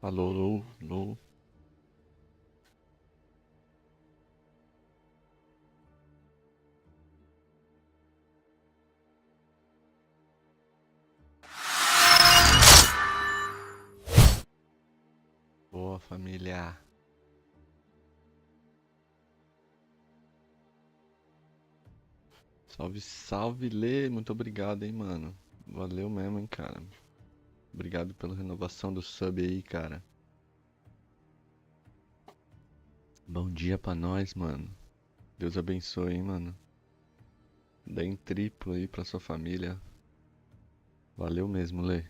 Alô, alô, alô. Boa, família. Salve, salve, Lê. Muito obrigado, hein, mano. Valeu mesmo, hein, cara. Obrigado pela renovação do sub aí, cara. Bom dia pra nós, mano. Deus abençoe, hein, mano. Dê em triplo aí pra sua família. Valeu mesmo, Lê.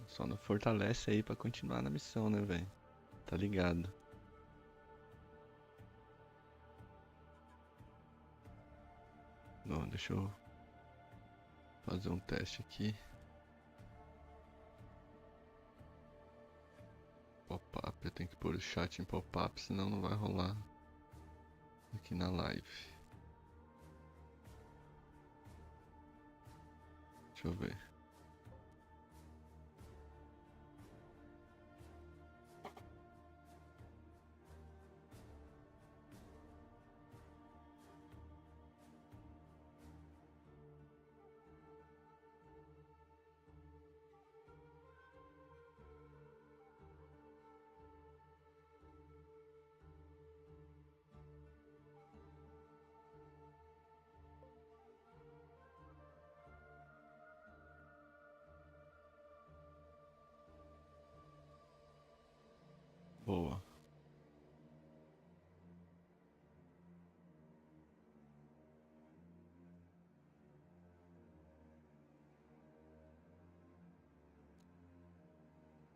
Só não fortalece aí pra continuar na missão, né, velho? Tá ligado? Bom, deixa eu fazer um teste aqui. Pop-up, eu tenho que pôr o chat em pop-up, senão não vai rolar aqui na live. Deixa eu ver. Boa.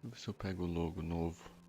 Vou ver se eu pego o logo novo.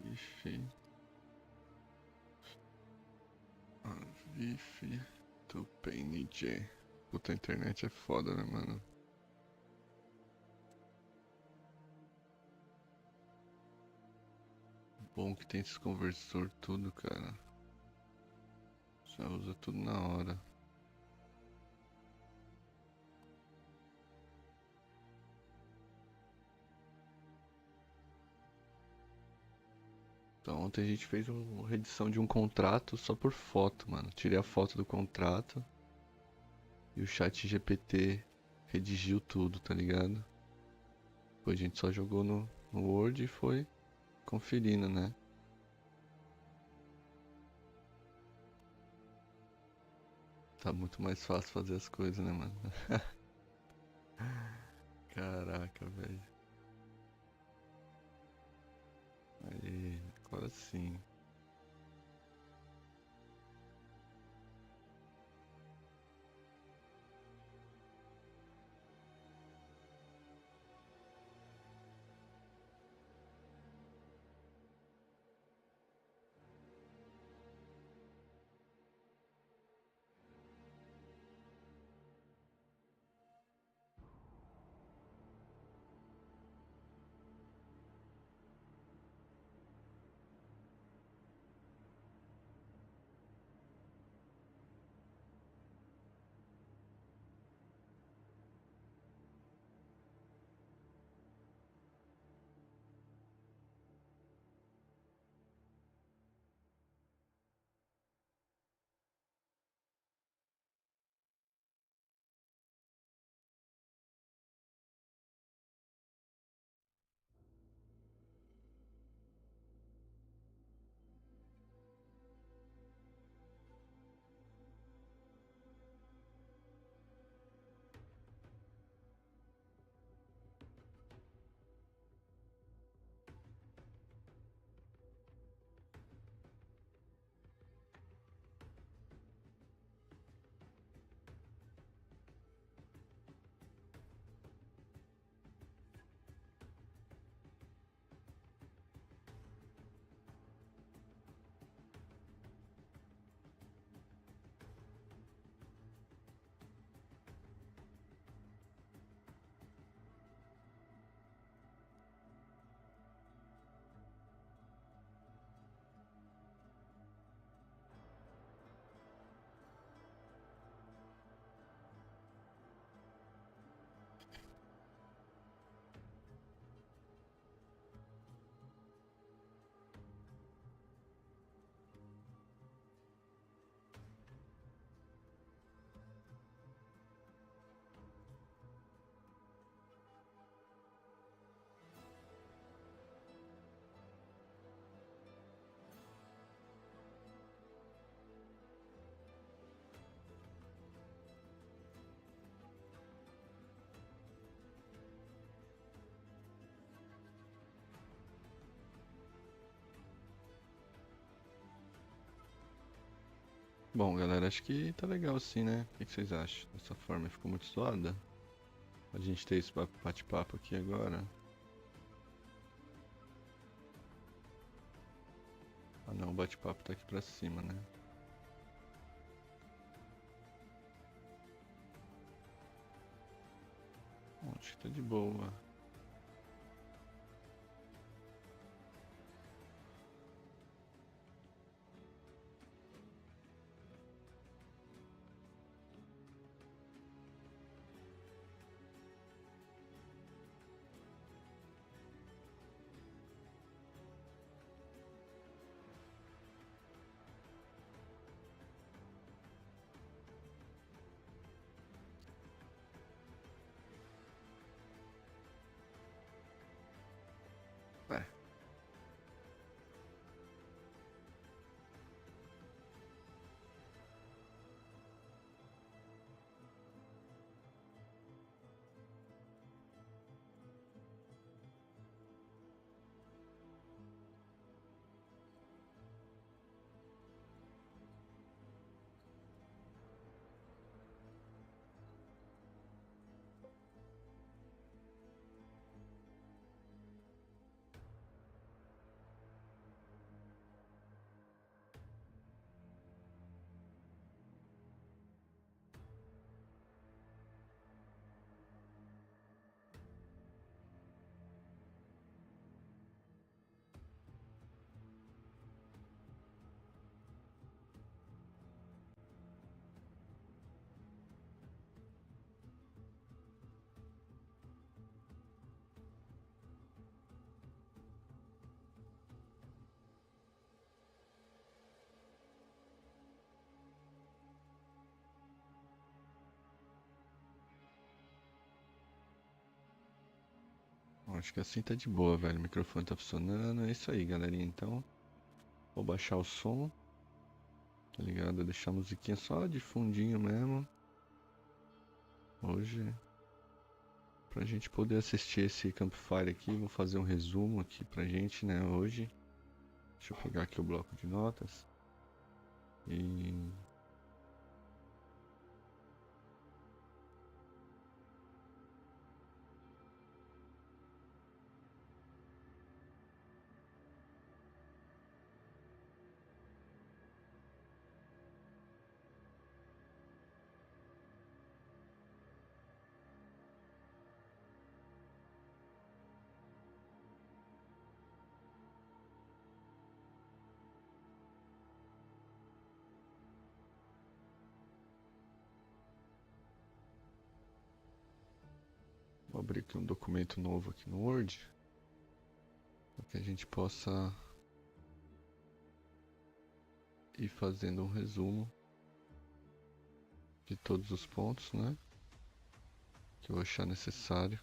Ixi. Vife. Tu PNG. Puta, a internet é foda, né, mano? Bom que tem esse conversor tudo, cara. Já usa tudo na hora. Então ontem a gente fez uma reedição de um contrato só por foto, mano. Tirei a foto do contrato e o chat GPT redigiu tudo, tá ligado? Depois a gente só jogou no Word e foi conferindo, né? Tá muito mais fácil fazer as coisas, né, mano? Caraca, velho. Aí, agora sim. Bom, galera, acho que tá legal assim, né? O que vocês acham? Dessa forma ficou muito suada? A gente ter esse bate-papo aqui agora. Ah não, o bate-papo tá aqui pra cima, né? Bom, acho que tá de boa. É, acho que assim tá de boa, velho. O microfone tá funcionando. É isso aí, galerinha. Então, vou baixar o som, tá ligado? Deixar a musiquinha só de fundinho mesmo. Hoje, pra gente poder assistir esse Campfire aqui, vou fazer um resumo aqui pra gente, né, hoje. Deixa eu pegar aqui o bloco de notas. E vou abrir aqui um documento novo aqui no Word, para que a gente possa ir fazendo um resumo de todos os pontos, né, que eu achar necessário.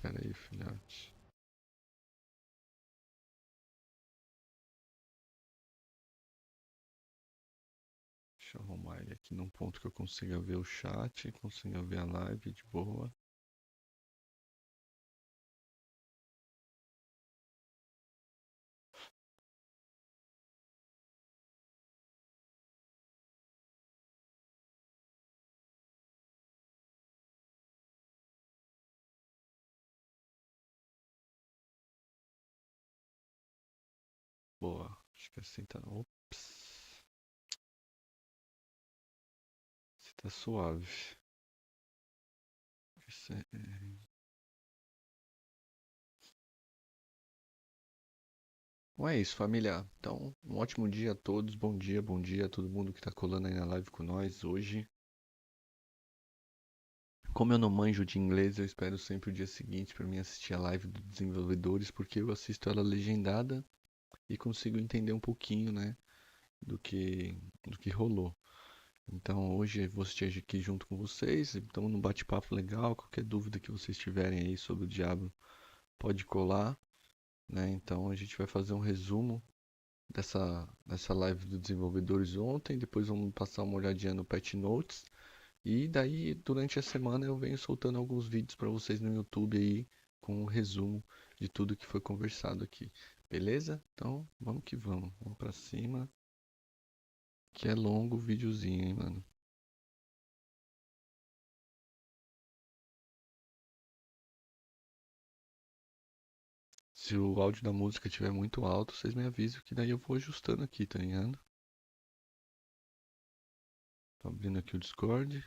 Pera aí, filhote. Deixa eu arrumar ele aqui num ponto que eu consiga ver o chat, consiga ver a live de boa. Boa, acho que assim tá. Ops, assim tá suave. Isso é... Bom, é isso, família. Então, um ótimo dia a todos. Bom dia a todo mundo que tá colando aí na live com nós hoje. Como eu não manjo de inglês, eu espero sempre o dia seguinte para mim assistir a live dos desenvolvedores, porque eu assisto ela legendada e consigo entender um pouquinho, né, do que do que rolou. Então, hoje eu vou assistir aqui junto com vocês, estamos num bate-papo legal. Qualquer dúvida que vocês tiverem aí sobre o Diablo, pode colar, né? Então, a gente vai fazer um resumo dessa live dos desenvolvedores ontem, depois vamos passar uma olhadinha no Patch Notes. E daí, durante a semana, eu venho soltando alguns vídeos para vocês no YouTube aí, com um resumo de tudo que foi conversado aqui. Beleza? Então, vamos que vamos. Vamos pra cima. Que é longo o videozinho, hein, mano. Se o áudio da música estiver muito alto, vocês me avisam que daí eu vou ajustando aqui, tá ligado? Tô abrindo aqui o Discord.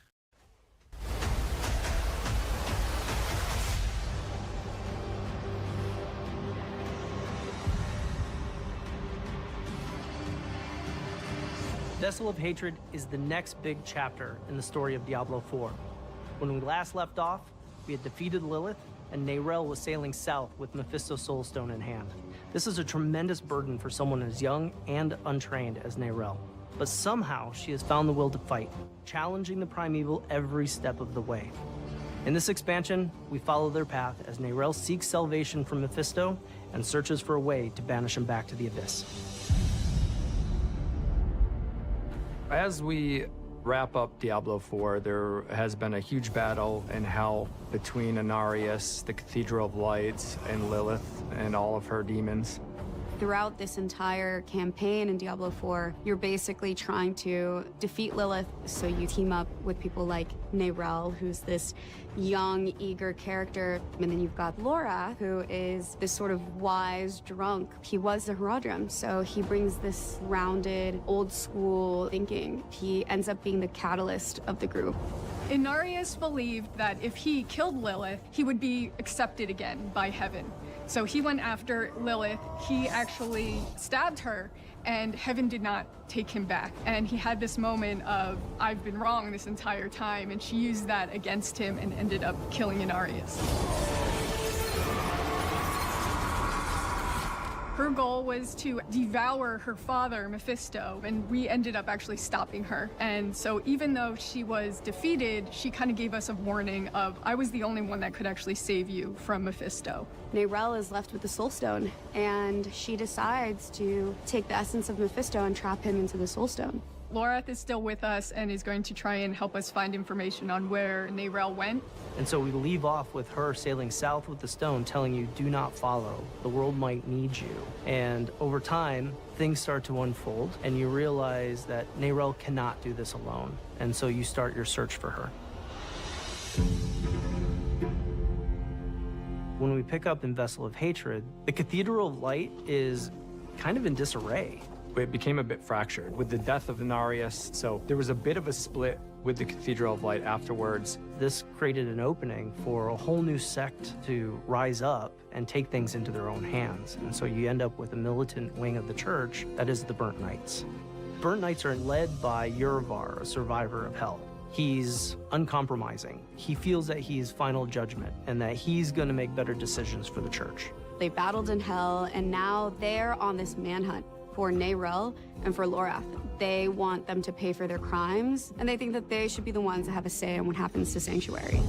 Vessel of Hatred is the next big chapter in the story of Diablo 4. When we last left off, we had defeated Lilith, and Neyrelle was sailing south with Mephisto's Soulstone in hand. This is a tremendous burden for someone as young and untrained as Neyrelle. But somehow she has found the will to fight, challenging the primeval every step of the way. In this expansion, we follow their path as Neyrelle seeks salvation from Mephisto and searches for a way to banish him back to the Abyss. As we wrap up Diablo 4, there has been a huge battle in Hell between Inarius, the Cathedral of Lights, and Lilith and all of her demons. Throughout this entire campaign in Diablo 4, you're basically trying to defeat Lilith, so you team up with people like Neyrelle, who's this young, eager character, and then you've got Laura, who is this sort of wise drunk. He was a Herodrim, so he brings this rounded, old-school thinking. He ends up being the catalyst of the group. Inarius believed that if he killed Lilith, he would be accepted again by heaven. So he went after Lilith. He actually stabbed her, and heaven did not take him back. And he had this moment of, I've been wrong this entire time, and she used that against him and ended up killing Inarius. Her goal was to devour her father, Mephisto, and we ended up actually stopping her. And so even though she was defeated, she kind of gave us a warning of, I was the only one that could actually save you from Mephisto. Neyrelle is left with the Soulstone, and she decides to take the essence of Mephisto and trap him into the Soulstone. Lorath is still with us and is going to try and help us find information on where Neyrelle went. And so we leave off with her sailing south with the stone, telling you, do not follow. The world might need you. And over time, things start to unfold, and you realize that Neyrelle cannot do this alone. And so you start your search for her. When we pick up in Vessel of Hatred, the Cathedral of Light is kind of in disarray. It became a bit fractured with the death of Inarius, so there was a bit of a split with the Cathedral of Light afterwards. This created an opening for a whole new sect to rise up and take things into their own hands. And so you end up with a militant wing of the church that is the Burnt Knights. Burnt Knights are led by Yurvar, a survivor of Hell. He's uncompromising. He feels that he's final judgment and that he's going to make better decisions for the church. They battled in Hell, and now they're on this manhunt for Neyrelle and for Lorath. They want them to pay for their crimes, and they think that they should be the ones that have a say in what happens to Sanctuary.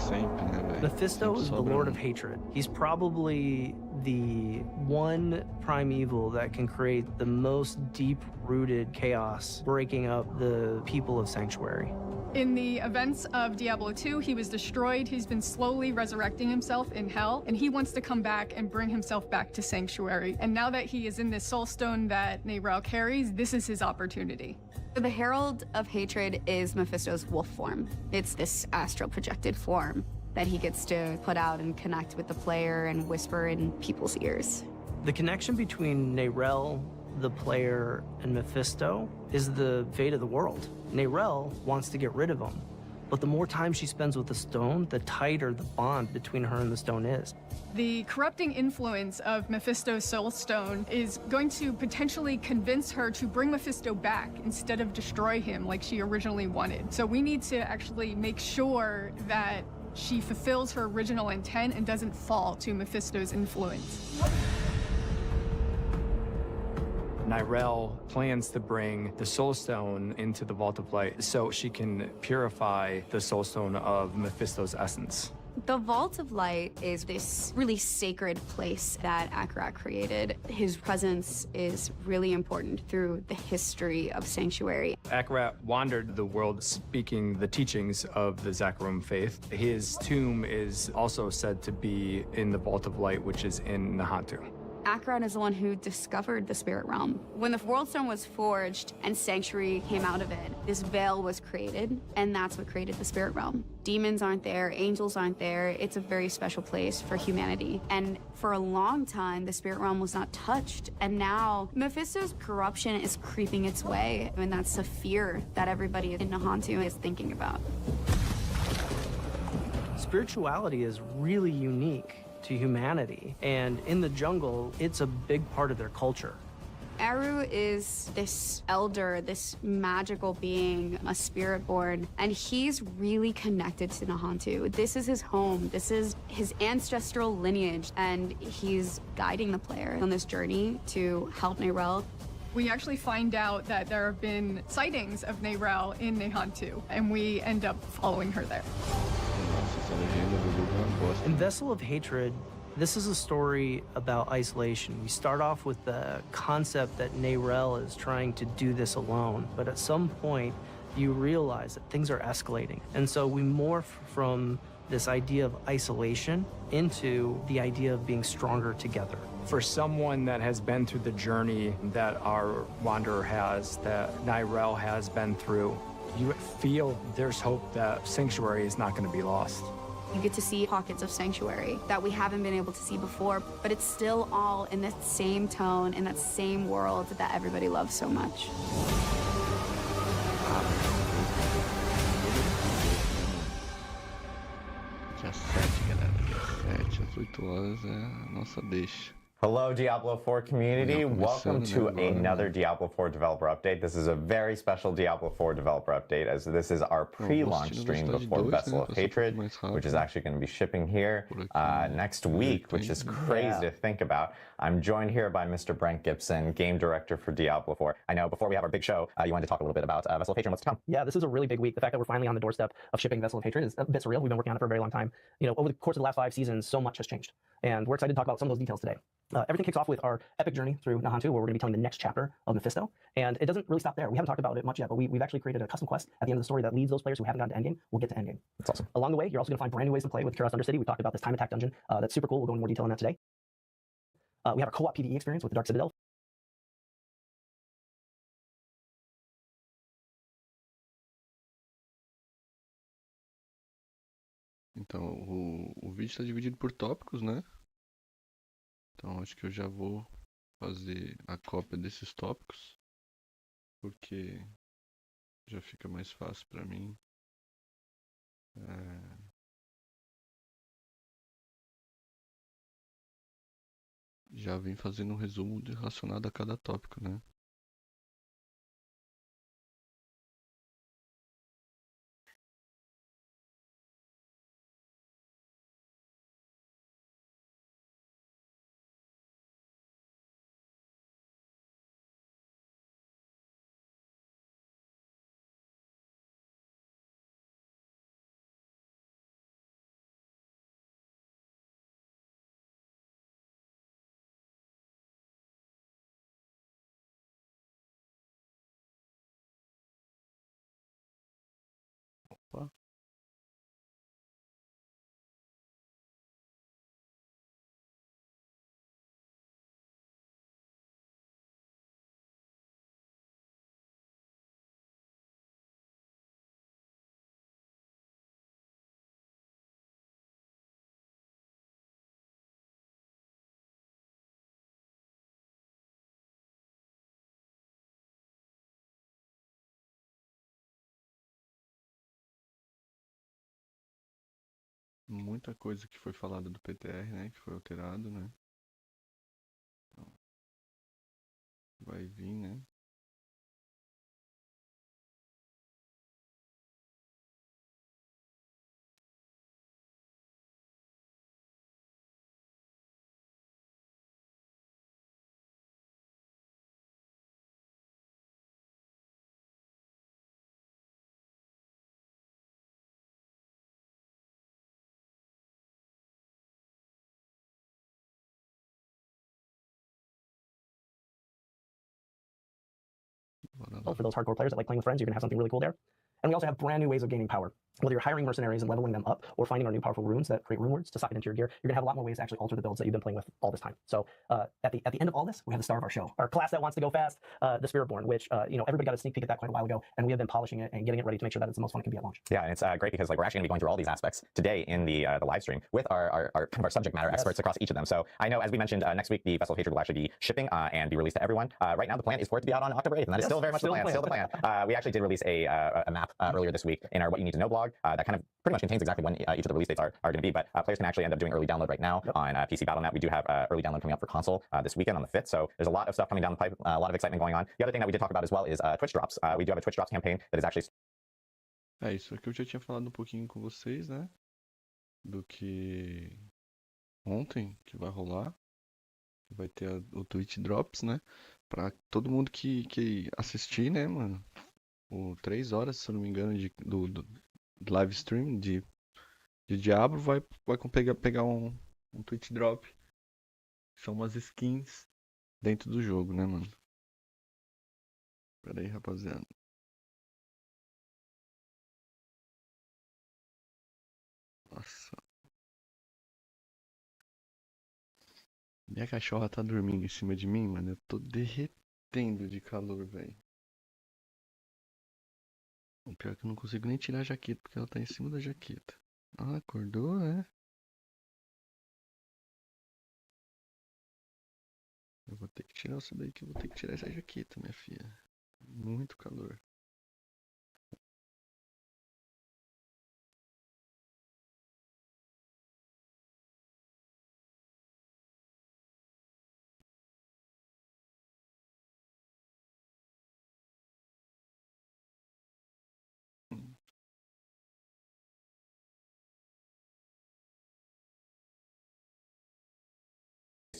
Sempre, né, velho? Mephisto Sempre is the sobra Lord of Hatred. He's probably the one primeval that can create the most deep-rooted chaos, breaking up the people of Sanctuary. In the events of Diablo 2, he was destroyed. He's been slowly resurrecting himself in Hell, and he wants to come back and bring himself back to Sanctuary. And now that he is in this Soulstone that Neyrelle carries, this is his opportunity. The Herald of Hatred is Mephisto's wolf form. It's this astral projected form that he gets to put out and connect with the player and whisper in people's ears. The connection between Neyrelle, the player, and Mephisto is the fate of the world. Neyrelle wants to get rid of him, but the more time she spends with the stone, the tighter the bond between her and the stone is. The corrupting influence of Mephisto's Soulstone is going to potentially convince her to bring Mephisto back instead of destroy him like she originally wanted. So we need to actually make sure that she fulfills her original intent and doesn't fall to Mephisto's influence. Neyrelle plans to bring the Soulstone into the Vault of Light so she can purify the Soulstone of Mephisto's essence. The Vault of Light is this really sacred place that Akarat created. His presence is really important through the history of Sanctuary. Akarat wandered the world speaking the teachings of the Zakarum faith. His tomb is also said to be in the Vault of Light, which is in Nahantu. Akarat is the one who discovered the spirit realm. When the Worldstone was forged and Sanctuary came out of it, this veil was created, and that's what created the spirit realm. Demons aren't there, angels aren't there. It's a very special place for humanity. And for a long time, the spirit realm was not touched. And now Mephisto's corruption is creeping its way, and that's the fear that everybody in Nahantu is thinking about. Spirituality is really unique to humanity, and in the jungle, it's a big part of their culture. Aru is this elder, this magical being, a spirit born, and he's really connected to Nahantu. This is his home, this is his ancestral lineage, and he's guiding the player on this journey to help Neyrelle. We actually find out that there have been sightings of Neyrelle in Nahantu, and we end up following her there. In Vessel of Hatred, this is a story about isolation. We start off with the concept that Neyrelle is trying to do this alone, but at some point you realize that things are escalating. And so we morph from this idea of isolation into the idea of being stronger together. For someone that has been through the journey that our Wanderer has, that Neyrelle has been through, you feel there's hope that Sanctuary is not going to be lost. You get to see pockets of Sanctuary that we haven't been able to see before, but it's still all in that same tone, in that same world that everybody loves so much. Dia 7, galera. Dia 7, às 8 horas é a nossa deixa. Hello, Diablo 4 community. Welcome to another né? Diablo 4 developer update. This is a very special Diablo 4 developer update, as this is our pre-launch stream before Vessel of Hatred, which is actually going to be shipping here next week, which is crazy to think about. I'm joined here by Mr. Brent Gibson, game director for Diablo 4. I know before we have our big show, you wanted to talk a little bit about Vessel of Hatred and what's to come. Yeah, this is a really big week. The fact that we're finally on the doorstep of shipping Vessel of Hatred is a bit surreal. We've been working on it for a very long time. You know, over the course of the last 5 seasons, so much has changed. And we're excited to talk about some of those details today. Everything kicks off with our epic journey through Nahantu, where we're going to be telling the next chapter of Mephisto. And it doesn't really stop there. We haven't talked about it much yet, but we've actually created a custom quest at the end of the story that leads those players who haven't gotten to endgame will get to endgame. That's awesome. Along the way, you're also going to find brand new ways to play with Kuros Undercity. We talked about this time attack dungeon. That's super cool. We'll go into more detail on that today. We have our co-op PvE experience with the Dark Citadel. Então, o vídeo está dividido por tópicos, né? Então, acho que eu já vou fazer a cópia desses tópicos, porque já fica mais fácil para mim. Já vim fazendo um resumo relacionado a cada tópico, né? Opa. Muita coisa que foi falada do PTR, né? Que foi alterado, né? Então, vai vir, né? For those hardcore players that like playing with friends, you're going to have something really cool there. And we also have brand new ways of gaining power. Whether you're hiring mercenaries and leveling them up, or finding our new powerful runes that create rune words to sock it into your gear, you're gonna have a lot more ways to actually alter the builds that you've been playing with all this time. So at the end of all this, we have the star of our show, our class that wants to go fast, the Spiritborn, which everybody got a sneak peek at that quite a while ago, and we have been polishing it and getting it ready to make sure that it's the most fun it can be at launch. Yeah, and it's great because like we're actually gonna be going through all these aspects today in the live stream with our kind of our subject matter experts across each of them. So I know, as we mentioned, next week the Vessel of Hatred will actually be shipping and be released to everyone. Right now the plan is for it to be out on October 8th, and that is still very much the plan. Still the plan. We actually did release a map earlier this week in our What You Need to Know blog that kind of pretty much contains exactly when each of the release dates are going to be, but players can actually end up doing early download right now on PC Battle.net. We do have early download coming up for console this weekend on the 5th, so there's a lot of stuff coming down the pipe, a lot of excitement going on. The other thing that we did talk about as well is Twitch drops. We do have a Twitch drops campaign that is actually... Isso aqui eu já tinha falado um pouquinho com vocês, né, do que ontem que vai rolar, vai ter o Twitch Drops, né, pra todo mundo que assistir, né, mano, o 3 horas, se eu não me engano, do live stream de Diablo, vai pegar um Twitch Drop. São umas skins dentro do jogo, né, mano? Pera aí, rapaziada. Nossa. Minha cachorra tá dormindo em cima de mim, mano. Eu tô derretendo de calor, velho. O pior é que eu não consigo nem tirar a jaqueta, porque ela tá em cima da jaqueta. Ah, acordou, né? Eu vou ter que tirar isso daí, que eu vou ter que tirar essa jaqueta, minha filha. Muito calor.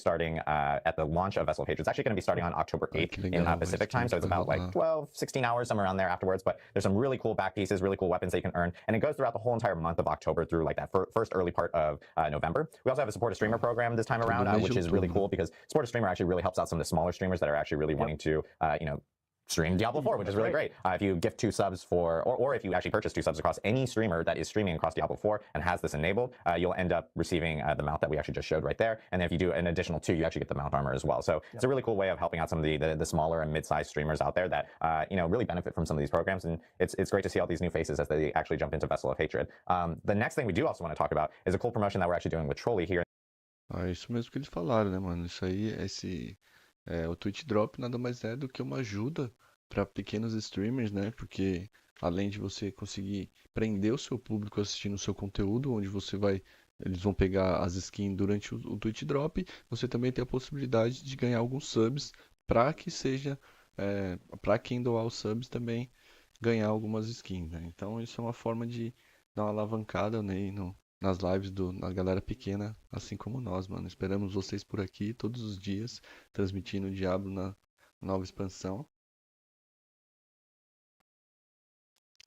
starting at the launch of Vessel of Hatred. It's actually going to be starting on October 8th in Pacific time, so it's about like 12, 16 hours, somewhere around there afterwards. But there's some really cool back pieces, really cool weapons that you can earn, and it goes throughout the whole entire month of October through like that first early part of November. We also have a support a streamer program this time around, which is really cool because support a streamer actually really helps out some of the smaller streamers that are actually really wanting to, stream Diablo 4, which is really great. If you gift 2 subs for, or if you actually purchase 2 subs across any streamer that is streaming across Diablo 4 and has this enabled, you'll end up receiving the mount that we actually just showed right there. And then if you do an additional 2, you actually get the mount armor as well. So it's a really cool way of helping out some of the smaller and mid-sized streamers out there that really benefit from some of these programs. And it's great to see all these new faces as they actually jump into Vessel of Hatred. The next thing we do also want to talk about is a cool promotion that we're actually doing with Trolley here. Isso mesmo que eles falaram, né, mano? Isso aí, o Twitch Drop nada mais é do que uma ajuda para pequenos streamers, né? Porque além de você conseguir prender o seu público assistindo o seu conteúdo, onde eles vão pegar as skins durante o Twitch Drop, você também tem a possibilidade de ganhar alguns subs para que seja, para quem doar os subs também ganhar algumas skins, né? Então isso é uma forma de dar uma alavancada, né, nas lives da galera pequena, assim como nós, mano. Esperamos vocês por aqui todos os dias, transmitindo o Diablo na nova expansão,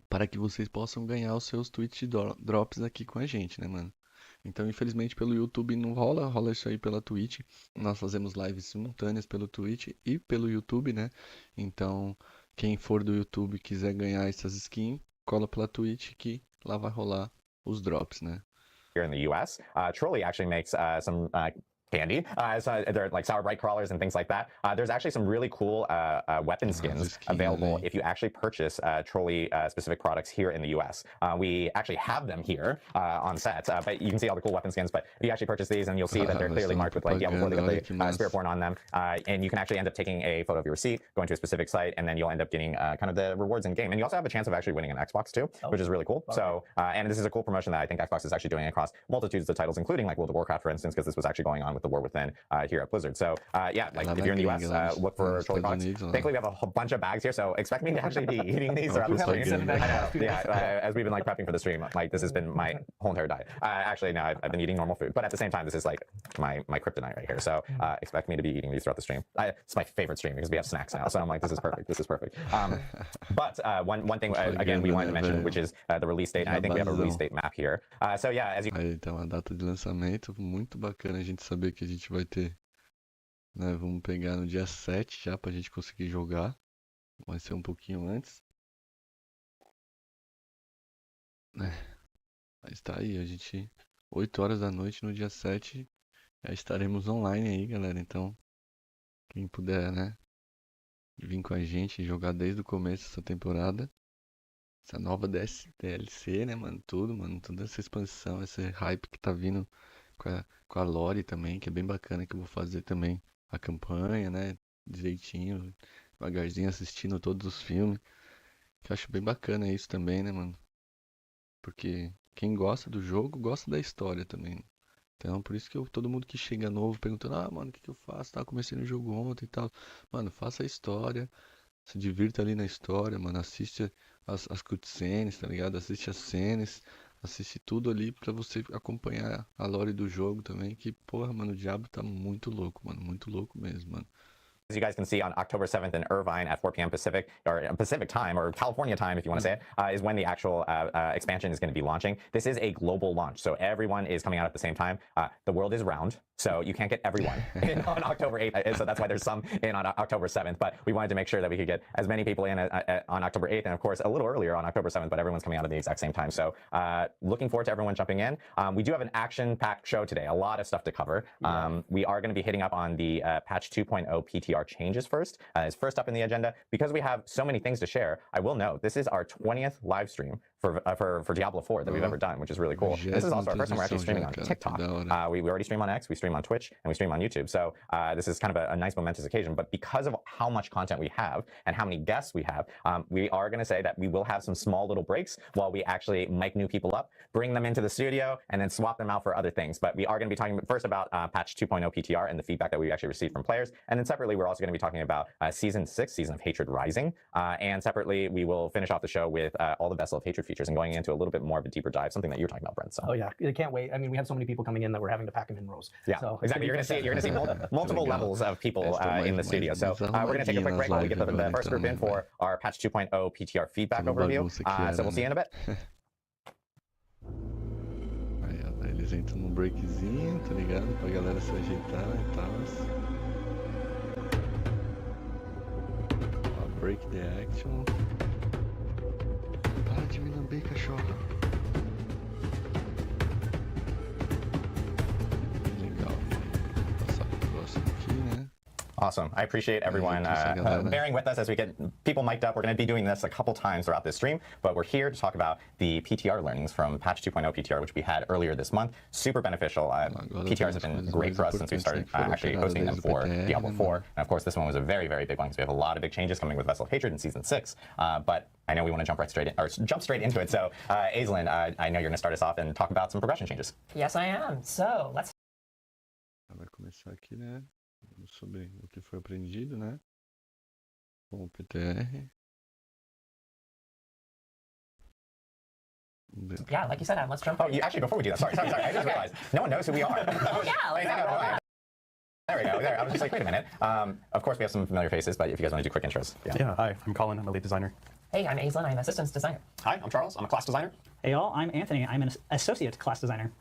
para que vocês possam ganhar os seus Twitch Drops aqui com a gente, né, mano? Então, infelizmente, pelo YouTube não rola isso aí pela Twitch. Nós fazemos lives simultâneas pelo Twitch e pelo YouTube, né? Então, quem for do YouTube e quiser ganhar essas skins, cola pela Twitch que lá vai rolar os drops, né? Here in the US, Trolley actually makes some candy. They're like sour bright crawlers and things like that. There's actually some really cool weapon skins available if you actually purchase Trolley specific products here in the US. We actually have them here on set, but you can see all the cool weapon skins. But if you actually purchase these, and you'll see that they're clearly marked with like Diablo 4, they got the Spiritborn on them. And you can actually end up taking a photo of your receipt, going to a specific site, and then you'll end up getting kind of the rewards in game. And you also have a chance of actually winning an Xbox too, which is really cool. So, and this is a cool promotion that I think Xbox is actually doing across multitudes of titles, including like World of Warcraft, for instance, because this was actually going on with the War Within here at Blizzard. So yeah, like if you're in the US, look for Trolley products. Thankfully, we have a whole bunch of bags here, so expect me to actually be eating these throughout the stream. As we've been like prepping for the stream, like this has been my whole entire diet. Actually, no, I've been eating normal food, but at the same time, this is like my kryptonite right here. So expect me to be eating these throughout the stream. It's my favorite stream because we have snacks now, so I'm like, this is perfect. This is perfect. But one thing again we wanted to mention, which is the release date. And I think we have a release date map here. So yeah, as you. Aí tá uma data de lançamento muito bacana a gente saber que a gente vai ter, né? Vamos pegar no dia 7 já pra gente conseguir jogar vai ser um pouquinho antes. Mas tá aí, a gente... 8 horas da noite no dia 7, já estaremos online aí, galera. Então, quem puder, né, vir com a gente e jogar desde o começo dessa temporada. Essa nova DLC, né, mano? Tudo, mano. Toda essa expansão, esse hype que tá vindo com a lore também, que é bem bacana, que eu vou fazer também a campanha, né? Direitinho, devagarzinho, assistindo todos os filmes. Que eu acho bem bacana isso também, né, mano? Porque quem gosta do jogo, gosta da história também. Então, por isso que todo mundo que chega novo perguntando, mano, o que eu faço? Tá, comecei no jogo ontem e tal. Mano, faça a história, se divirta ali na história, mano. Assiste as cutscenes, tá ligado? Assiste as cenas, assiste tudo ali pra você acompanhar a lore do jogo também. Que, porra, mano, o Diablo tá muito louco, mano. Muito louco mesmo, mano. As you guys can see, on October 7th in Irvine at 4 p.m. Pacific, or Pacific time, or California time, if you want to say it, is when the actual expansion is going to be launching. This is a global launch, so everyone is coming out at the same time. The world is round, so you can't get everyone in on October 8th, so that's why there's some in on October 7th, but we wanted to make sure that we could get as many people in on October 8th, and of course, a little earlier on October 7th, but everyone's coming out at the exact same time. So looking forward to everyone jumping in. We do have an action-packed show today, a lot of stuff to cover. We are going to be hitting up on the patch 2.0 PTR changes first. Is first up in the agenda. Because we have so many things to share, I will note this is our 20th live stream for Diablo 4 that we've ever done, which is really cool. This is also our first time we're actually streaming on TikTok. We already stream on X, we stream on Twitch, and we stream on YouTube. So this is kind of a nice momentous occasion. But because of how much content we have and how many guests we have, we are going to say that we will have some small little breaks while we actually mic new people up, bring them into the studio, and then swap them out for other things. But we are going to be talking first about patch 2.0 PTR and the feedback that we actually received from players. And then separately, we're also going to be talking about Season 6, Season of Hatred Rising. And separately, we will finish off the show with all the Vessel of Hatred features and going into a little bit more of a deeper dive, something that you were talking about, Brent. So. Oh yeah, I can't wait. I mean, we have so many people coming in that we're having to pack them in rows. Yeah, so exactly. You're going to see multiple levels of people in the studio. So we're going to take a quick break while we get the first group in for our patch 2.0 PTR feedback overview. So we'll see you in a bit. Aí, ó, eles entram num breakzinho, tá ligado? Pra galera se ajeitar e tal. Break the action. Para de me lamber, cachorro. Legal. Vou passar pro próximo aqui, né? Awesome. I appreciate everyone bearing with us as we get people mic'd up. We're going to be doing this a couple times throughout this stream, but we're here to talk about the PTR learnings from patch 2.0 PTR, which we had earlier this month. Super beneficial. PTRs have been great for us since we started actually hosting them for Diablo 4. And of course, this one was a very, very big one because we have a lot of big changes coming with Vessel of Hatred in Season 6. But I know we want to jump straight into it. So, Aislinn, I know you're going to start us off and talk about some progression changes. Yes, I am. So, let's... Vai começar aqui, né? Sobre o que foi aprendido, né? Com o PTR. Yeah, like you said, let's jump. Oh, actually, before we do that, sorry. I just realized no one knows who we are. Oh, yeah. There we go. There. I was just like, wait a minute. Of course, we have some familiar faces, but if you guys want to do quick intros. Yeah, hi. I'm Colin. I'm a lead designer. Hey, I'm Aislinn. I'm a systems designer. Hi, I'm Charles. I'm a class designer. Hey, y'all. I'm Anthony. I'm an associate class designer.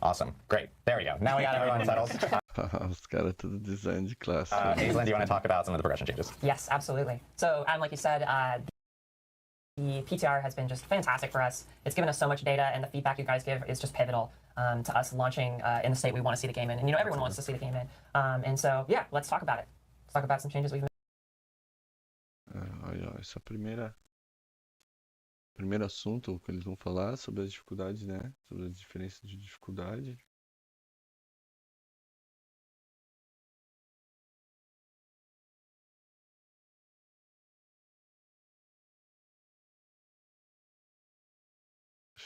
Awesome. Great. There we go. Now we got everyone settled. Os caras tudo design de classe. Aislinn, do you want to talk about some of the progression changes? Yes, absolutely. So, like you said, the PTR has been just fantastic for us. It's given us so much data, and the feedback you guys give is just pivotal to us launching in the state we want to see the game in. And, everyone wants to see the game in. And so, yeah, let's talk about it. Let's talk about some changes we've made. Olha, essa primeiro assunto que eles vão falar sobre as dificuldades, né? Sobre as diferenças de dificuldade.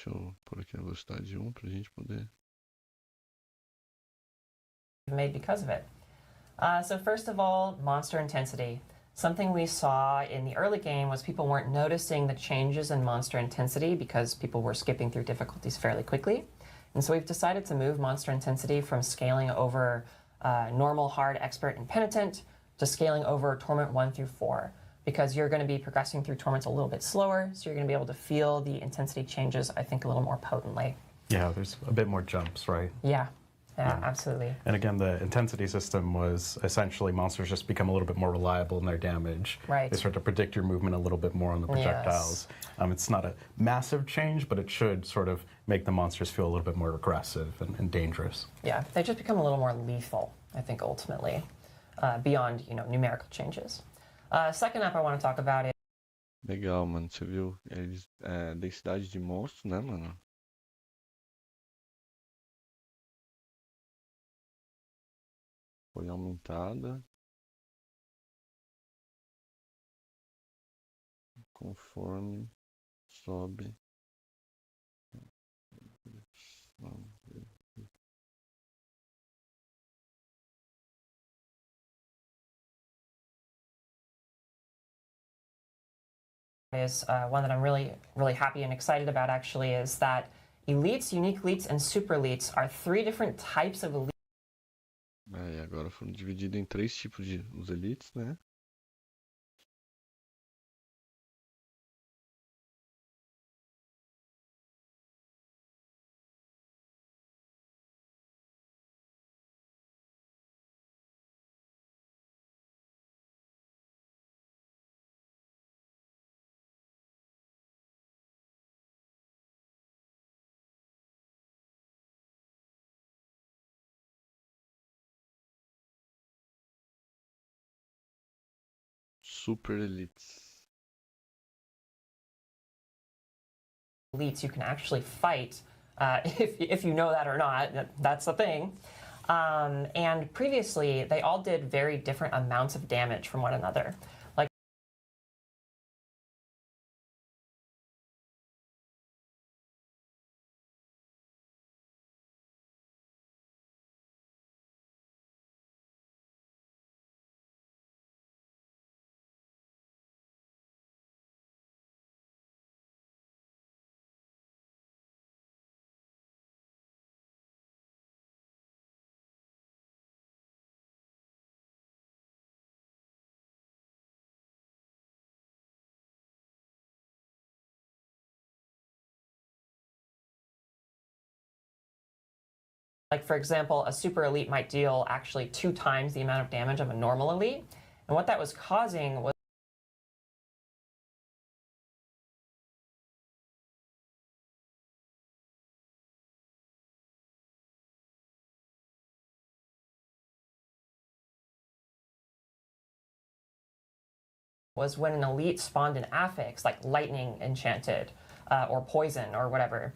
Deixa eu pôr aqui na velocidade 1 pra gente poder. Made because of it. So first of all, monster intensity. Something we saw in the early game was people weren't noticing the changes in monster intensity because people were skipping through difficulties fairly quickly. And so we've decided to move monster intensity from scaling over normal, hard, expert, and penitent to scaling over torment 1 through 4. Because you're going to be progressing through torments a little bit slower, so you're going to be able to feel the intensity changes, I think, a little more potently. Yeah, there's a bit more jumps, right? Yeah. Yeah, absolutely. And again, the intensity system was essentially monsters just become a little bit more reliable in their damage. Right. They start to predict your movement a little bit more on the projectiles. Yes. It's not a massive change, but it should sort of make the monsters feel a little bit more aggressive and dangerous. Yeah, they just become a little more lethal, I think, ultimately, beyond, numerical changes. Second up I want to talk about is... Legal, mano. Você viu? Eles, densidade de monstros, né, mano? Foi aumentada. Conforme sobe. Is one that I'm really happy and excited about, actually, is that elites, unique elites, and super elites are 3 different types of elites. E agora foram divididos em 3 tipos de os elites, né? Super elites. Elites you can actually fight, if you know that or not, that's the thing. And previously, they all did very different amounts of damage from one another. Like, for example, a super elite might deal actually 2 times the amount of damage of a normal elite. And what that was causing was when an elite spawned an affix, like lightning enchanted, or poison, or whatever.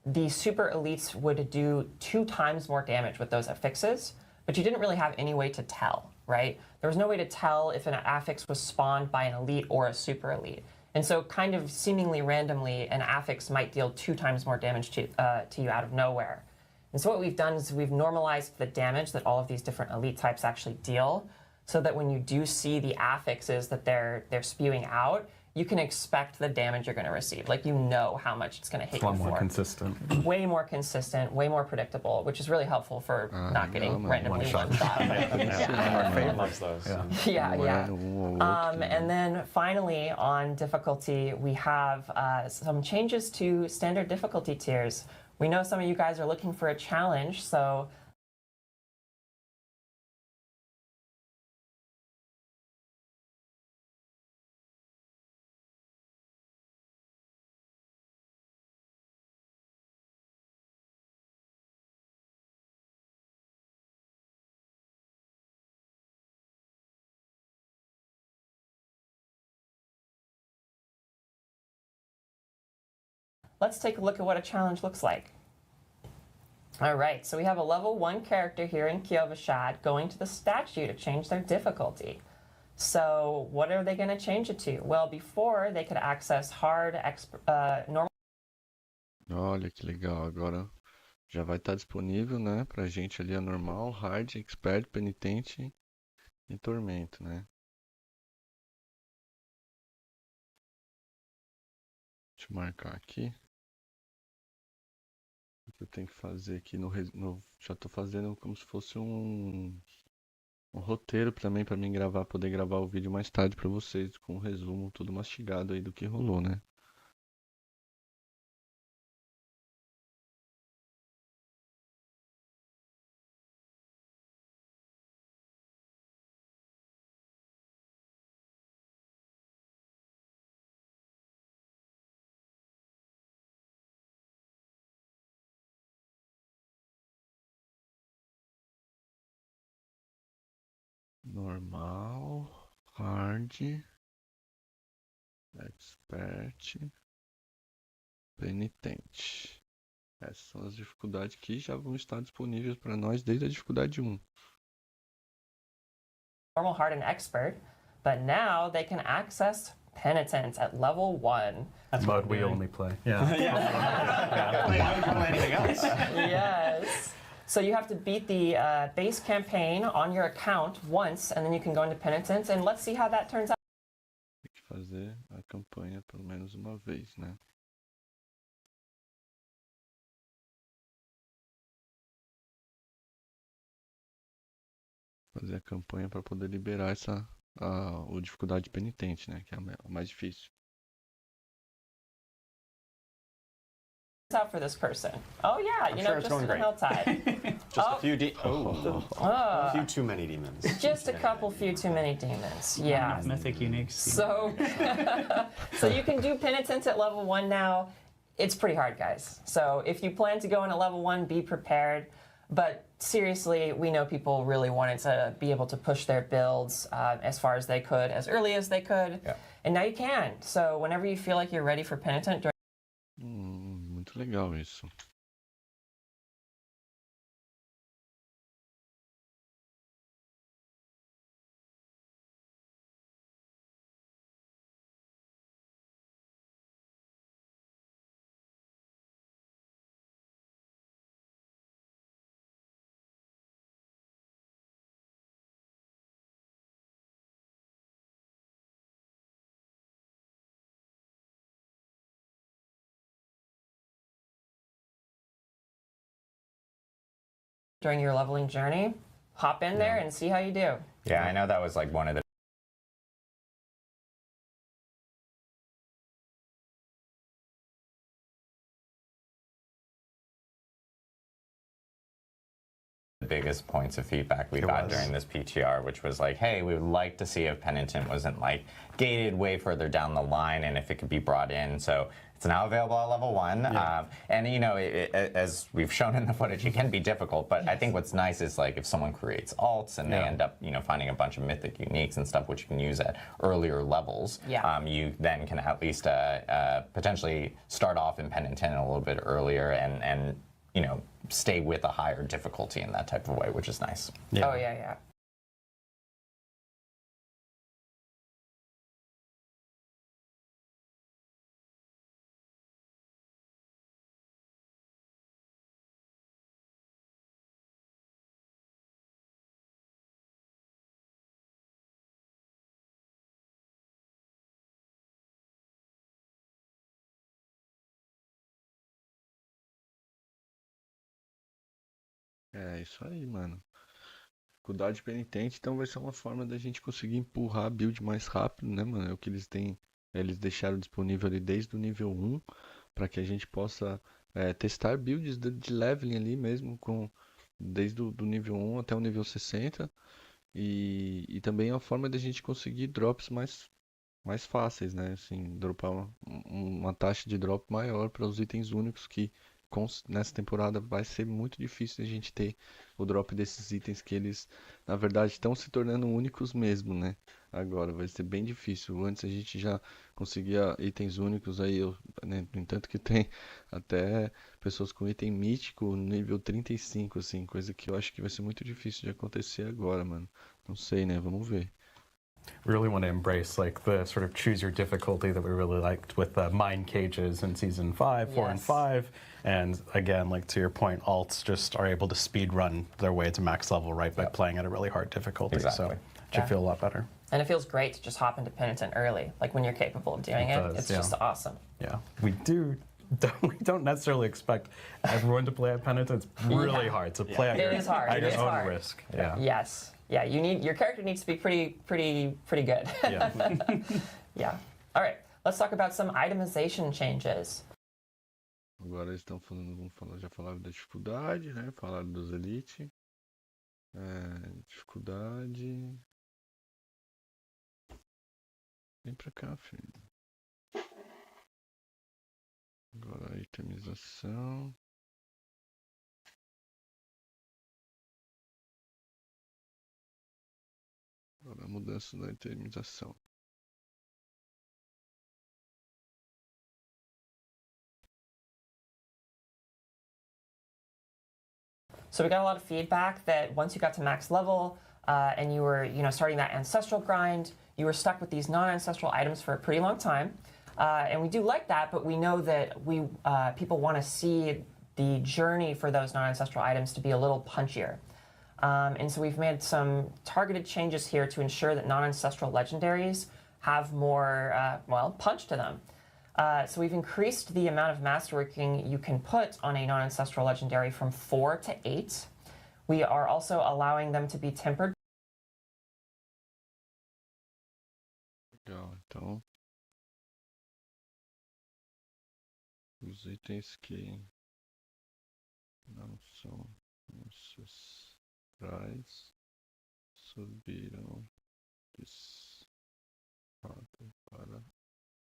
The super elites would do 2 times more damage with those affixes, but you didn't really have any way to tell, right? There was no way to tell if an affix was spawned by an elite or a super elite. And so kind of seemingly randomly, an affix might deal 2 times more damage to you out of nowhere. And so what we've done is we've normalized the damage that all of these different elite types actually deal, so that when you do see the affixes that they're spewing out, you can expect the damage you're going to receive. Like, you know how much it's going to hit you for. A lot more consistent. Way more consistent, way more predictable, which is really helpful for not getting randomly one shot. Our favorites, those. And then finally, on difficulty, we have some changes to standard difficulty tiers. We know some of you guys are looking for a challenge, so let's take a look at what a challenge looks like. All right, so we have a level 1 character here in Kyovashad going to the statue to change their difficulty. So what are they going to change it to? Well, before they could access hard, normal. Olha que legal, agora já vai estar disponível, né, pra gente ali a normal, hard, expert, penitente e tormento, né? Deixa eu marcar aqui. O que eu tenho que fazer aqui já tô fazendo como se fosse um roteiro também para mim gravar, poder gravar o vídeo mais tarde para vocês com um resumo tudo mastigado aí do que rolou, né? Normal, hard, expert, penitente. Essas são as dificuldades que já vão estar disponíveis para nós desde a dificuldade 1. Normal, hard, and expert, but now they can access penitence at level 1. That's mode we only play. Yeah. Why would you play anything else? Yes. So you have to beat the base campaign on your account once, and then you can go into penitence, and let's see how that turns out. Tem que fazer a campanha pelo menos uma vez, né? Fazer a campanha para poder liberar o dificuldade penitente, né? Que é a mais difícil. Out for this person. Oh yeah, you know, sure just an hilltide. Just a few a few too many demons. Just a couple few too many demons. Yeah. Mythic uniques. So so you can do penitence at level 1 now. It's pretty hard, guys. So if you plan to go in at level 1, be prepared. But seriously, we know people really wanted to be able to push their builds as far as they could, as early as they could. Yeah. And now you can. So whenever you feel like you're ready for penitent, Muito legal isso. during your leveling journey, hop in there and see how you do. Yeah, I know that was like one of the biggest points of feedback we got during this PTR, which was like, hey, we would like to see if Penitent wasn't like gated way further down the line and if it could be brought in. So it's now available at level 1. And you know, as we've shown in the footage, it can be difficult, but I think what's nice is like if someone creates alts and they end up, you know, finding a bunch of mythic uniques and stuff which you can use at earlier levels, you then can at least potentially start off in Penitent a little bit earlier and you know, stay with a higher difficulty in that type of way, which is nice. Oh, yeah. É isso aí, mano. Dificuldade penitente, então vai ser uma forma da gente conseguir empurrar a build mais rápido, né, mano? É o que eles têm. Eles deixaram disponível ali desde o nível 1 para que a gente possa testar builds de leveling ali mesmo, desde o nível 1 até o nível 60. E também é uma forma da gente conseguir drops mais fáceis, né? Assim, dropar uma taxa de drop maior para os itens únicos que nessa temporada vai ser muito difícil a gente ter o drop desses itens que eles, na verdade, estão se tornando únicos mesmo, né? Agora vai ser bem difícil. Antes a gente já conseguia itens únicos aí, né? No entanto que tem até pessoas com item mítico nível 35, assim, coisa que eu acho que vai ser muito difícil de acontecer agora, mano. Não sei, né? Vamos ver. We really want to embrace like the sort of choose your difficulty that we really liked with the mine cages in season 5, 4, and 5. And again, like to your point, alts just are able to speed run their way to max level, right, by playing at a really hard difficulty. Exactly. So it should feel a lot better. And it feels great to just hop into Penitent early, like when you're capable of doing it. It's just awesome. Yeah, we don't necessarily expect everyone to play at Penitent. It's really hard to play at your own risk. Yeah. Yes. Yeah, your character needs to be pretty good. Yeah. Yeah. All right, let's talk about some itemization changes. Agora eles estão já falaram da dificuldade, né? Falaram dos elite. Dificuldade. Vem pra cá, filho. Agora a itemização. Agora a mudança da itemização. So we got a lot of feedback that once you got to max level and you were, starting that ancestral grind, you were stuck with these non-ancestral items for a pretty long time. And we do like that, but we know that people want to see the journey for those non-ancestral items to be a little punchier. And so we've made some targeted changes here to ensure that non-ancestral legendaries have more, punch to them. So we've increased the amount of masterworking you can put on a non-ancestral legendary from 4 to 8. We are also allowing them to be tempered. Legal, então os itens que não são ancestrais subiram de 4 para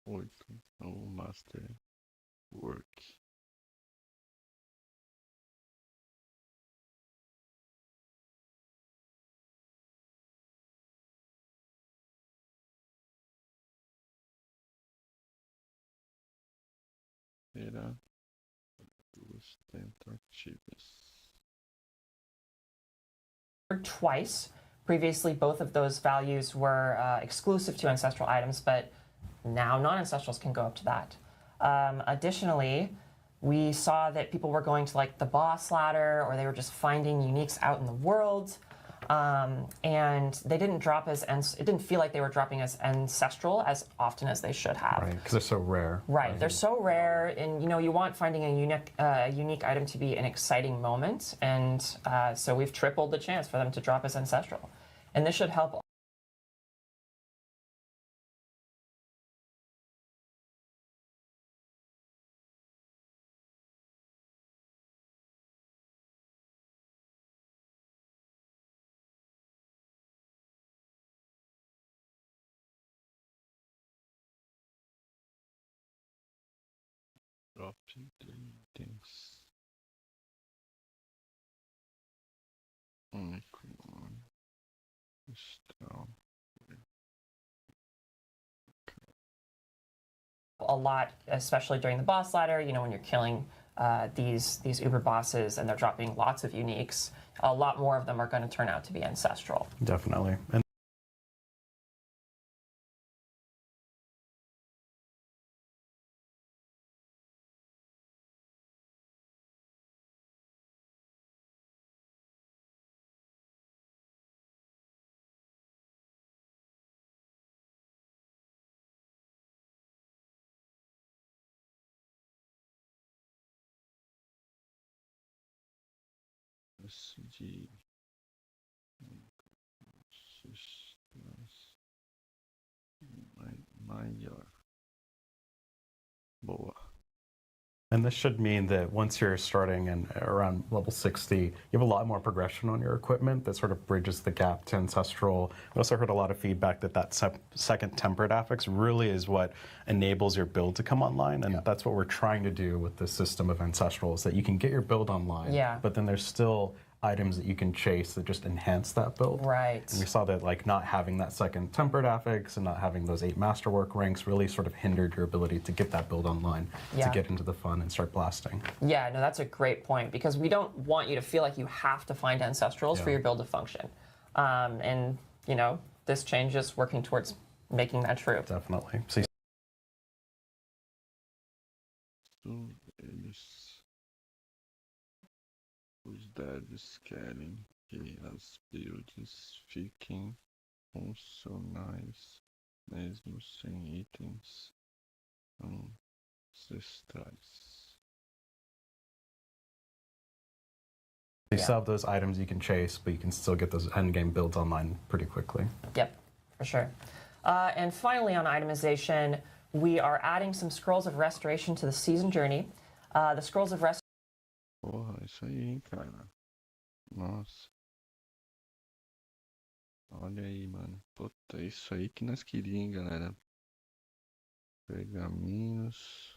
8 no Master Work. Será 2 tentativas. Twice. Previously, both of those values were exclusive to ancestral items, but now non-ancestrals can go up to that. Additionally, we saw that people were going to like the boss ladder, or they were just finding uniques out in the world, and they didn't drop it didn't feel like they were dropping as ancestral as often as they should have. Right, because they're so rare. Right, they're so rare, and you want finding a unique item to be an exciting moment, and so we've tripled the chance for them to drop as ancestral, and this should help. Drop de itens. A lot, especially during the boss ladder, when you're killing these uber bosses and they're dropping lots of uniques, a lot more of them are going to turn out to be ancestral. Definitely. And de maior. Boa. And this should mean that once you're starting in around level 60, you have a lot more progression on your equipment that sort of bridges the gap to ancestral. I also heard a lot of feedback that second tempered affix really is what enables your build to come online, and that's what we're trying to do with this system of ancestral, is that you can get your build online, but then there's still items that you can chase that just enhance that build. Right. And we saw that not having that second tempered affix and not having those 8 masterwork ranks really sort of hindered your ability to get that build online, to get into the fun and start blasting. Yeah, no, that's a great point, because we don't want you to feel like you have to find ancestrals for your build to function. And, this change is working towards making that true. Definitely. So os devs querem que as builds fiquem funcionais mesmo sem itens ancestrais. You still have those items you can chase, but you can still get those endgame builds online pretty quickly. Yep, for sure. And finally, on itemization, we are adding some scrolls of restoration to the season journey. The scrolls of restoration. Porra, isso aí, hein, cara. Nossa. Olha aí, mano. Puta, isso aí que nós queríamos, hein, galera. Pergaminhos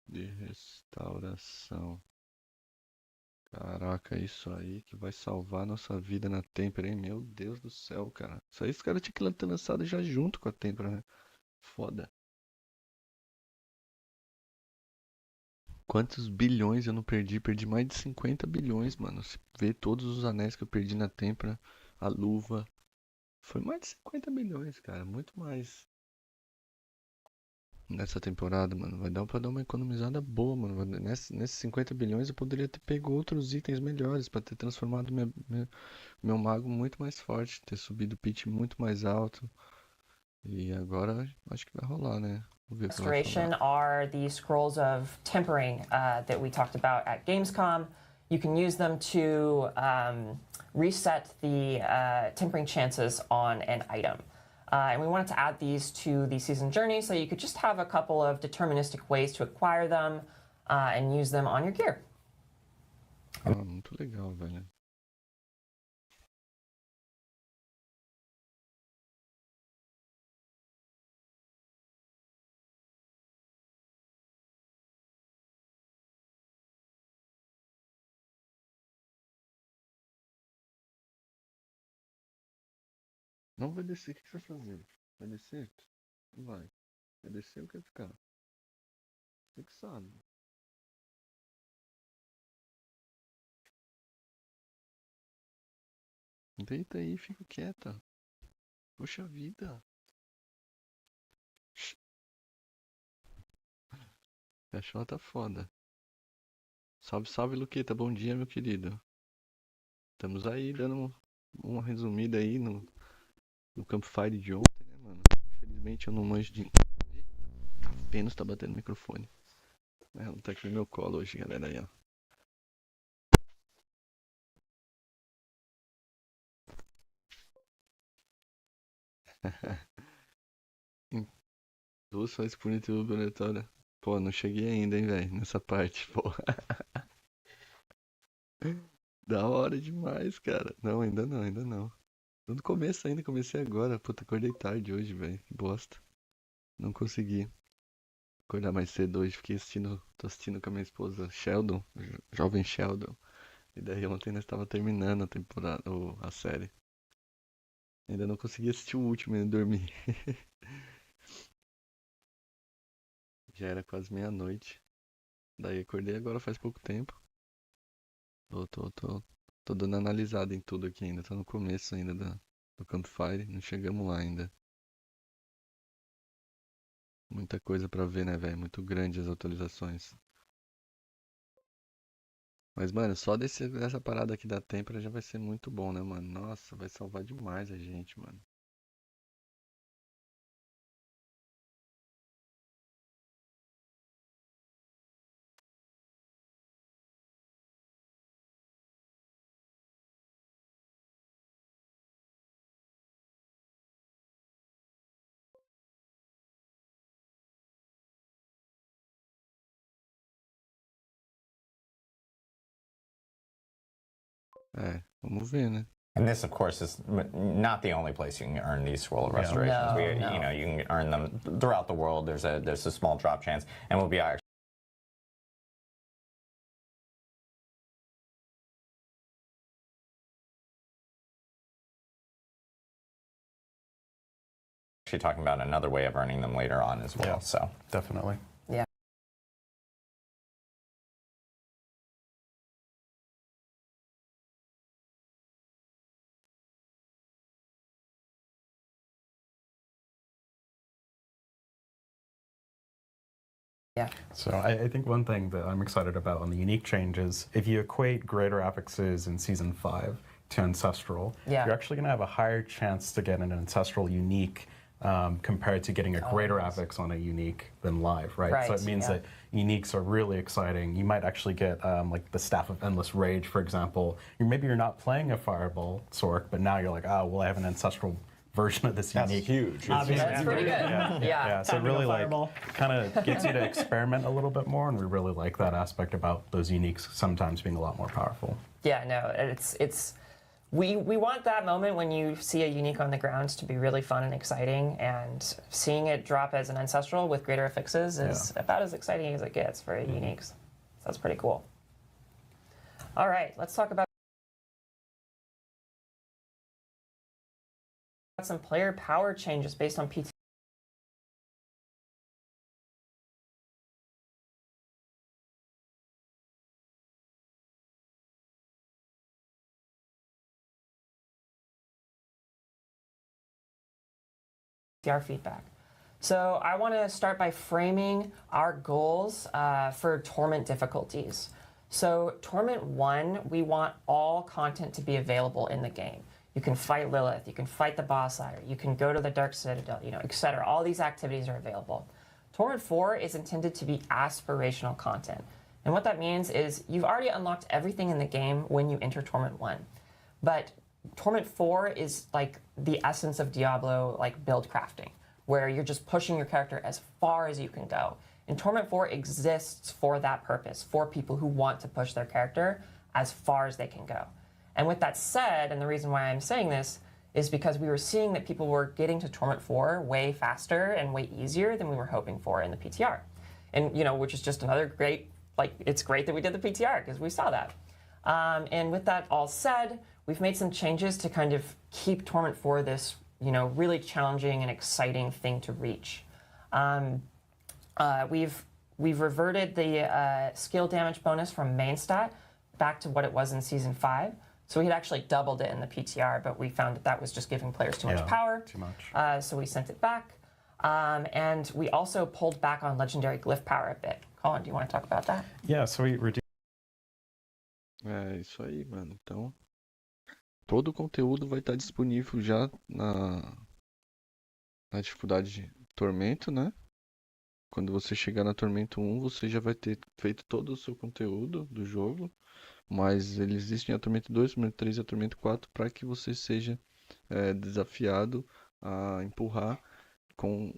de restauração. Caraca. Caraca, isso aí que vai salvar a nossa vida na Tempera, hein? Meu Deus do céu, cara. Isso aí os caras tinham que ter lançado já junto com a Tempera, né? Foda. Quantos bilhões eu não perdi? Perdi mais de 50 bilhões, mano. Se ver todos os anéis que eu perdi na Tempera, a luva. Foi mais de 50 bilhões, cara. Muito mais. Nessa temporada, mano. Vai dar pra dar uma economizada boa, mano. Nesses 50 bilhões eu poderia ter pego outros itens melhores pra ter transformado meu mago muito mais forte, ter subido o pitch muito mais alto. E agora acho que vai rolar, né? Vamos ver o que vai Restoration falar. are the scrolls of tempering that we talked about at Gamescom. You can use them to reset the tempering chances on an item. And we wanted to add these to the season journey so you could just have a couple of deterministic ways to acquire them and use them on your gear. Muito legal, velho. Não vai descer, o que você vai fazer? Vai descer? Não vai. Vai descer ou quer ficar? Você que sabe. Deita aí, fica quieta. Poxa vida. Cachorro tá foda. Salve, salve, Luqueta. Bom dia, meu querido. Estamos aí dando uma resumida aí no Campfire de ontem, né, mano? Infelizmente eu não manjo de... Eita, apenas tá batendo o microfone. Ela tá aqui no meu colo hoje, galera, aí, ó. Duas só por YouTube, aleatória. Pô, não cheguei ainda, hein, velho, nessa parte, pô. Da hora demais, cara. Não, ainda não, ainda não. Tô no começo ainda, comecei agora. Puta, acordei tarde hoje, velho. Que bosta. Não consegui acordar mais cedo hoje. Tô assistindo com a minha esposa Sheldon, jovem Sheldon. E daí ontem nós tava terminando a temporada, a série. Ainda não consegui assistir o último, ainda dormi. Já era quase meia-noite. Daí acordei agora faz pouco tempo. Tô dando analisada em tudo aqui ainda. Tô no começo ainda do Campfire. Não chegamos lá ainda. Muita coisa pra ver, né, velho? Muito grande as atualizações. Mas, mano, só dessa parada aqui da Tempra já vai ser muito bom, né, mano? Nossa, vai salvar demais a gente, mano. É, vamos ver, né? And this, of course, is not the only place you can earn these scroll of restorations. No, You know, you can earn them throughout the world. There's a small drop chance, and we'll be actually talking about another way of earning them later on as well. Yeah, so definitely. Yeah. Yeah. So I think one thing that I'm excited about on the unique changes, if you equate greater affixes in Season 5 to Ancestral, you're actually going to have a higher chance to get an Ancestral unique compared to getting a greater affix on a unique than live, right? So it means that uniques are really exciting. You might actually get like the Staff of Endless Rage, for example. Maybe you're not playing a Fireball Sork, but now you're like, oh, well, I have an Ancestral version of this unique. That's huge. That's pretty good. Yeah, so it really like kind of gets you to experiment a little bit more, and we really like that aspect about those uniques sometimes being a lot more powerful. Yeah, no, we want that moment when you see a unique on the ground to be really fun and exciting, and seeing it drop as an ancestral with greater affixes is about as exciting as it gets for uniques. So that's pretty cool. All right, let's talk about some player power changes based on PT. Feedback. So I want to start by framing our goals for Torment difficulties. So Torment 1, we want all content to be available in the game. You can fight Lilith, you can fight the boss lair, you can go to the Dark Citadel, etc. All these activities are available. Torment 4 is intended to be aspirational content. And what that means is you've already unlocked everything in the game when you enter Torment 1. But Torment 4 is like the essence of Diablo, like build crafting, where you're just pushing your character as far as you can go. And Torment 4 exists for that purpose, for people who want to push their character as far as they can go. And with that said, and the reason why I'm saying this is because we were seeing that people were getting to Torment 4 way faster and way easier than we were hoping for in the PTR. And, which is just another great, it's great that we did the PTR because we saw that. And with that all said, we've made some changes to kind of keep Torment 4 this, really challenging and exciting thing to reach. We've reverted the skill damage bonus from main stat back to what it was in Season 5. So we had actually doubled it in the PTR, but we found that that was just giving players too much power. Too much. So we sent it back. And we also pulled back on legendary glyph power a bit. Colin, do you want to talk about that? Yeah, so we reduced. É isso aí, mano. Então, todo o conteúdo vai estar disponível já na dificuldade de Tormento, né? Quando você chegar na Tormento 1, você já vai ter feito todo o seu conteúdo do jogo. Mas ele existe em Tormento 2, Tormento 3 e Tormento 4 para que você seja desafiado a empurrar com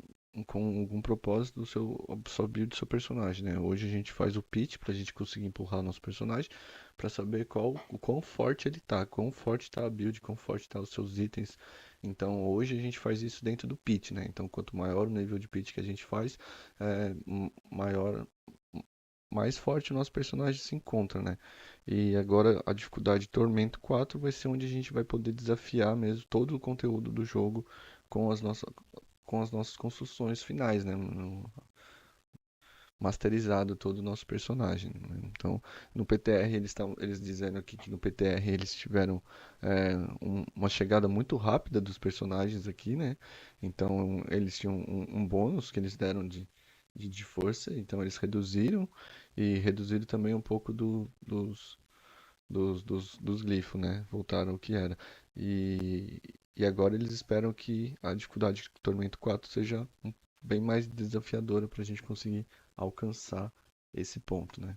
algum propósito sua build do seu personagem, né? Hoje a gente faz o pitch para a gente conseguir empurrar o nosso personagem para saber o quão forte ele tá, quão forte tá a build, quão forte tá os seus itens. Então hoje a gente faz isso dentro do pitch, né? Então quanto maior o nível de pitch que a gente faz, mais forte o nosso personagem se encontra, né? E agora a dificuldade Tormento 4 vai ser onde a gente vai poder desafiar mesmo todo o conteúdo do jogo com as nossas construções finais, né? Masterizado todo o nosso personagem, né? Então, no PTR eles dizendo aqui que no PTR eles tiveram uma chegada muito rápida dos personagens aqui, né? Então, eles tinham um bônus que eles deram de força, então eles reduziram também um pouco dos glifos, né? Voltaram ao que era. E agora eles esperam que a dificuldade de Tormento 4 seja bem mais desafiadora para a gente conseguir alcançar esse ponto, né?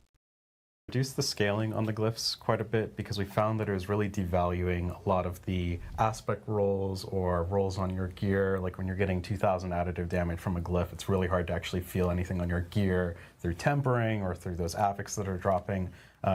Reduced the scaling on the glyphs quite a bit because we found that it was really devaluing a lot of the aspect rolls or rolls on your gear. Like when you're getting 2,000 additive damage from a glyph, it's really hard to actually feel anything on your gear through tempering or through those affix that are dropping.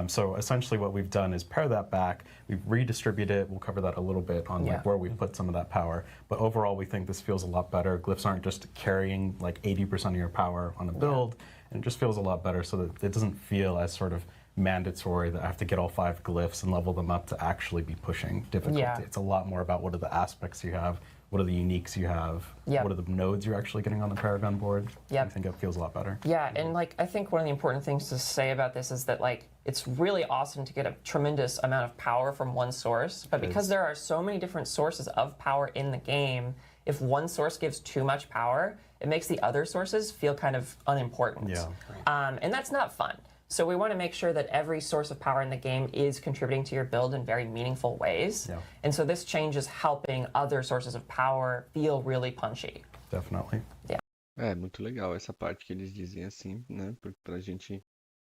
So essentially what we've done is pare that back. We've redistributed it. We'll cover that a little bit on like where we put some of that power. But overall, we think this feels a lot better. Glyphs aren't just carrying like 80% of your power on a build. And it just feels a lot better so that it doesn't feel as sort of mandatory that I have to get all 5 glyphs and level them up to actually be pushing difficulty. Yeah. It's a lot more about what are the aspects you have, what are the uniques you have, what are the nodes you're actually getting on the Paragon board. I think it feels a lot better. Yeah, and like I think one of the important things to say about this is that like it's really awesome to get a tremendous amount of power from one source, but because there are so many different sources of power in the game, if one source gives too much power, it makes the other sources feel kind of unimportant. Yeah. And that's not fun. So we want to make sure that every source of power in the game is contributing to your build in very meaningful ways. And so this change is helping other sources of power feel really punchy. Definitely. Yeah. É muito legal essa parte que eles dizem assim, né? Pra gente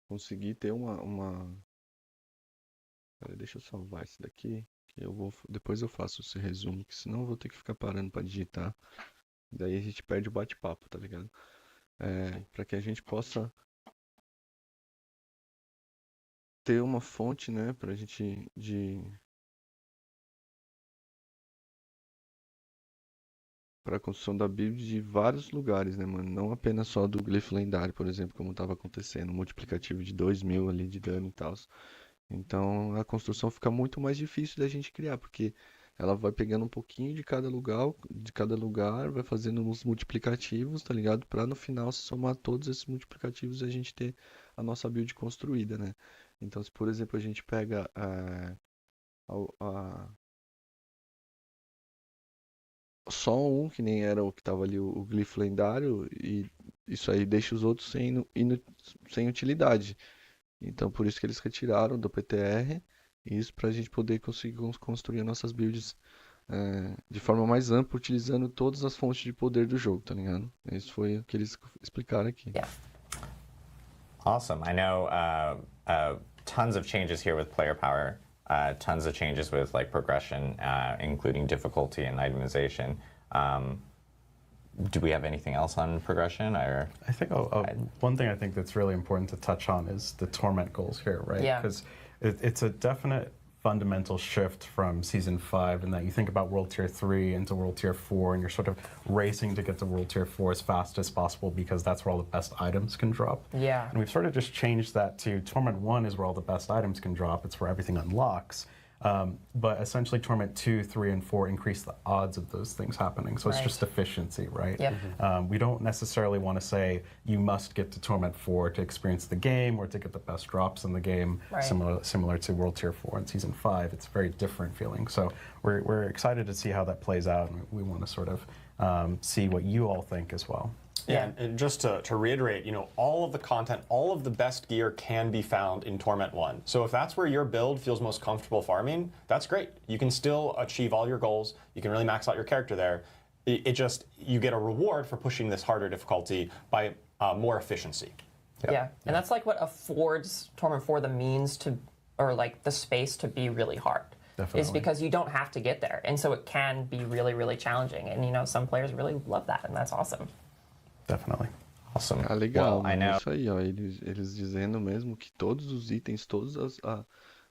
conseguir ter uma... Deixa eu salvar isso daqui. Que depois eu faço esse resumo, que senão eu vou ter que ficar parando pra digitar. Daí a gente perde o bate-papo, tá ligado? Pra que a gente possa ter uma fonte, né, pra gente para a construção da build de vários lugares, né, mano? Não apenas só do glifo lendário, por exemplo, como estava acontecendo, um multiplicativo de 2000 ali de dano e tal. Então a construção fica muito mais difícil da gente criar, porque ela vai pegando um pouquinho de cada lugar, vai fazendo uns multiplicativos, tá ligado? Pra no final se somar todos esses multiplicativos e a gente ter a nossa build construída, né? Então, se por exemplo a gente pega só um, que nem era o que tava ali, o glifo lendário, e isso aí deixa os outros sem utilidade. Então, por isso que eles retiraram do PTR, isso pra gente poder conseguir construir nossas builds de forma mais ampla, utilizando todas as fontes de poder do jogo, tá ligado? Isso foi o que eles explicaram aqui. Yeah. Awesome. I know tons of changes here with player power, tons of changes with like progression, including difficulty and itemization. Do we have anything else on progression? Or I think one thing I think that's really important to touch on is the torment goals here, right? Yeah. Because it's a definite fundamental shift from Season 5 in that you think about World Tier 3 into World Tier 4 and you're sort of racing to get to World Tier 4 as fast as possible because that's where all the best items can drop. Yeah. And we've sort of just changed that to Torment 1 is where all the best items can drop. It's where everything unlocks. But essentially Torment 2, 3, and 4 increase the odds of those things happening. So it's just efficiency, right? Yep. We don't necessarily want to say you must get to Torment 4 to experience the game or to get the best drops in the game, Right. similar to World Tier 4 and Season 5. It's a very different feeling. So we're excited to see how that plays out, and we want to sort of see what you all think as well. Yeah, and just to reiterate, you know, all of the content, all of the best gear can be found in Torment 1. So if that's where your build feels most comfortable farming, that's great. You can still achieve all your goals. You can really max out your character there. It just, you get a reward for pushing this harder difficulty by more efficiency. Yeah, and that's like what affords Torment 4 the means to, or like the space to be really hard. Definitely. Is because you don't have to get there. And so it can be really, really challenging. And you know, some players really love that, and that's awesome. Definitely. awesome. Ah, legal, Well, I mano. know. Isso aí, ó. Eles dizendo mesmo que todos os itens,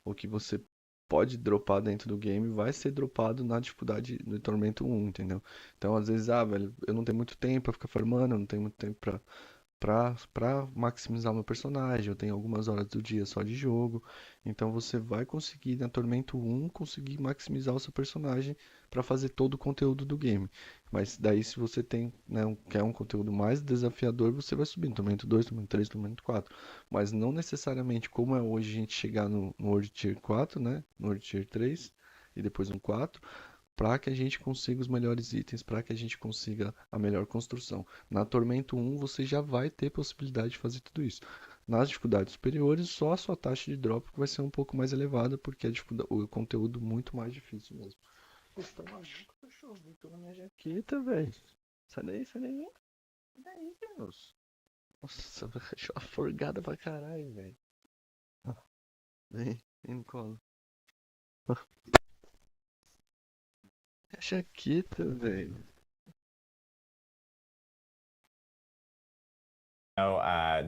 o que você pode dropar dentro do game vai ser dropado na dificuldade do Tormento 1, entendeu? Então, às vezes, velho, eu não tenho muito tempo pra ficar farmando, eu não tenho muito tempo pra maximizar meu personagem, eu tenho algumas horas do dia só de jogo, então você vai conseguir na Tormento 1 conseguir maximizar o seu personagem pra fazer todo o conteúdo do game. Mas daí se você tem, né, quer um conteúdo mais desafiador, você vai subir no Tormento 2, Tormento 3, Tormento 4. Mas não necessariamente como é hoje a gente chegar no World Tier 4, né, no World Tier 3 e depois no 4, para que a gente consiga os melhores itens, para que a gente consiga a melhor construção. Na Tormento 1 você já vai ter possibilidade de fazer tudo isso. Nas dificuldades superiores, só a sua taxa de drop vai ser um pouco mais elevada, porque o conteúdo muito mais difícil mesmo. Tá maluco, cachorro, tô na minha jaqueta, velho. Sai daí, sai daí. Sai daí, Deus. Nossa, cachorro forgada pra caralho, velho. Vem no colo. A jaqueta, velho.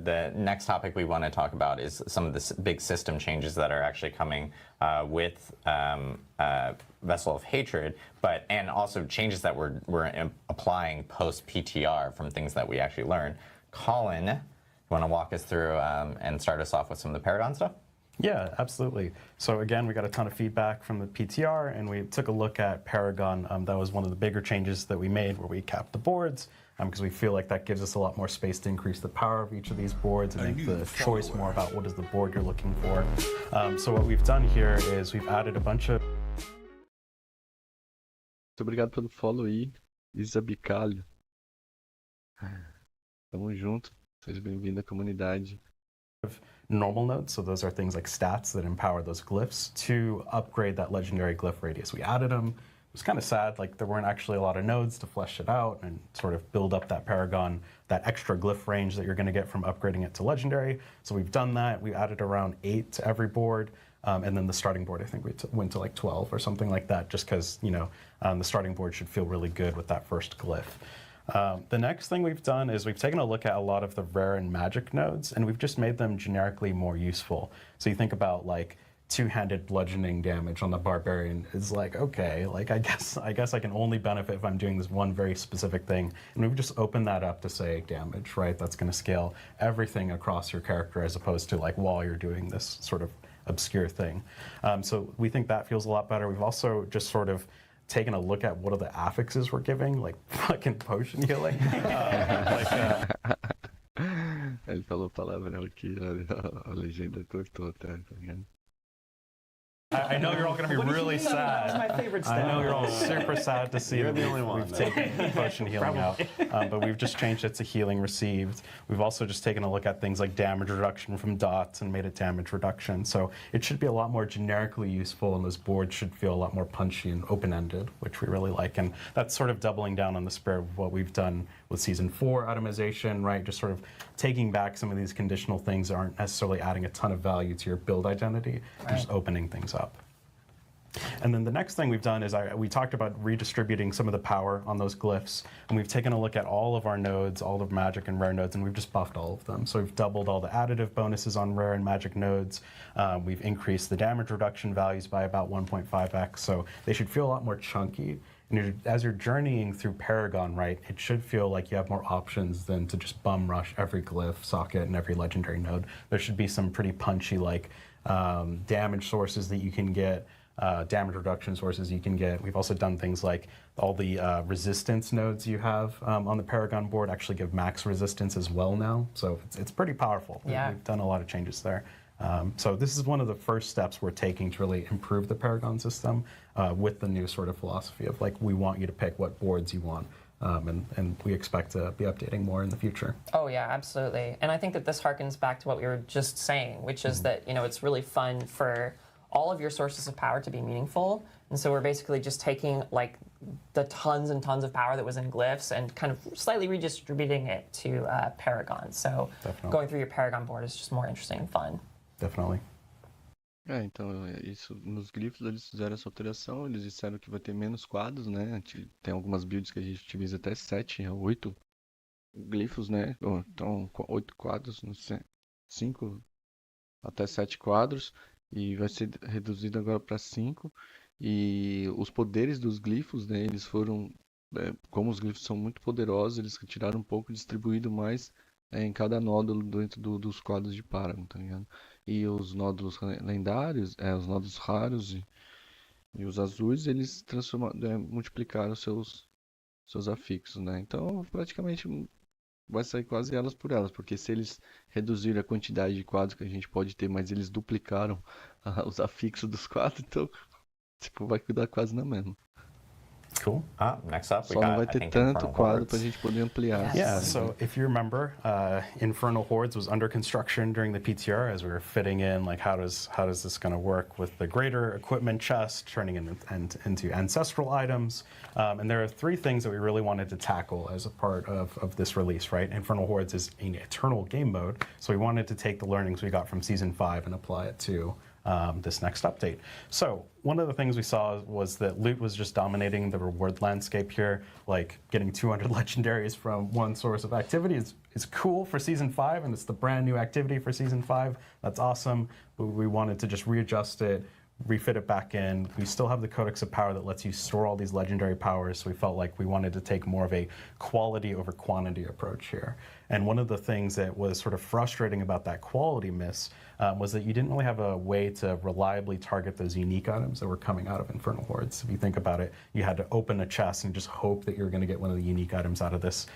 The next topic we want to talk about is some of the big system changes that are actually coming with Vessel of Hatred, and also changes that we're applying post PTR from things that we actually learned. Colin, you want to walk us through and start us off with some of the Paragon stuff? Yeah, absolutely. So again, we got a ton of feedback from the PTR, and we took a look at Paragon. That was one of the bigger changes that we made, where we capped the boards, because we feel like that gives us a lot more space to increase the power of each of these boards and make the choice more about what is the board you're looking for. So what we've done here is we've added a bunch of... Muito obrigado pelo follow aí, Isa Bicalho. Tamo junto, seja bem-vindo à comunidade. normal nodes, so those are things like stats that empower those glyphs, to upgrade that legendary glyph radius. We added them. It was kind of sad, like there weren't actually a lot of nodes to flesh it out and sort of build up that Paragon, that extra glyph range that you're going to get from upgrading it to legendary. So we've done that. We added around 8 to every board. And then the starting board, I think we went to like 12 or something like that, just because, you know, the starting board should feel really good with that first glyph. The next thing we've done is we've taken a look at a lot of the rare and magic nodes, and we've just made them generically more useful. So you think about like two-handed bludgeoning damage on the barbarian is like, okay, like I guess I can only benefit if I'm doing this one very specific thing. And we've just opened that up to say damage, right? That's going to scale everything across your character, as opposed to like while you're doing this sort of obscure thing. So we think that feels a lot better. We've also just sort of taken a look at what are the affixes we're giving, like fucking potion healing. Ele falou palavrão aqui, a legenda cortou, tá ligado? I know you're all going to be really sad. That's my favorite stuff. I know you're all super sad to see You're that the only one, we've taken potion healing out, but we've just changed it to healing received. We've also just taken a look at things like damage reduction from dots and made it damage reduction. So it should be a lot more generically useful, and those boards should feel a lot more punchy and open-ended, which we really like. And that's sort of doubling down on the spirit of what we've done with Season 4 itemization, right? Just sort of taking back some of these conditional things that aren't necessarily adding a ton of value to your build identity, just opening things up. And then the next thing we've done is we talked about redistributing some of the power on those glyphs, and we've taken a look at all of our nodes, all of magic and rare nodes, and we've just buffed all of them. So we've doubled all the additive bonuses on rare and magic nodes. We've increased the damage reduction values by about 1.5x, so they should feel a lot more chunky. And as you're journeying through Paragon, right, it should feel like you have more options than to just bum rush every glyph, socket, and every legendary node. There should be some pretty punchy, like, damage sources that you can get, damage reduction sources you can get. We've also done things like all the resistance nodes you have on the Paragon board actually give max resistance as well now. So it's pretty powerful. Yeah. We've done a lot of changes there. So this is one of the first steps we're taking to really improve the Paragon system with the new sort of philosophy of like, we want you to pick what boards you want. And we expect to be updating more in the future. Oh yeah, absolutely. And I think that this harkens back to what we were just saying, which is that, you know, it's really fun for all of your sources of power to be meaningful. And so we're basically just taking like the tons and tons of power that was in glyphs and kind of slightly redistributing it to Paragon. So going through your Paragon board is just more interesting and fun. Definitely. Então, isso, nos glifos eles fizeram essa alteração, eles disseram que vai ter menos quadros, né? Tem algumas builds que a gente utiliza até 7 a 8 glifos, né? Então, 8 quadros, não sei, 5 até 7 quadros, e vai ser reduzido agora para 5. E os poderes dos glifos, né? Eles foram, como os glifos são muito poderosos, eles retiraram um pouco, distribuído mais em cada nódulo dentro dos quadros de Paragon, tá ligado? E os nódulos lendários, os nódulos raros e os azuis, eles multiplicaram seus afixos, né? Então, praticamente vai sair quase elas por elas, porque se eles reduzirem a quantidade de quadros que a gente pode ter, mas eles duplicaram os afixos dos quadros, então, tipo, vai cuidar quase na mesma. Cool. Next up, we Só got, não vai ter tanto quadro pra gente poder ampliar. Yeah, so if you remember, Infernal Hordes was under construction during the PTR as we were fitting in, like, how does this going to work with the greater equipment chest, turning it into ancestral items. And there are 3 things that we really wanted to tackle as a part of this release, right? Infernal Hordes is an eternal game mode, so we wanted to take the learnings we got from Season 5 and apply it to this next update. So one of the things we saw was that loot was just dominating the reward landscape here. Like getting 200 legendaries from one source of activity is cool for Season 5, and it's the brand new activity for Season 5. That's awesome, but we wanted to just readjust it, refit it back in. We still have the Codex of Power that lets you store all these legendary powers, so we felt like we wanted to take more of a quality over quantity approach here. And one of the things that was sort of frustrating about that quality miss was that you didn't really have a way to reliably target those unique items that were coming out of Infernal Hordes. If you think about it, you had to open a chest and just hope that you're going to get one of the unique items out of this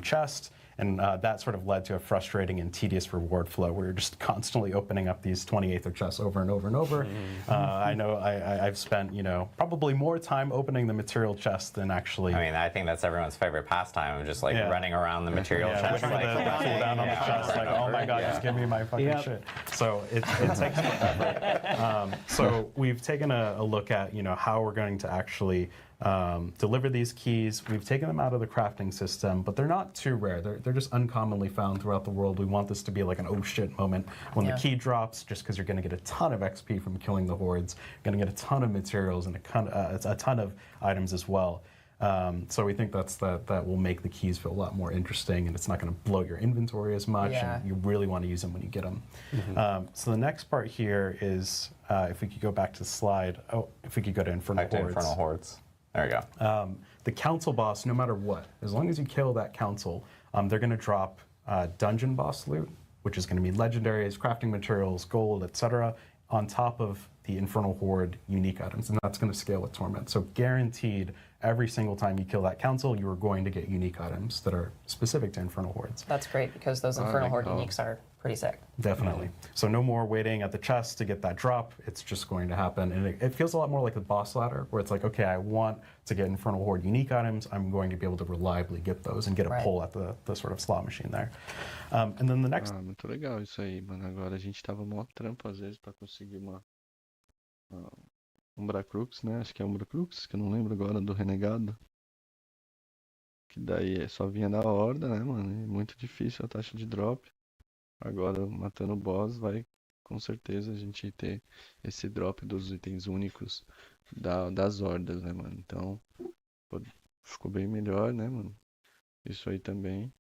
chest. And that sort of led to a frustrating and tedious reward flow where you're just constantly opening up these 28th of chests over and over and over. I know I've spent, probably more time opening the material chest than actually... I mean, I think that's everyone's favorite pastime of just like running around the material chest. Like, pull down on the chest, like, oh my god, just give me my fucking shit. So it takes forever. So we've taken a look at, how we're going to actually deliver these keys. We've taken them out of the crafting system, but they're not too rare. They're just uncommonly found throughout the world. We want this to be like an oh shit moment when the key drops, just because you're going to get a ton of XP from killing the hordes, you're going to get a ton of materials and a ton of items as well. So we think that will make the keys feel a lot more interesting, and it's not going to bloat your inventory as much, and you really want to use them when you get them. So the next part here is, if we could go back to the slide, if we could go to Infernal Hordes. Infernal Hordes. There we go. The council boss, no matter what, as long as you kill that council, they're going to drop dungeon boss loot, which is going to be legendaries, crafting materials, gold, etc., on top of the Infernal Horde unique items, and that's going to scale with Torment. So guaranteed, every single time you kill that council, you are going to get unique items that are specific to Infernal Hordes. That's great, because those Infernal Horde uniques are pretty sick. Definitely. So no more waiting at the chest to get that drop. It's just going to happen. And it feels a lot more like the boss ladder, where it's like, okay, I want to get Infernal Horde unique items. I'm going to be able to reliably get those and get a pull at the sort of slot machine there. And then the next... muito legal isso aí, mano. Agora a gente tava mó trampo às vezes pra conseguir uma Umbracrux, né? Acho que é Umbracrux, que eu não lembro agora, do Renegado. Que daí só vinha da horda, né, mano? É muito difícil a taxa de drop. Agora, matando o boss, vai com certeza a gente ter esse drop dos itens únicos das hordas, né, mano? Então, ficou bem melhor, né, mano? Isso aí também.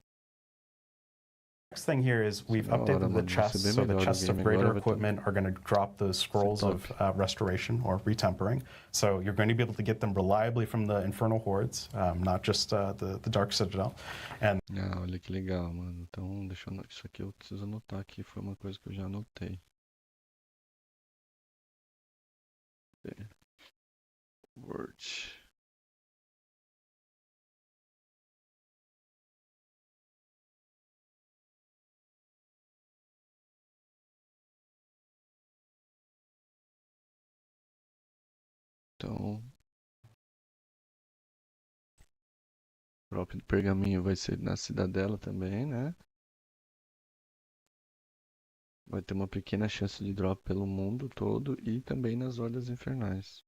Next thing here is we've updated the chests, so the chests of greater equipment are going to drop the scrolls of restoration or retempering. So you're going to be able to get them reliably from the Infernal Hordes, not just the Dark Citadel. And olha que legal, mano. Então, deixa eu isso aqui eu preciso anotar aqui, foi uma coisa que eu já anotei. Word. Então, o drop do pergaminho vai ser na cidadela também, né? Vai ter uma pequena chance de drop pelo mundo todo e também nas hordas infernais.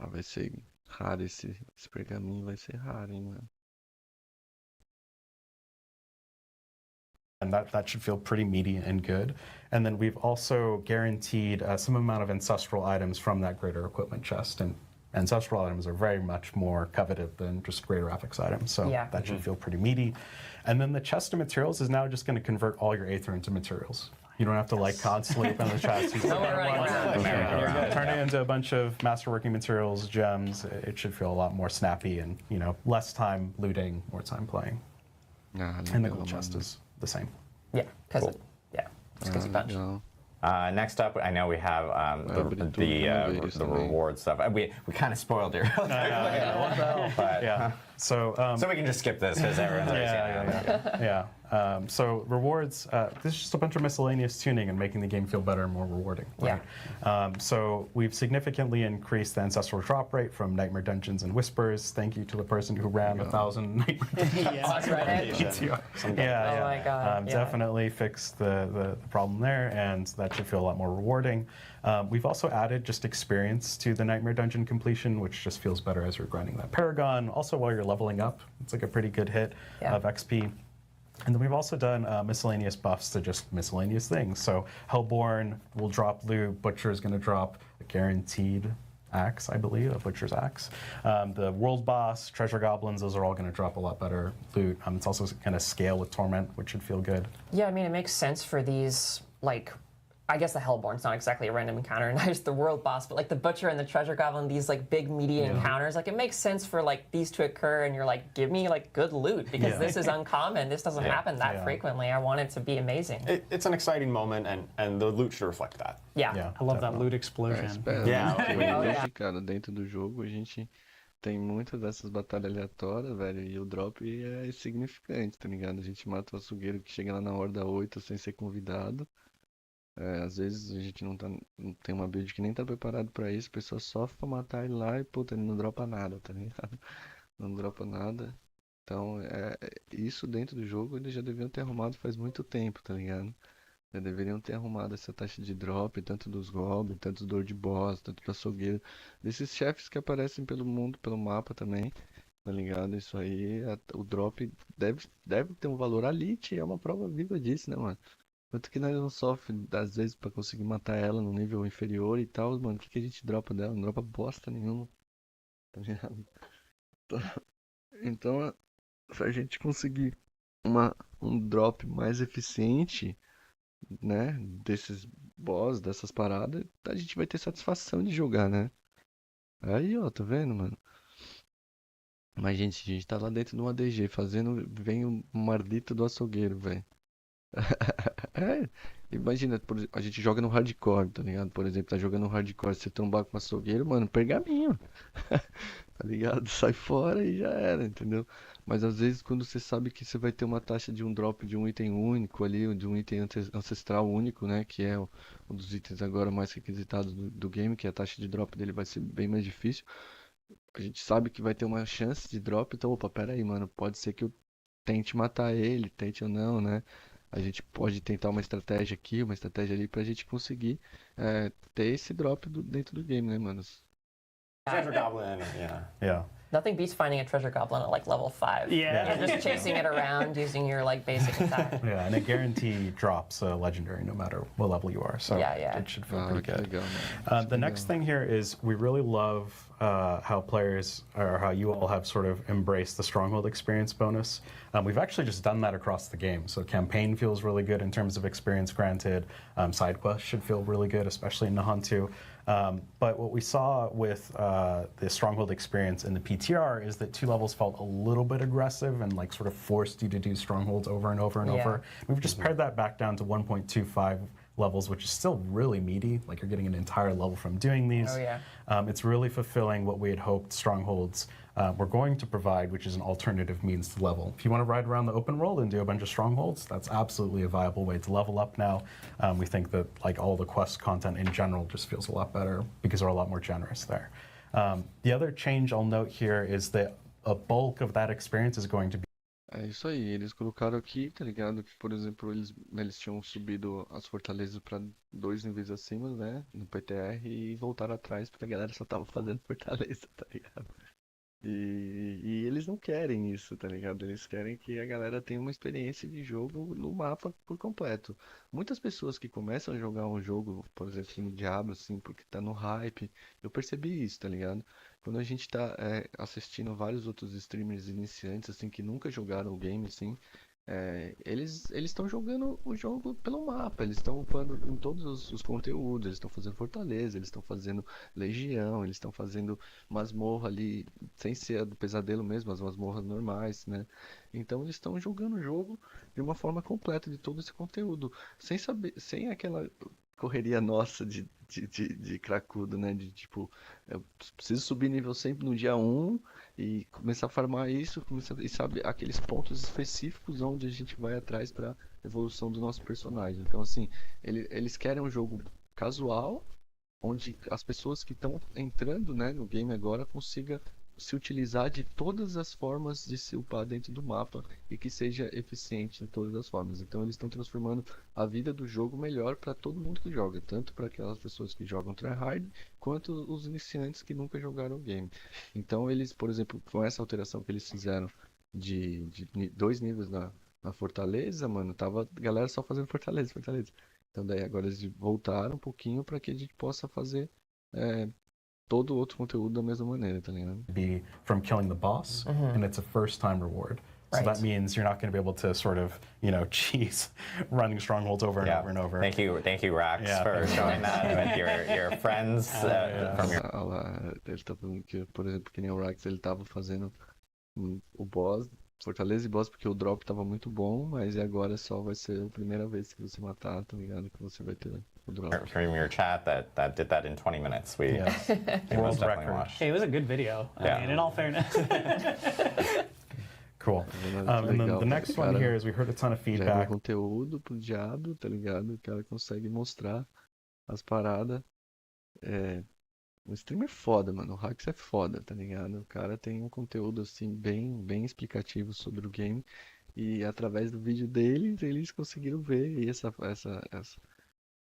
Vai ser raro esse pergaminho, vai ser raro, hein, mano. And that should feel pretty meaty and good. And then we've also guaranteed some amount of ancestral items from that greater equipment chest. And ancestral items are very much more coveted than just greater affix items. So that should feel pretty meaty. And then the chest of materials is now just going to convert all your Aether into materials. You don't have to like constantly open the chest. You turn it into a bunch of masterworking materials, gems. It should feel a lot more snappy and, you know, less time looting, more time playing. And the gold chest is the same. Yeah, because it's because you punch. Next up, I know we have the reward stuff. We kind of spoiled it. So we can just skip this because everyone's already so rewards, this is just a bunch of miscellaneous tuning and making the game feel better and more rewarding. Right? So we've significantly increased the ancestral drop rate from Nightmare Dungeons and Whispers. Thank you to the person who ran 1,000 Nightmare Dungeons. Oh my God. Definitely fixed the problem there, and that should feel a lot more rewarding. We've also added just experience to the Nightmare Dungeon completion, which just feels better as you're grinding that Paragon. Also, while you're leveling up, it's like a pretty good hit of XP. And then we've also done miscellaneous buffs to just miscellaneous things. So Hellborn will drop loot, Butcher is going to drop a guaranteed axe, I believe, a Butcher's axe. The World Boss, Treasure Goblins, those are all going to drop a lot better loot. It's also going to scale with Torment, which should feel good. Yeah, I mean, it makes sense for these, like, I guess the Hellborn's not exactly a random encounter, not just the World Boss, but like the Butcher and the Treasure Goblin, these like big meaty encounters, like it makes sense for like these to occur and you're like, give me like good loot because this is uncommon. This doesn't happen that frequently. I want it to be amazing. It's an exciting moment and the loot should reflect that. I love that loot explosion. Hoje, cara, dentro do jogo a gente tem muitas dessas batalhas aleatórias, velho, e o drop é insignificante, tá ligado? A gente mata o açougueiro que chega lá na Horda 8 sem ser convidado. Às vezes a gente não tem uma build que nem tá preparado pra isso, a pessoa sofre pra matar ele lá e, puta, ele não dropa nada, tá ligado? Não dropa nada. Então, isso dentro do jogo eles já deviam ter arrumado faz muito tempo, tá ligado? Já deveriam ter arrumado essa taxa de drop, tanto dos goblins, tanto do Lord Boss, tanto do açougueiro, desses chefes que aparecem pelo mundo, pelo mapa também, tá ligado? Isso aí, o drop deve ter um valor. A Elite é uma prova viva disso, né, mano? Quanto que nós não sofre, às vezes, pra conseguir matar ela no nível inferior e tal, mano, o que a gente dropa dela? Não dropa bosta nenhuma, tá ligado? Então, se a gente conseguir um drop mais eficiente, né, desses boss, dessas paradas, a gente vai ter satisfação de jogar, né? Aí, ó, tá vendo, mano? Mas, gente, a gente tá lá dentro de uma ADG fazendo. Vem um mardito do açougueiro, velho. É, imagina, a gente joga no hardcore, tá ligado? Por exemplo, tá jogando no hardcore, você trombar com um açougueiro, mano, pergaminho. Tá ligado? Sai fora e já era, entendeu? Mas às vezes quando você sabe que você vai ter uma taxa de um drop de um item único ali, ou de um item ancestral único, né? Que é um dos itens agora mais requisitados do game, que a taxa de drop dele vai ser bem mais difícil. A gente sabe que vai ter uma chance de drop, então, opa, pera aí, mano, pode ser que eu tente matar ele, tente ou não, né? A gente pode tentar uma estratégia aqui, uma estratégia ali pra gente conseguir ter esse drop dentro do game, né, mano? Treasure Goblin, yeah. Yeah. Nothing beats finding a treasure goblin at like level 5. Yeah. And just chasing it around using your like basic attack. Yeah, and it guarantee drops legendary no matter what level you are. So Yeah. it should feel pretty good. Legal, mano. The next thing here is we really love how players, or how you all have sort of embraced the Stronghold experience bonus. We've actually just done that across the game. So campaign feels really good in terms of experience granted. Side quests should feel really good, especially in Nahan 2. But what we saw with the Stronghold experience in the PTR is that 2 levels felt a little bit aggressive and like sort of forced you to do Strongholds over and over and over. We've just pared that back down to 1.25 levels, which is still really meaty. Like you're getting an entire level from doing these. Oh, yeah. It's really fulfilling what we had hoped Strongholds were going to provide, which is an alternative means to level. If you want to ride around the open world and do a bunch of Strongholds, that's absolutely a viable way to level up now. We think that like all the quest content in general just feels a lot better because we're a lot more generous there. The other change I'll note here is that a bulk of that experience is going to be. É isso aí, eles colocaram aqui, tá ligado? Que, por exemplo, eles tinham subido as fortalezas pra 2 níveis acima, né? No PTR e voltaram atrás porque a galera só tava fazendo fortaleza, tá ligado? E eles não querem isso, tá ligado? Eles querem que a galera tenha uma experiência de jogo no mapa por completo. Muitas pessoas que começam a jogar um jogo, por exemplo, no Diablo, assim, porque tá no hype, eu percebi isso, tá ligado? Quando a gente tá assistindo vários outros streamers iniciantes, assim, que nunca jogaram o game, assim, eles estão jogando o jogo pelo mapa, eles estão upando em todos os conteúdos, eles estão fazendo fortaleza, eles estão fazendo legião, eles estão fazendo masmorra ali, sem ser a do pesadelo mesmo, as masmorras normais, né? Então eles estão jogando o jogo de uma forma completa de todo esse conteúdo, sem saber, sem aquela correria nossa de cracudo, né? De tipo, eu preciso subir nível sempre no dia 1 e começar a farmar isso, e sabe, aqueles pontos específicos onde a gente vai atrás para evolução do nosso personagem. Então, assim, eles querem um jogo casual, onde as pessoas que estão entrando, né, no game agora consiga se utilizar de todas as formas de se upar dentro do mapa e que seja eficiente em todas as formas. Então eles estão transformando a vida do jogo melhor para todo mundo que joga, tanto para aquelas pessoas que jogam tryhard, quanto os iniciantes que nunca jogaram o game. Então eles, por exemplo, com essa alteração que eles fizeram de 2 níveis na fortaleza, mano, tava a galera só fazendo fortaleza. Então daí agora eles voltaram um pouquinho para que a gente possa fazer todo outro conteúdo da mesma maneira, tá ligado? Be from killing the boss, and it's a first time reward. So that means you're not going to be able to sort of, cheese running strongholds over and over and over. Thank you, Rax, for showing that with your friends from your. Ele tá falando que, por exemplo, que nem o Rax, ele tava fazendo o boss, fortaleza e boss, porque o drop tava muito bom, mas agora só vai ser a primeira vez que você matar, tá ligado? Que você vai ter o drop. From your chat that did that in 20 minutes. We most definitely watched. Hey, it was a good video. I mean, in all fairness. Cool. And then the next one here is we heard a ton of feedback. Conteúdo pro Diablo, tá ligado? O cara consegue mostrar as paradas. O streamer é foda, mano. O Hacks é foda, tá ligado? O cara tem um conteúdo assim bem explicativo sobre o game. E através do vídeo deles, eles conseguiram ver. E essa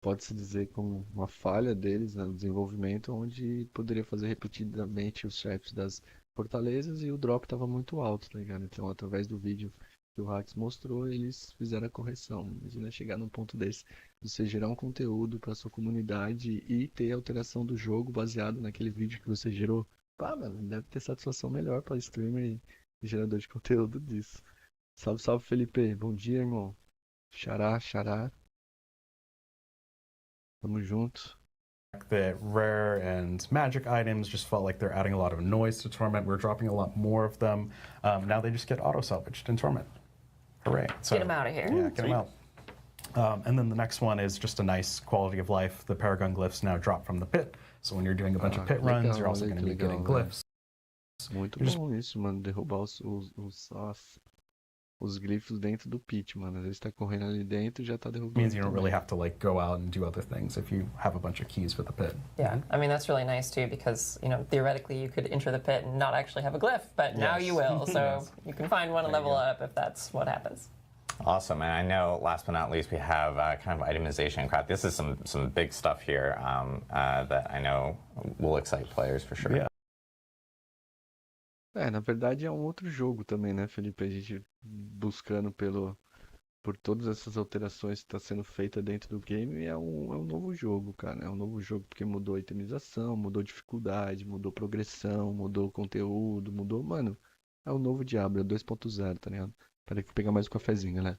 pode-se dizer como uma falha deles no desenvolvimento, onde poderia fazer repetidamente os chefes das fortalezas e o drop estava muito alto, tá ligado? Então, através do vídeo que o Hacks mostrou, eles fizeram a correção. Imagina chegar num ponto desse, você gerar um conteúdo para sua comunidade e ter alteração do jogo baseado naquele vídeo que você gerou. Pá, mano, deve ter satisfação melhor para streamer e gerador de conteúdo disso. Salve, salve, Felipe. Bom dia, irmão. Xará. Tamo junto. that rare and magic items just felt like they're adding a lot of noise to Torment. We're dropping a lot more of them. Now they just get auto-salvaged in Torment. Hooray. So, get them out of here. Yeah, get them out. And then the next one is just a nice quality of life. The Paragon glyphs now drop from the pit. So when you're doing a bunch of pit runs, you're also going to be getting glyphs. Muito bom isso, mano. Derrubar os glifos dentro do pit, mano. Às vezes tá correndo ali dentro e já tá derrubando. Means you don't really have to like go out and do other things if you have a bunch of keys for the pit. Yeah, I mean that's really nice too because theoretically you could enter the pit and not actually have a glyph, but now you will. So you can find one and level up if that's what happens. Awesome, and I know last but not least we have kind of itemization and craft. This is some big stuff here that I know will excite players for sure. Yeah. Na verdade é um outro jogo também, né, Felipe? A gente buscando por todas essas alterações que está sendo feita dentro do game, é um novo jogo, cara. É um novo jogo porque mudou a itemização, mudou dificuldade, mudou progressão, mudou conteúdo, mudou... Mano, é o novo Diablo, é 2.0, tá ligado? Peraí que eu vou pegar mais um cafezinho, galera.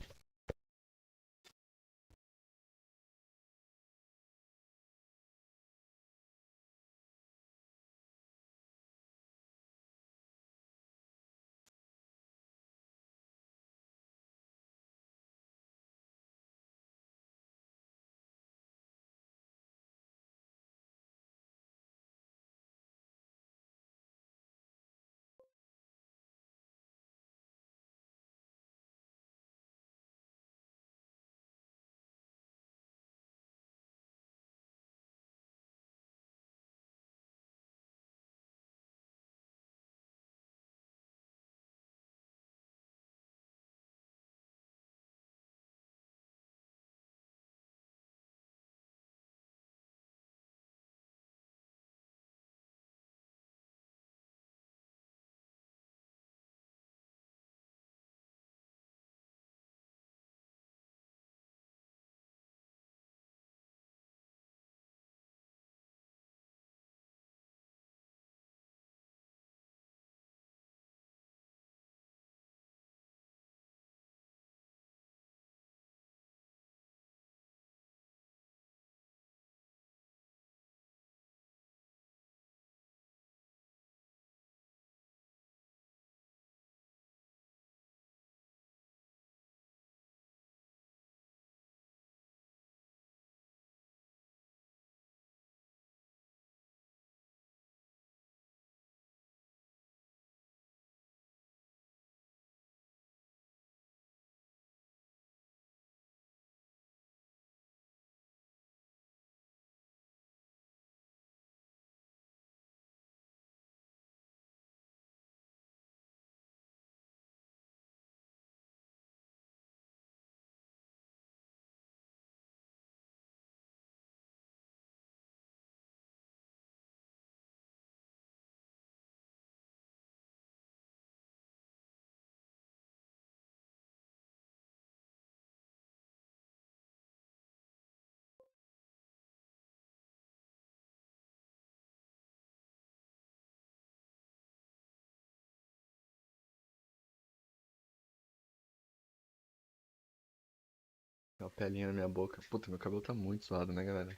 Uma pelinha na minha boca. Puta, meu cabelo tá muito suado, né, galera?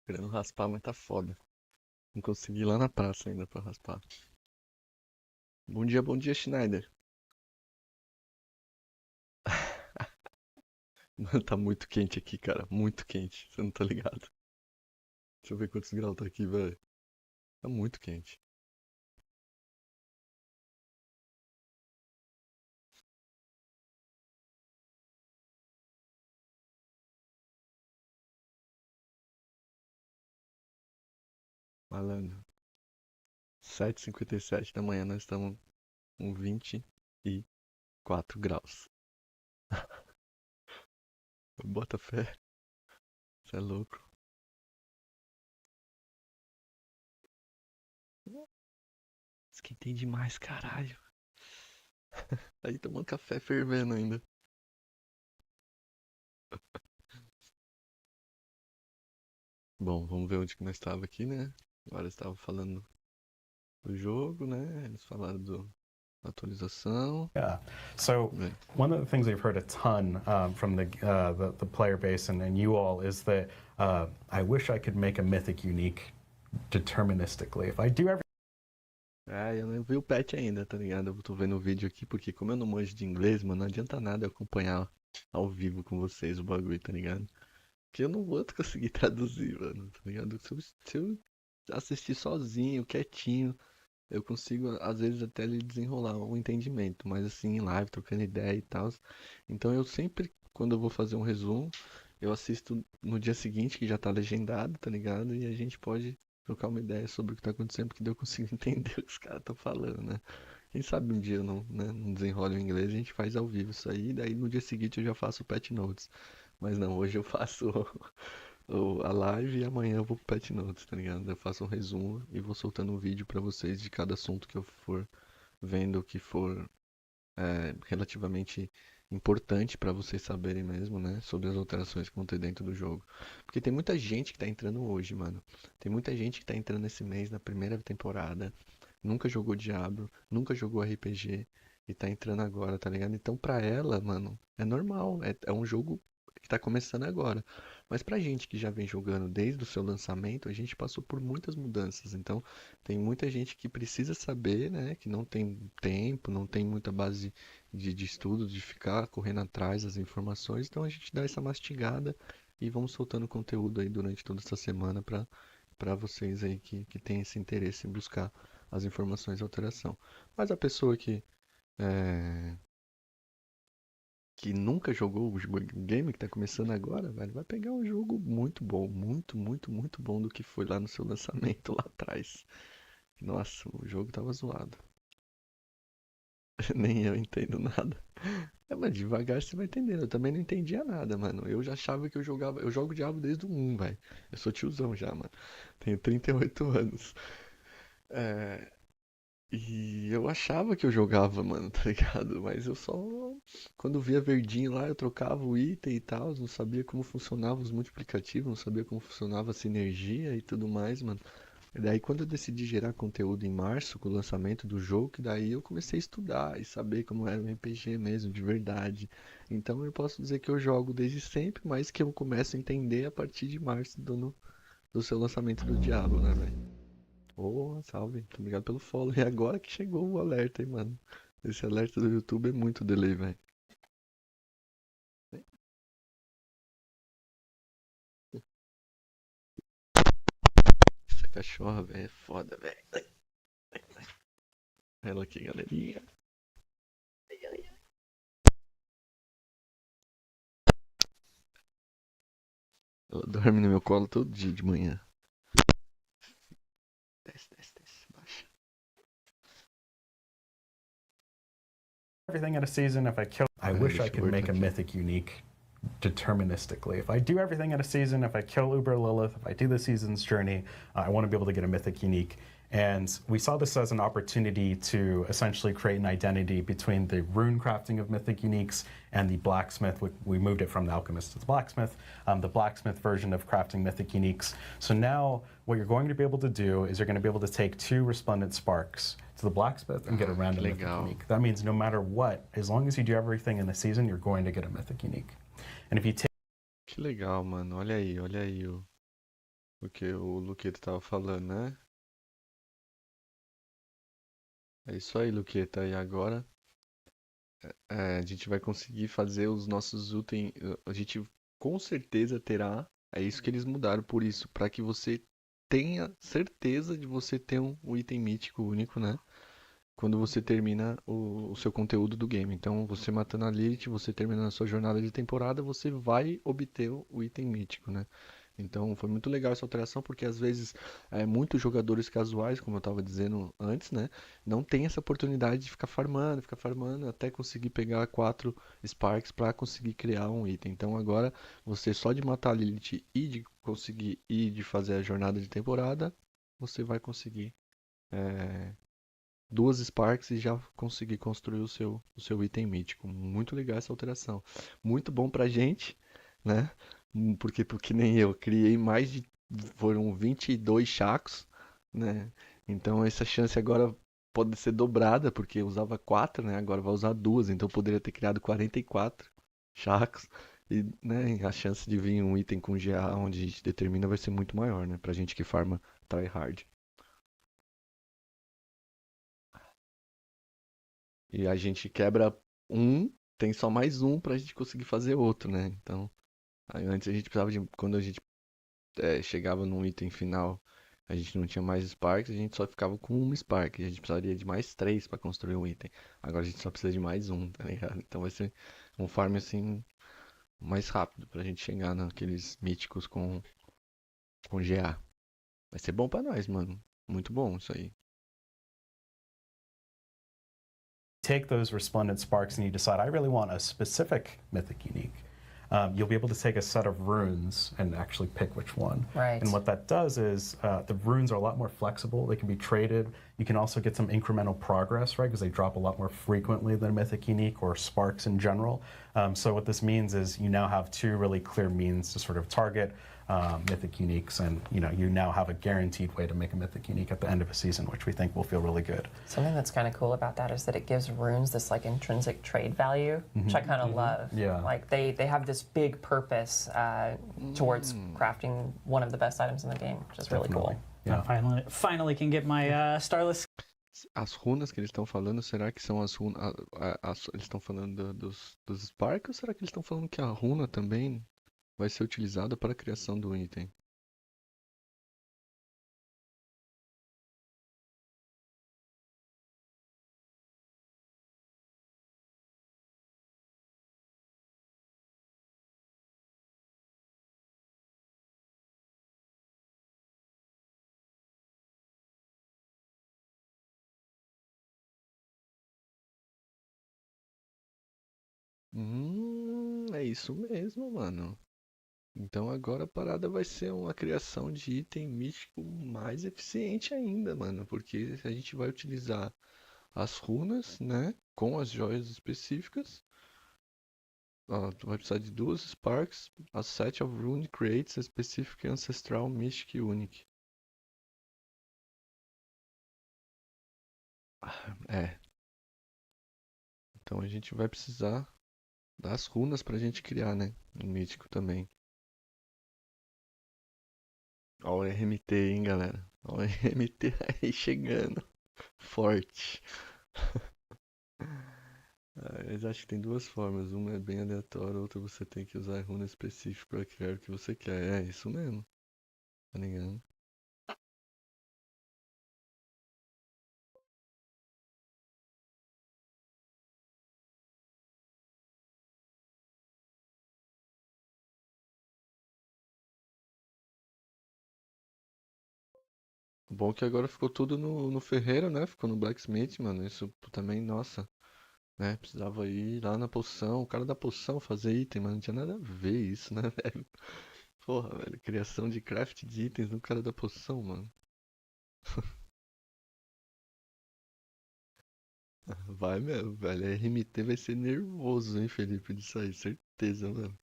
Querendo raspar, mas tá foda. Não consegui ir lá na praça ainda pra raspar. Bom dia, Schneider. Mano, tá muito quente aqui, cara. Muito quente. Você não tá ligado? Deixa eu ver quantos graus tá aqui, velho. Tá muito quente. Malandro. 7h57 da manhã, nós estamos com 24 graus. Bota fé. Você é louco. Esquentei demais, caralho. Aí tomando café fervendo ainda. Bom, vamos ver onde que nós estava aqui, né? Agora estava falando do jogo, né? Eles falaram Atualização. Yeah. So one of the things we've heard a ton from the player base and you all is that I wish I could make a mythic unique deterministically. If I do everything. Eu não vi o patch ainda, tá ligado? Eu tô vendo o vídeo aqui porque como eu não manjo de inglês, mano, não adianta nada eu acompanhar ao vivo com vocês o bagulho, tá ligado? Porque eu não vou conseguir traduzir, mano, tá ligado? Se eu assistir sozinho, quietinho, eu consigo, às vezes, até ele desenrolar um entendimento, mas assim, em live, trocando ideia e tal. Então eu sempre, quando eu vou fazer um resumo, eu assisto no dia seguinte, que já tá legendado, tá ligado? E a gente pode trocar uma ideia sobre o que tá acontecendo, porque daí eu consigo entender o que os caras estão falando, né? Quem sabe um dia eu não desenrolo o inglês, a gente faz ao vivo isso aí, daí no dia seguinte eu já faço o patch notes. Mas não, hoje eu faço a live e amanhã eu vou pro Pet Notes, tá ligado? Eu faço um resumo e vou soltando um vídeo pra vocês de cada assunto que eu for vendo que for relativamente importante pra vocês saberem mesmo, né? Sobre as alterações que vão ter dentro do jogo. Porque tem muita gente que tá entrando hoje, mano. Tem muita gente que tá entrando esse mês na primeira temporada, nunca jogou Diablo, nunca jogou RPG e tá entrando agora, tá ligado? Então pra ela, mano, é normal, é um jogo que tá começando agora. Mas pra gente que já vem jogando desde o seu lançamento, a gente passou por muitas mudanças. Então, tem muita gente que precisa saber, né? Que não tem tempo, não tem muita base de estudo, de ficar correndo atrás das informações. Então, a gente dá essa mastigada e vamos soltando conteúdo aí durante toda essa semana pra vocês aí que tem esse interesse em buscar as informações de alteração. Mas a pessoa que nunca jogou o game que tá começando agora, velho, vai pegar um jogo muito bom, muito bom do que foi lá no seu lançamento lá atrás. Nossa, o jogo tava zoado. Nem eu entendo nada. Mas devagar você vai entendendo. Eu também não entendia nada, mano. Eu já achava que eu jogo Diablo desde o 1, velho. Eu sou tiozão já, mano. Tenho 38 anos. E eu achava que eu jogava, mano, tá ligado? Mas eu só. Quando via verdinho lá, eu trocava o item e tal. Não sabia como funcionava os multiplicativos, não sabia como funcionava a sinergia e tudo mais, mano. E daí, quando eu decidi gerar conteúdo em março, com o lançamento do jogo, que daí eu comecei a estudar e saber como era um RPG mesmo, de verdade. Então eu posso dizer que eu jogo desde sempre, mas que eu começo a entender a partir de março do seu lançamento do Diablo, né, velho? Ô, salve. Muito obrigado pelo follow. E agora que chegou o alerta, hein, mano. Esse alerta do YouTube é muito delay, velho. Essa cachorra, velho, é foda, velho. Ela aqui, galerinha. Ela dorme no meu colo todo dia de manhã. Desce, baixa. Everything in a season, if I kill, I wish I could make a mythic unique deterministically. If I do everything in a season, if I kill Uber Lilith, if I do the season's journey, I want to be able to get a mythic unique. And we saw this as an opportunity to essentially create an identity between the rune crafting of mythic uniques and the blacksmith. We moved it from the alchemist to the blacksmith version of crafting mythic uniques. So now what you're going to be able to do is you're going to be able to take 2 resplendent sparks to the blacksmith and get a random mythic unique. That means no matter what, as long as you do everything in the season, you're going to get a mythic unique. And if you take... Que legal, mano. Olha aí o que o Luqueta tava falando, né? É isso aí, Luqueta. E agora a gente vai conseguir fazer os nossos itens. A gente com certeza terá. É isso que eles mudaram por isso, para que você tenha certeza de você ter um item mítico único, né? Quando você termina o seu conteúdo do game. Então, você matando a Lilith, você terminando a sua jornada de temporada, você vai obter o item mítico, né? Então, foi muito legal essa alteração, porque às vezes muitos jogadores casuais, como eu estava dizendo antes, né? Não tem essa oportunidade de ficar farmando, até conseguir pegar 4 Sparks para conseguir criar um item. Então, agora, você só de matar a Lilith e de conseguir e de fazer a jornada de temporada, você vai conseguir 2 Sparks e já conseguir construir o seu item mítico. Muito legal essa alteração. Muito bom pra gente, né? Porque nem eu criei foram 22 chacos, né? Então essa chance agora pode ser dobrada, porque usava 4, né? Agora vai usar 2, então poderia ter criado 44 chacos. E, né, a chance de vir um item com GA onde a gente determina vai ser muito maior, né? Pra gente que farma tryhard. E a gente quebra um, tem só mais um pra gente conseguir fazer outro, né? Então, aí antes a gente precisava de... Quando a gente chegava num item final, a gente não tinha mais Sparks, a gente só ficava com uma Spark. A gente precisaria de mais 3 pra construir um item. Agora a gente só precisa de mais um, tá ligado? Então vai ser um farm assim mais rápido pra gente chegar naqueles míticos com GA. Vai ser bom pra nós, mano. Muito bom isso aí. Take those resplendent sparks and you decide, I really want a specific mythic unique. You'll be able to take a set of runes and actually pick which one. Right. And what that does is the runes are a lot more flexible. They can be traded. You can also get some incremental progress, right? Because they drop a lot more frequently than mythic unique or sparks in general. So what this means is you now have 2 really clear means to sort of target mythic uniques, and you now have a guaranteed way to make a mythic unique at the end of a season, which we think will feel really good. Something that's kind of cool about that is that it gives runes this like intrinsic trade value, which I kind of love. Yeah. Like they have this big purpose towards crafting one of the best items in the game, which is really cool. Yeah. I finally can get my Starless. As runas que eles estão falando, será que são as runas... eles estão falando dos Spark, ou será que eles estão falando que a runa também vai ser utilizada para a criação do item? É isso mesmo, mano. Então agora a parada vai ser uma criação de item místico mais eficiente ainda, mano. Porque a gente vai utilizar as runas, né? Com as joias específicas. Ó, tu vai precisar de 2 Sparks, a set of rune creates a specific ancestral mystic unique. É. Então a gente vai precisar das runas pra gente criar, né? Um mítico também. Ó o RMT, hein, galera? Ó o RMT aí chegando. Forte. Eles acham que tem 2 formas. Uma é bem aleatória, outra você tem que usar a runa específica para criar o que você quer. É isso mesmo. Tá ligado? O bom é que agora ficou tudo no ferreiro, né? Ficou no blacksmith, mano. Isso também, nossa. Né? Precisava ir lá na poção. O cara da poção fazer item, mano. Não tinha nada a ver isso, né, velho? Porra, velho. Criação de craft de itens no cara da poção, mano. Vai mesmo, velho. A RMT vai ser nervoso, hein, Felipe, disso aí. Certeza, mano.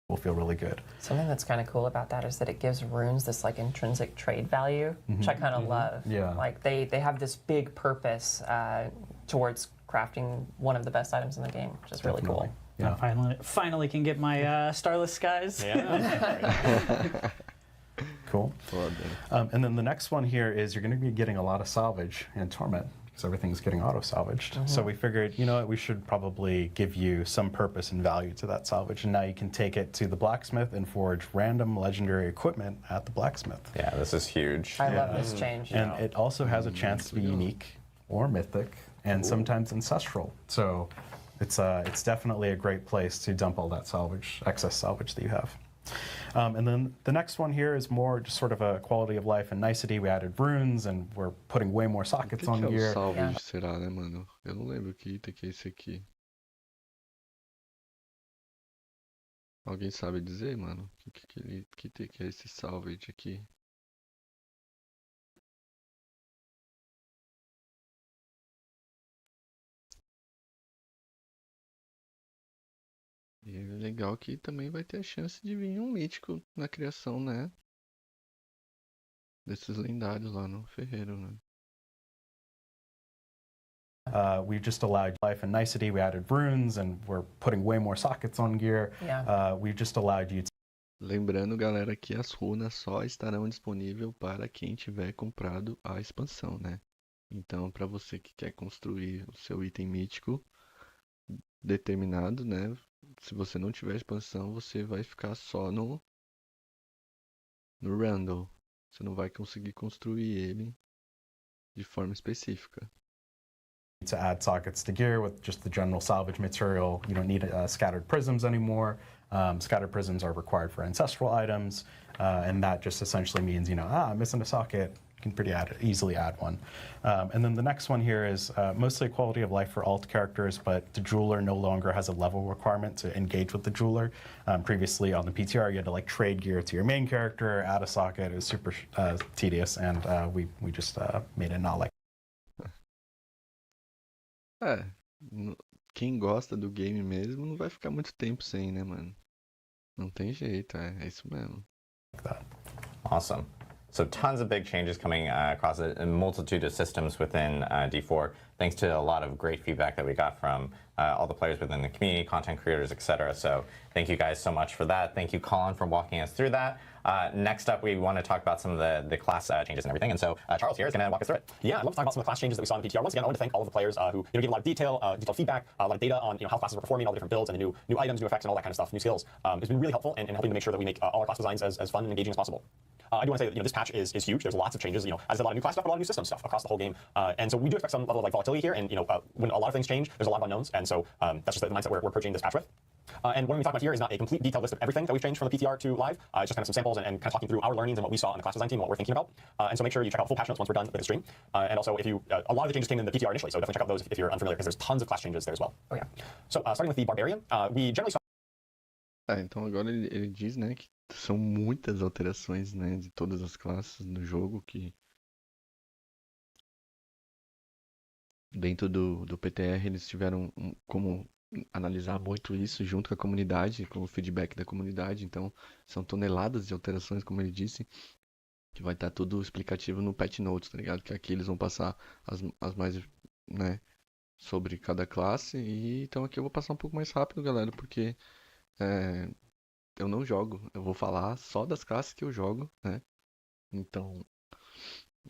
Will feel really good. Something that's kind of cool about that is that it gives runes this like intrinsic trade value, which I kind of love. Yeah. Like they have this big purpose towards crafting one of the best items in the game, which is really cool. Yeah. I finally can get my Starless Skies. Yeah. Cool. And then the next one here is you're going to be getting a lot of salvage in Torment, because everything's getting auto-salvaged. So we figured, you know what, we should probably give you some purpose and value to that salvage. And now you can take it to the blacksmith and forge random legendary equipment at the blacksmith. Yeah, this is huge. I love this change. And it also has a chance to be unique or mythic and sometimes ancestral. So it's definitely a great place to dump all that salvage, excess salvage that you have. And then the next one here is more just sort of a quality of life and nicety. We added runes and we're putting way more sockets on gear. Salvage será, né, mano? Eu não lembro que item que é esse aqui. Alguém sabe dizer, mano? Que item que é esse salvage aqui? E é legal que também vai ter a chance de vir um mítico na criação, né? desses lendários lá no ferreiro, né? We just allowed life and nicety. We added runes, and we're putting way more sockets on gear. Yeah. We just allowed you to... Lembrando, galera, que as runas só estarão disponíveis para quem tiver comprado a expansão, né? Então, para você que quer construir o seu item mítico determinado, né? Se você não tiver expansão, você vai ficar só no random. Você não vai conseguir construir ele de forma específica. To add sockets to gear with just the general salvage material. You don't need scattered prisms anymore. Scattered prisms are required for ancestral items, and that just essentially means, I'm missing a socket. You can easily add one. And then the next one here is mostly quality of life for alt characters, but the jeweler no longer has a level requirement to engage with the jeweler. Previously on the PTR, you had to trade gear to your main character, add a socket. It was super tedious, and we just made it not like. Quem gosta do game mesmo não vai ficar muito tempo sem, né, mano? Não tem jeito, é isso mesmo. Awesome. So tons of big changes coming across a multitude of systems within D4, thanks to a lot of great feedback that we got from all the players within the community, content creators, etc. So thank you guys so much for that. Thank you, Colin, for walking us through that. Next up, we want to talk about some of the class changes and everything. And so Charles here is going to walk us through it. Yeah, I'd love to talk about some of the class changes that we saw in the PTR. Once again, I want to thank all of the players who gave a lot of detailed feedback, a lot of data on how classes are performing, all the different builds, and the new items, new effects, and all that kind of stuff, new skills. It's been really helpful in helping to make sure that we make all our class designs as fun and engaging as possible. I do want to say that this patch is huge. There's lots of changes. I said a lot of new class stuff, but a lot of new system stuff across the whole game. And so we do expect some level of volatility here. And when a lot of things change, there's a lot of unknowns. And so that's just the mindset we're approaching this patch with. And what we talk about here is not a complete detailed list of everything that we've changed from the PTR to live. It's just kind of some samples and kind of talking through our learnings and what we saw in the class design team and what we're thinking about. And so make sure you check out full patch notes once we're done with the stream. And also, if you a lot of the changes came in the PTR initially, so definitely check out those if you're unfamiliar, because there's tons of class changes there as well. Oh yeah. So starting with the Barbarian, we generally saw. Então agora ele diz, né, que são muitas alterações, né, de todas as classes no jogo, que dentro do PTR eles tiveram como analisar muito isso junto com a comunidade, com o feedback da comunidade. Então são toneladas de alterações, como ele disse, que vai estar tudo explicativo no patch notes, tá ligado? Que aqui eles vão passar as mais, né, sobre cada classe. E então aqui eu vou passar um pouco mais rápido, galera, porque eu não jogo, eu vou falar só das classes que eu jogo, né? Então,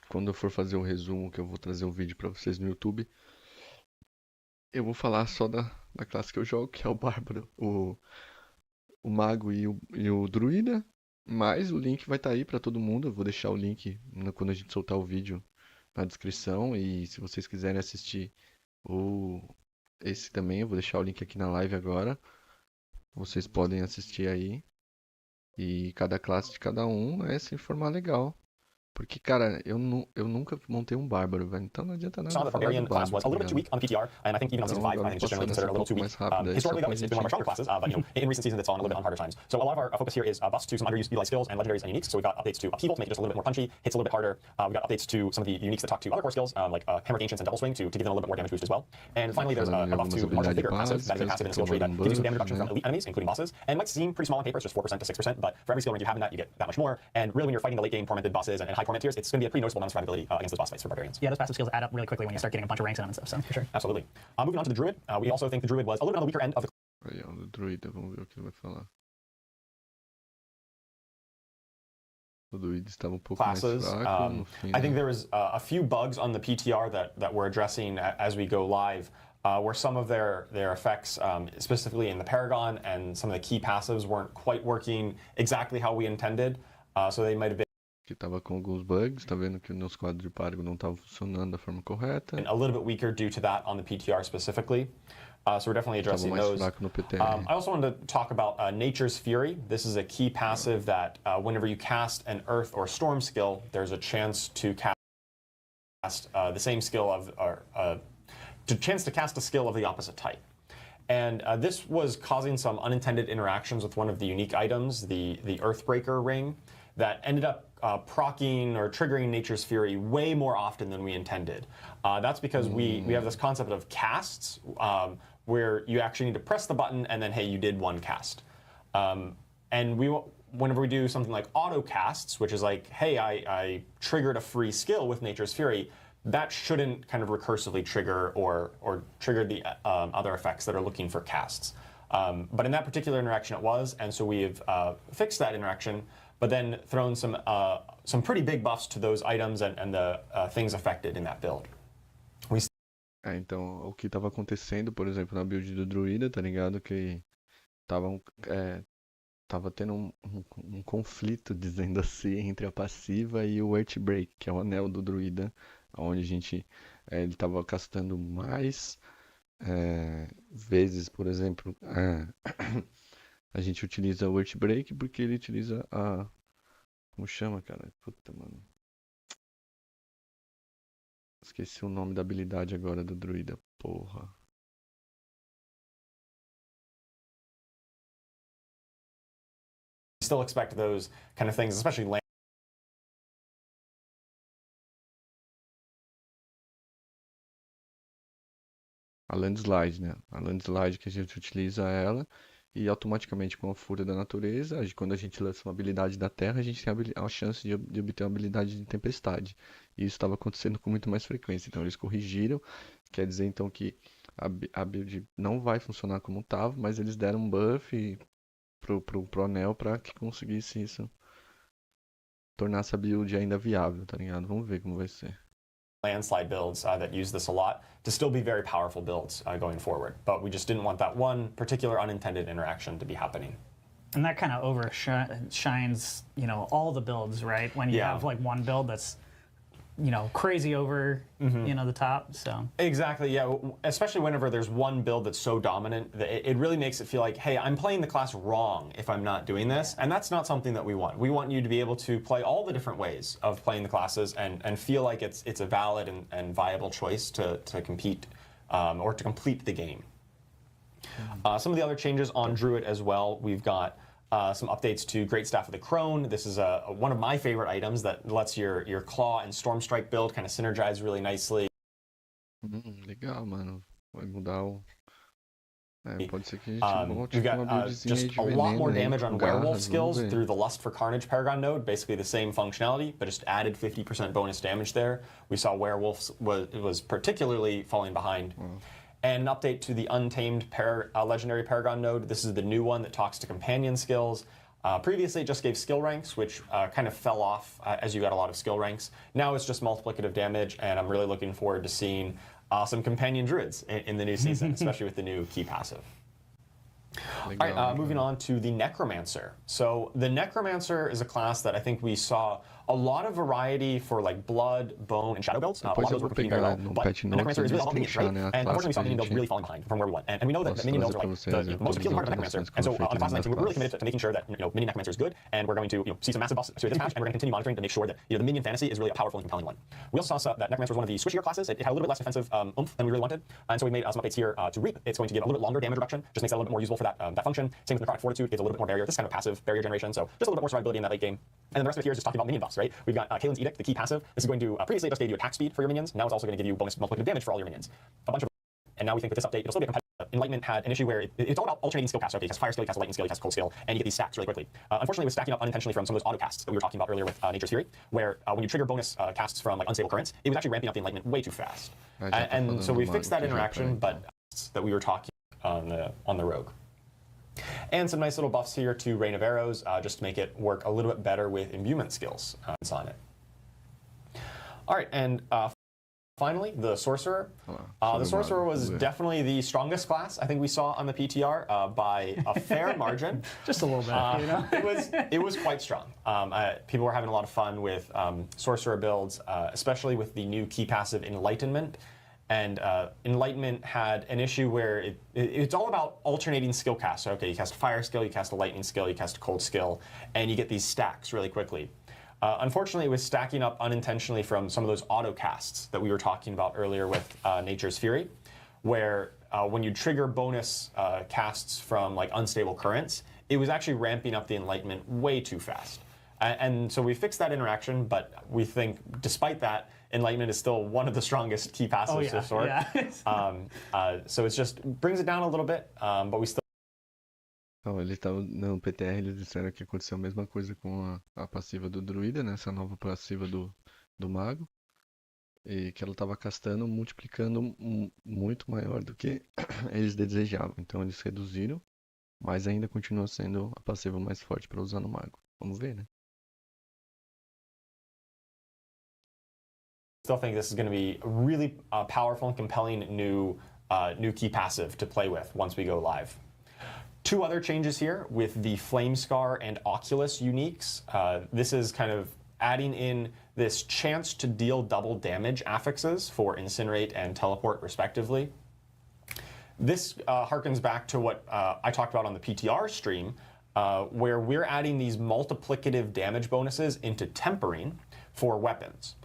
quando eu for fazer o resumo, que eu vou trazer o vídeo pra vocês no YouTube, eu vou falar só da classe que eu jogo, que é o Bárbaro, o Mago e o Druida, mas o link vai estar aí pra todo mundo. Eu vou deixar o link quando a gente soltar o vídeo na descrição, e se vocês quiserem assistir esse também, eu vou deixar o link aqui na live agora. Vocês podem assistir aí. E cada classe de cada um se informar legal. Porque, cara, eu nunca montei um bárbaro, velho. Então não adianta nada. The Barbarian class was a little bit too weak on the PTR, and I think even on Season 5, I think it's just generally considered a little too weak. Historically, though, it's been one of our stronger classes, but in recent seasons, it's fallen a little bit on harder times. So a lot of our focus here is buffs to some underutilized skills and legendaries and uniques. So we've got updates to Upheaval to make it just a little bit more punchy, hits a little bit harder. We've got updates to some of the uniques that talk to other core skills, like Hammer Ancients and Double Swing, to give them a little bit more damage boost as well. And finally, there's a buff to Martial Vigor passive. That is a passive in a skill tree that gives you some damage reduction from elite enemies, including bosses. And it might seem pretty small on paper, it's just 4% to 6%, but for every skill rank you have in that, you get that much more. And really, when you're fighting the late game tormented bosses and high torment tiers, it's going to be a pretty noticeable amount of survivability against those boss fights for Barbarians. Yeah, those passive skills add up really quickly when you start getting a bunch of ranks in them and stuff, so for sure. Absolutely. Moving on to the Druid, we also think the Druid was a little bit on the weaker end of the... Aí, ó, o Druida, vamos ver o que ele vai falar. O Druida estava um pouco classes. mais fraco no fim, I think there was a few bugs on the PTR that we're addressing as we go live, where some of their effects, specifically in the Paragon, and some of the key passives weren't quite working exactly how we intended, so they might have been que estava com alguns bugs, tá vendo que nos quadros de Paragon não estava funcionando da forma correta. A little bit weaker due to that on the PTR specifically. So we're definitely addressing those. I also wanted to talk about Nature's Fury. This is a key passive that whenever you cast an Earth or Storm skill, there's a chance to cast the same skill of, to cast a skill of the opposite type. And this was causing some unintended interactions with one of the unique items, the Earthbreaker ring, that ended up proccing or triggering Nature's Fury way more often than we intended. That's because we have this concept of casts, where you actually need to press the button and then, hey, you did one cast. And whenever we do something like auto casts, which is like, hey, I triggered a free skill with Nature's Fury, that shouldn't kind of recursively trigger or trigger the other effects that are looking for casts. But in that particular interaction it was, and so we've fixed that interaction, but then thrown some pretty big buffs to those items and the things affected in that build. Então, o que estava acontecendo, por exemplo, na build do druida, tá ligado? Que tava tendo um conflito, dizendo assim, entre a passiva e o Earthbreak, que é o anel do druida, onde a gente, ele tava castando mais vezes, por exemplo, a gente utiliza o Earthbreak porque ele utiliza a... Como chama, cara? Puta, mano. Esqueci o nome da habilidade agora do druida, porra. Still expect those kind of things, especially land. A landslide, né? A landslide que a gente utiliza ela e automaticamente com a fúria da natureza, quando a gente lança uma habilidade da terra, a gente tem a chance de obter uma habilidade de tempestade. E isso estava acontecendo com muito mais frequência. Então eles corrigiram, quer dizer então que a build não vai funcionar como estava, mas eles deram um buff pro anel para que conseguisse isso, tornar essa build ainda viável, tá ligado? Vamos ver como vai ser. Landslide builds that use this a lot to still be very powerful builds going forward. But we just didn't want that one particular unintended interaction to be happening. And that kind of overshines, you know, all the builds, right? When you have like one build that's, you know, crazy over, you know, the top. So exactly, yeah. Especially whenever there's one build that's so dominant, that it really makes it feel like, hey, I'm playing the class wrong if I'm not doing this, and that's not something that we want. We want you to be able to play all the different ways of playing the classes and feel like it's a valid and viable choice to compete or to complete the game. Some of the other changes on Druid as well, we've got some updates to Great Staff of the Crone. This is one of my favorite items that lets your Claw and Storm Strike build kind of synergize really nicely. Legal, mano. Vai mudar o... pode ser que a gente volte We've com uma got buildzinha just de a lot veneno more aí, damage com on Werewolf garras, skills vamos ver. through the Lust for Carnage Paragon node, basically the same functionality, but just added 50% bonus damage there. We saw Werewolves was particularly falling behind. And an update to the Untamed Legendary Paragon node. This is the new one that talks to companion skills. Previously, it just gave skill ranks, which kind of fell off as you got a lot of skill ranks. Now it's just multiplicative damage, and I'm really looking forward to seeing some companion druids in the new season, especially with the new key passive. All right, moving on to the Necromancer. So the Necromancer is a class that I think we saw a lot of variety for like blood, bone, and shadow builds. A lot of those were competing very well, but the Necromancer is really all about minions, right? And unfortunately, we saw minion builds really falling behind from where we went. And we know that minion builds are like the most appealing part of the Necromancer. And so on the class 19, we're really committed to making sure that minion Necromancer is good, and we're going to see some massive buffs to this patch, and we're going to continue monitoring to make sure that the minion fantasy is really a powerful and compelling one. We also saw that Necromancer was one of the switchier classes. It had a little bit less defensive oomph than we really wanted, and so we made some updates here to Reap. It's going to give a little bit longer damage reduction, just makes it a little bit more useful for that function. Same with Necrotic Fortitude, gives a little bit more barrier. This is kind of passive barrier generation, so just a little bit more survivability in that late game. And then the rest of it here is just talking about minion buffs, right? We've got Kaelin's Edict, the key passive. This is going to, previously it just gave you attack speed for your minions. Now it's also going to give you bonus multiplicative damage for all your minions. A bunch of, and now we think with this update, it'll still be a competitive. Enlightenment had an issue where it's all about alternating skill casts. Okay, you cast fire skill, you cast lightning skill, you cast cold skill, and you get these stacks really quickly. Unfortunately, it was stacking up unintentionally from some of those auto casts that we were talking about earlier with Nature's Fury, where when you trigger bonus casts from like unstable currents, it was actually ramping up the Enlightenment way too fast. And so we fixed that interaction, but that we were talking on the Rogue. And some nice little buffs here to Rain of Arrows, just to make it work a little bit better with imbuement skills on it. All right, and finally, the Sorcerer. The Sorcerer was definitely the strongest class I think we saw on the PTR by a fair margin. Just a little bit, you know? It was quite strong. People were having a lot of fun with Sorcerer builds, especially with the new key passive Enlightenment. And Enlightenment had an issue where it's all about alternating skill casts. So, okay, you cast a fire skill, you cast a lightning skill, you cast a cold skill, and you get these stacks really quickly. Unfortunately, it was stacking up unintentionally from some of those auto casts that we were talking about earlier with Nature's Fury, where when you trigger bonus casts from like unstable currents, it was actually ramping up the Enlightenment way too fast. And so we fixed that interaction, but we think despite that, Enlightenment is still one of the strongest key passives to Sword. So it just brings it down a little bit, but we still Então, eles estavam no PTR, eles disseram que aconteceu a mesma coisa com a passiva do druida, né? Essa nova passiva do mago. E que ela estava castando, multiplicando muito maior do que eles desejavam. Então eles reduziram, mas ainda continua sendo a passiva mais forte para usar no mago. Vamos ver, né? Still think this is going to be a really powerful and compelling new key passive to play with once we go live. Two other changes here with the Flame Scar and Oculus uniques. This is kind of adding in this chance to deal double damage affixes for Incinerate and Teleport respectively. This harkens back to what I talked about on the PTR stream, where we're adding these multiplicative damage bonuses into tempering for weapons.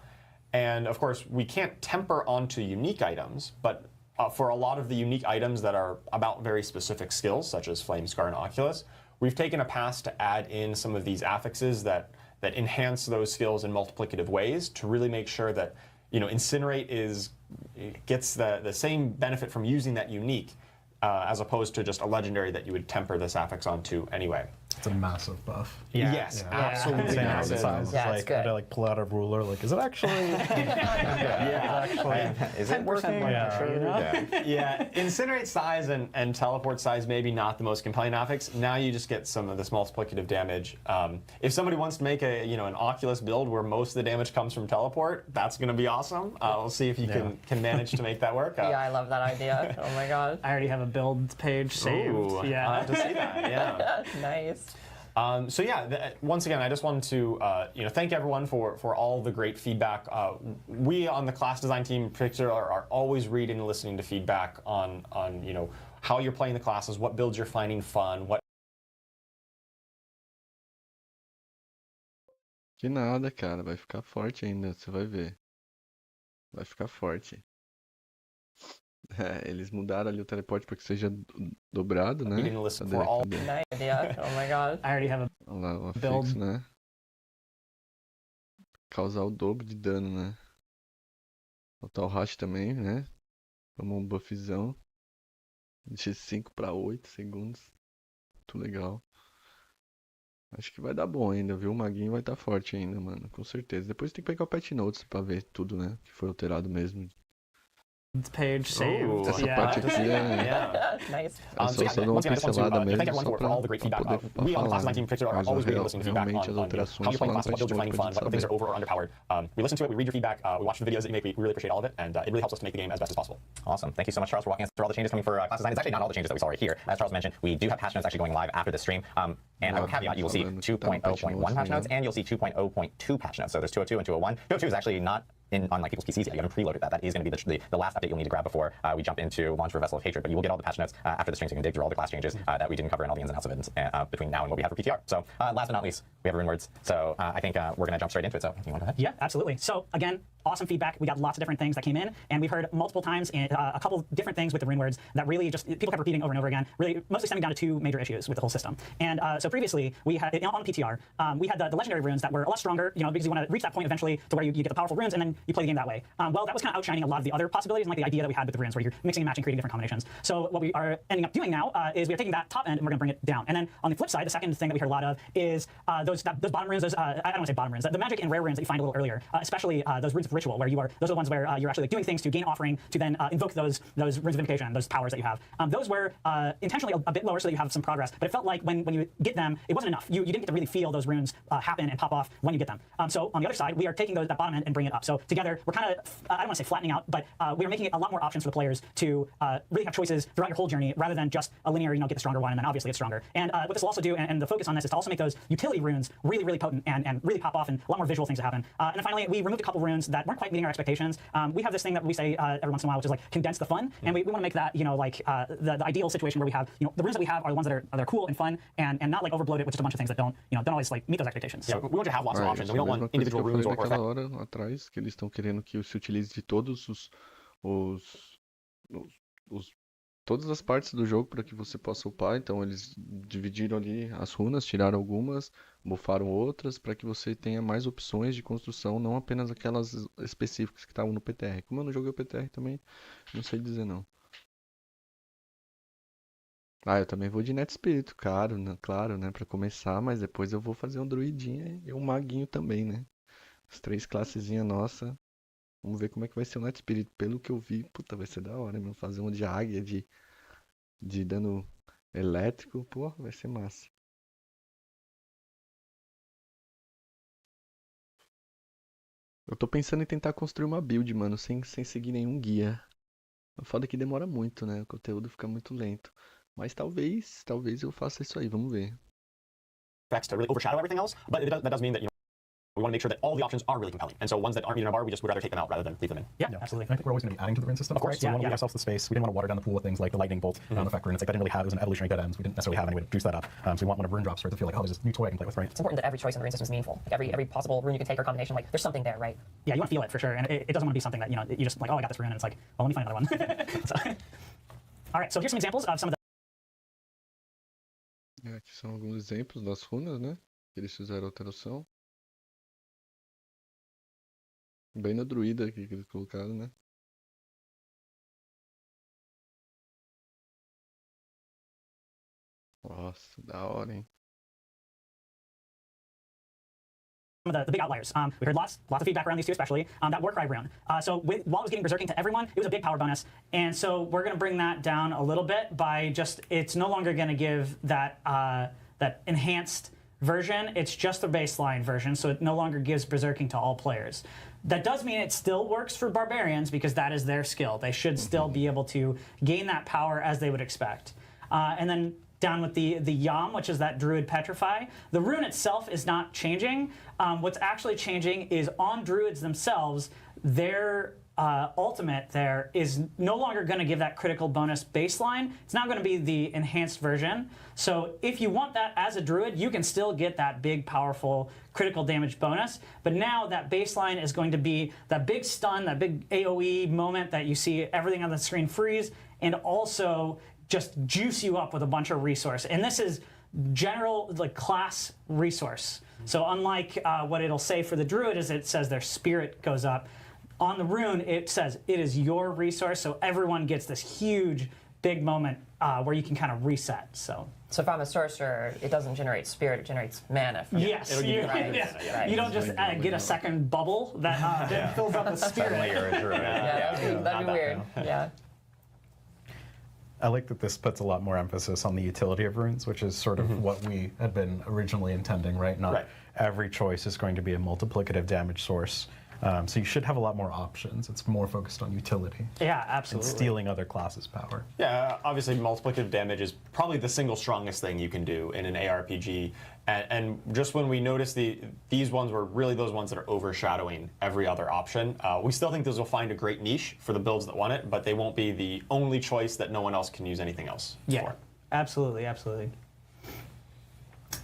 And of course, we can't temper onto unique items, but for a lot of the unique items that are about very specific skills, such as Flame Scar and Oculus, we've taken a pass to add in some of these affixes that enhance those skills in multiplicative ways to really make sure that, you know, Incinerate gets the same benefit from using that unique as opposed to just a legendary that you would temper this affix onto anyway. It's a massive buff. Yeah. Yes, absolutely massive. Yeah, it's good. I like pull out a ruler. Like, is it actually? Is it working? Yeah. Incinerate size and teleport size maybe not the most compelling affix. Now you just get some of this multiplicative damage. If somebody wants to make an Oculus build where most of the damage comes from teleport, that's going to be awesome. We'll see if you can manage to make that work. Yeah, I love that idea. Oh my god. I already have a build page saved. Ooh, yeah. I'll have to see that. Yeah. Nice. So yeah, once again, I just wanted to thank everyone for all the great feedback. We on the class design team in particular are always reading and listening to feedback on how you're playing the classes, what builds you're finding fun, what. Que nada, cara, vai ficar forte ainda, você vai ver. Vai ficar forte. É, eles mudaram ali o teleporte para que seja dobrado, né? Cadê? Nice idea. Oh my god. I already have a Olha lá, o build. afixo, né? Causar o dobro de dano, né? Botar o hash também, né? Tomou um buffzão. De 5 para 8 segundos. Muito legal. Acho que vai dar bom ainda, viu? O maguinho vai estar forte ainda, mano. Com certeza. Depois tem que pegar o patch notes pra ver tudo, né? Que foi alterado mesmo. Page saved. Essa parte aqui Nice. é só dar uma pincelada mesmo, só pra poder falar, We on the class design team in particular are mas always reading and real, listening to feedback realmente as on alterações how you're playing só lá classes, no what builds you're finding fun, patch what things are over or underpowered. We listen to it, we read your feedback, we watch the videos that you make, we really appreciate all of it, and it really helps us to make the game as best as possible. Awesome. Thank you so much, Charles, for walking us through all the changes coming for class design. It's actually not all the changes that we saw right here. As Charles mentioned, we do have patch notes actually going live after this stream. And I will caveat, you will see 2.0.1 patch notes, and you'll see 2.0.2 patch notes. So there's 202 and 201. 202 is actually not on like people's PCs yet. You haven't preloaded that. That is going to be the last update you'll need to grab before we jump into launch for Vessel of Hatred. But you will get all the patch notes after the stream, so you can dig through all the class changes that we didn't cover and all the ins and outs of it between now and what we have for PTR. So last but not least, we have rune words. So I think we're going to jump straight into it. So you want to go ahead? Yeah, absolutely. So again, awesome feedback. We got lots of different things that came in, and we've heard multiple times a couple different things with the rune words that really just people kept repeating over and over again, really mostly stemming down to two major issues with the whole system. And so previously, we had on PTR, we had the legendary runes that were a lot stronger, because you want to reach that point eventually to where you get the powerful runes, and then you play the game that way. Well, that was kind of outshining a lot of the other possibilities, and like the idea that we had with the runes, where you're mixing and matching, creating different combinations. So what we are ending up doing now is we're taking that top end and we're going to bring it down. And then on the flip side, the second thing that we heard a lot of is those bottom runes. Those I don't want to say bottom runes. The magic and rare runes that you find a little earlier, especially those runes of ritual, where those are the ones where you're actually doing things to gain offering to then invoke those runes of invocation, those powers that you have. Those were intentionally a bit lower so that you have some progress, but it felt like when you get them, it wasn't enough. You didn't get to really feel those runes happen and pop off when you get them. So on the other side, we are taking that bottom end and bringing it up. So together, we're kind of, I don't want to say flattening out, but we're making it a lot more options for the players to really have choices throughout your whole journey rather than just a linear, get the stronger one and then obviously get stronger. And what this will also do, and the focus on this is to also make those utility runes really, really potent and really pop off and a lot more visual things to happen. And then finally, we removed a couple runes that weren't quite meeting our expectations. We have this thing that we say every once in a while, which is like condense the fun, and we want to make that the ideal situation where we have the runes that we have are the ones that are cool and fun and not like overbloated with just a bunch of things that don't always like meet those expectations. Yeah, we want to have lots of options, and we don't want individual runes or naquela hora atrás que eles estão querendo que se utilize de todos todas as partes do jogo para que você possa upar. Então eles dividiram ali as runas, tiraram algumas, buffaram outras para que você tenha mais opções de construção, não apenas aquelas específicas que estavam no PTR. Como eu não joguei o PTR também, não sei dizer não. Ah, eu também vou de Net Espírito, claro, né, pra começar, mas depois eu vou fazer um druidinha e um maguinho também, né? As 3 classezinhas nossa. Vamos ver como é que vai ser o Net Espírito. Pelo que eu vi, puta, vai ser da hora, mesmo. Fazer um de águia, de dano elétrico, pô, vai ser massa. Eu tô pensando em tentar construir uma build, mano, sem seguir nenhum guia. O foda é que demora muito, né? O conteúdo fica muito lento. Mas talvez eu faça isso aí, vamos ver. Effects to really overshadow everything else, but that does mean that, we want to make sure that all the options are really compelling. And so ones that aren't in a bar, we just would rather take them out rather than leave them in. Yeah, absolutely. And I think we're always going to be adding to the rune system, of course. So we want to leave ourselves the space. We didn't want to water down the pool with things like the lightning bolt effect rune. It's like that didn't really have, it was an evolutionary dead ends. We didn't necessarily have any way to juice that up. So we want one of rune drops for it to feel like, oh, there's this new toy I can play with, right? It's important that every choice in the rune system is meaningful. Like every possible rune you can take or combination, like there's something there, right? Yeah, you want to feel it for sure, and it doesn't want to be something that, you just like, oh, I got this rune, and it's like, well, let me find another one. So, all right, so here's some examples of some of the Aqui são alguns exemplos das runas, né? Que eles fizeram alteração. Bem na druida aqui que eles colocaram, né? Nossa, da hora, hein? some of the big outliers. We heard lots of feedback around these two, especially that Warcry rune. So while it was getting berserking to everyone, it was a big power bonus, and so we're going to bring that down a little bit by just it's no longer going to give that that enhanced version. It's just the baseline version, so it no longer gives berserking to all players. That does mean it still works for barbarians because that is their skill. They should still be able to gain that power as they would expect. And then down with the Yam, which is that Druid Petrify. The rune itself is not changing. What's actually changing is on Druids themselves, their ultimate there is no longer going to give that critical bonus baseline. It's now going to be the enhanced version. So if you want that as a Druid, you can still get that big, powerful critical damage bonus. But now that baseline is going to be that big stun, that big AoE moment that you see everything on the screen freeze, and also just juice you up with a bunch of resource. And this is general like class resource. So unlike what it'll say for the Druid is it says their spirit goes up. On the rune, it says it is your resource, so everyone gets this huge, big moment where you can kind of reset. So if I'm a sorcerer, it doesn't generate spirit; it generates mana. From yes, you don't just get a second bubble that fills up with spirit. Suddenly you're a druid. That'd be weird. Yeah. I like that this puts a lot more emphasis on the utility of runes, which is sort of what we had been originally intending, right? Not every choice is going to be a multiplicative damage source. So you should have a lot more options. It's more focused on utility. Yeah, absolutely. And stealing other classes' power. Yeah, obviously multiplicative damage is probably the single strongest thing you can do in an ARPG. And just when we notice these ones were really those ones that are overshadowing every other option, we still think those will find a great niche for the builds that want it, but they won't be the only choice that no one else can use anything else for. Absolutely, absolutely.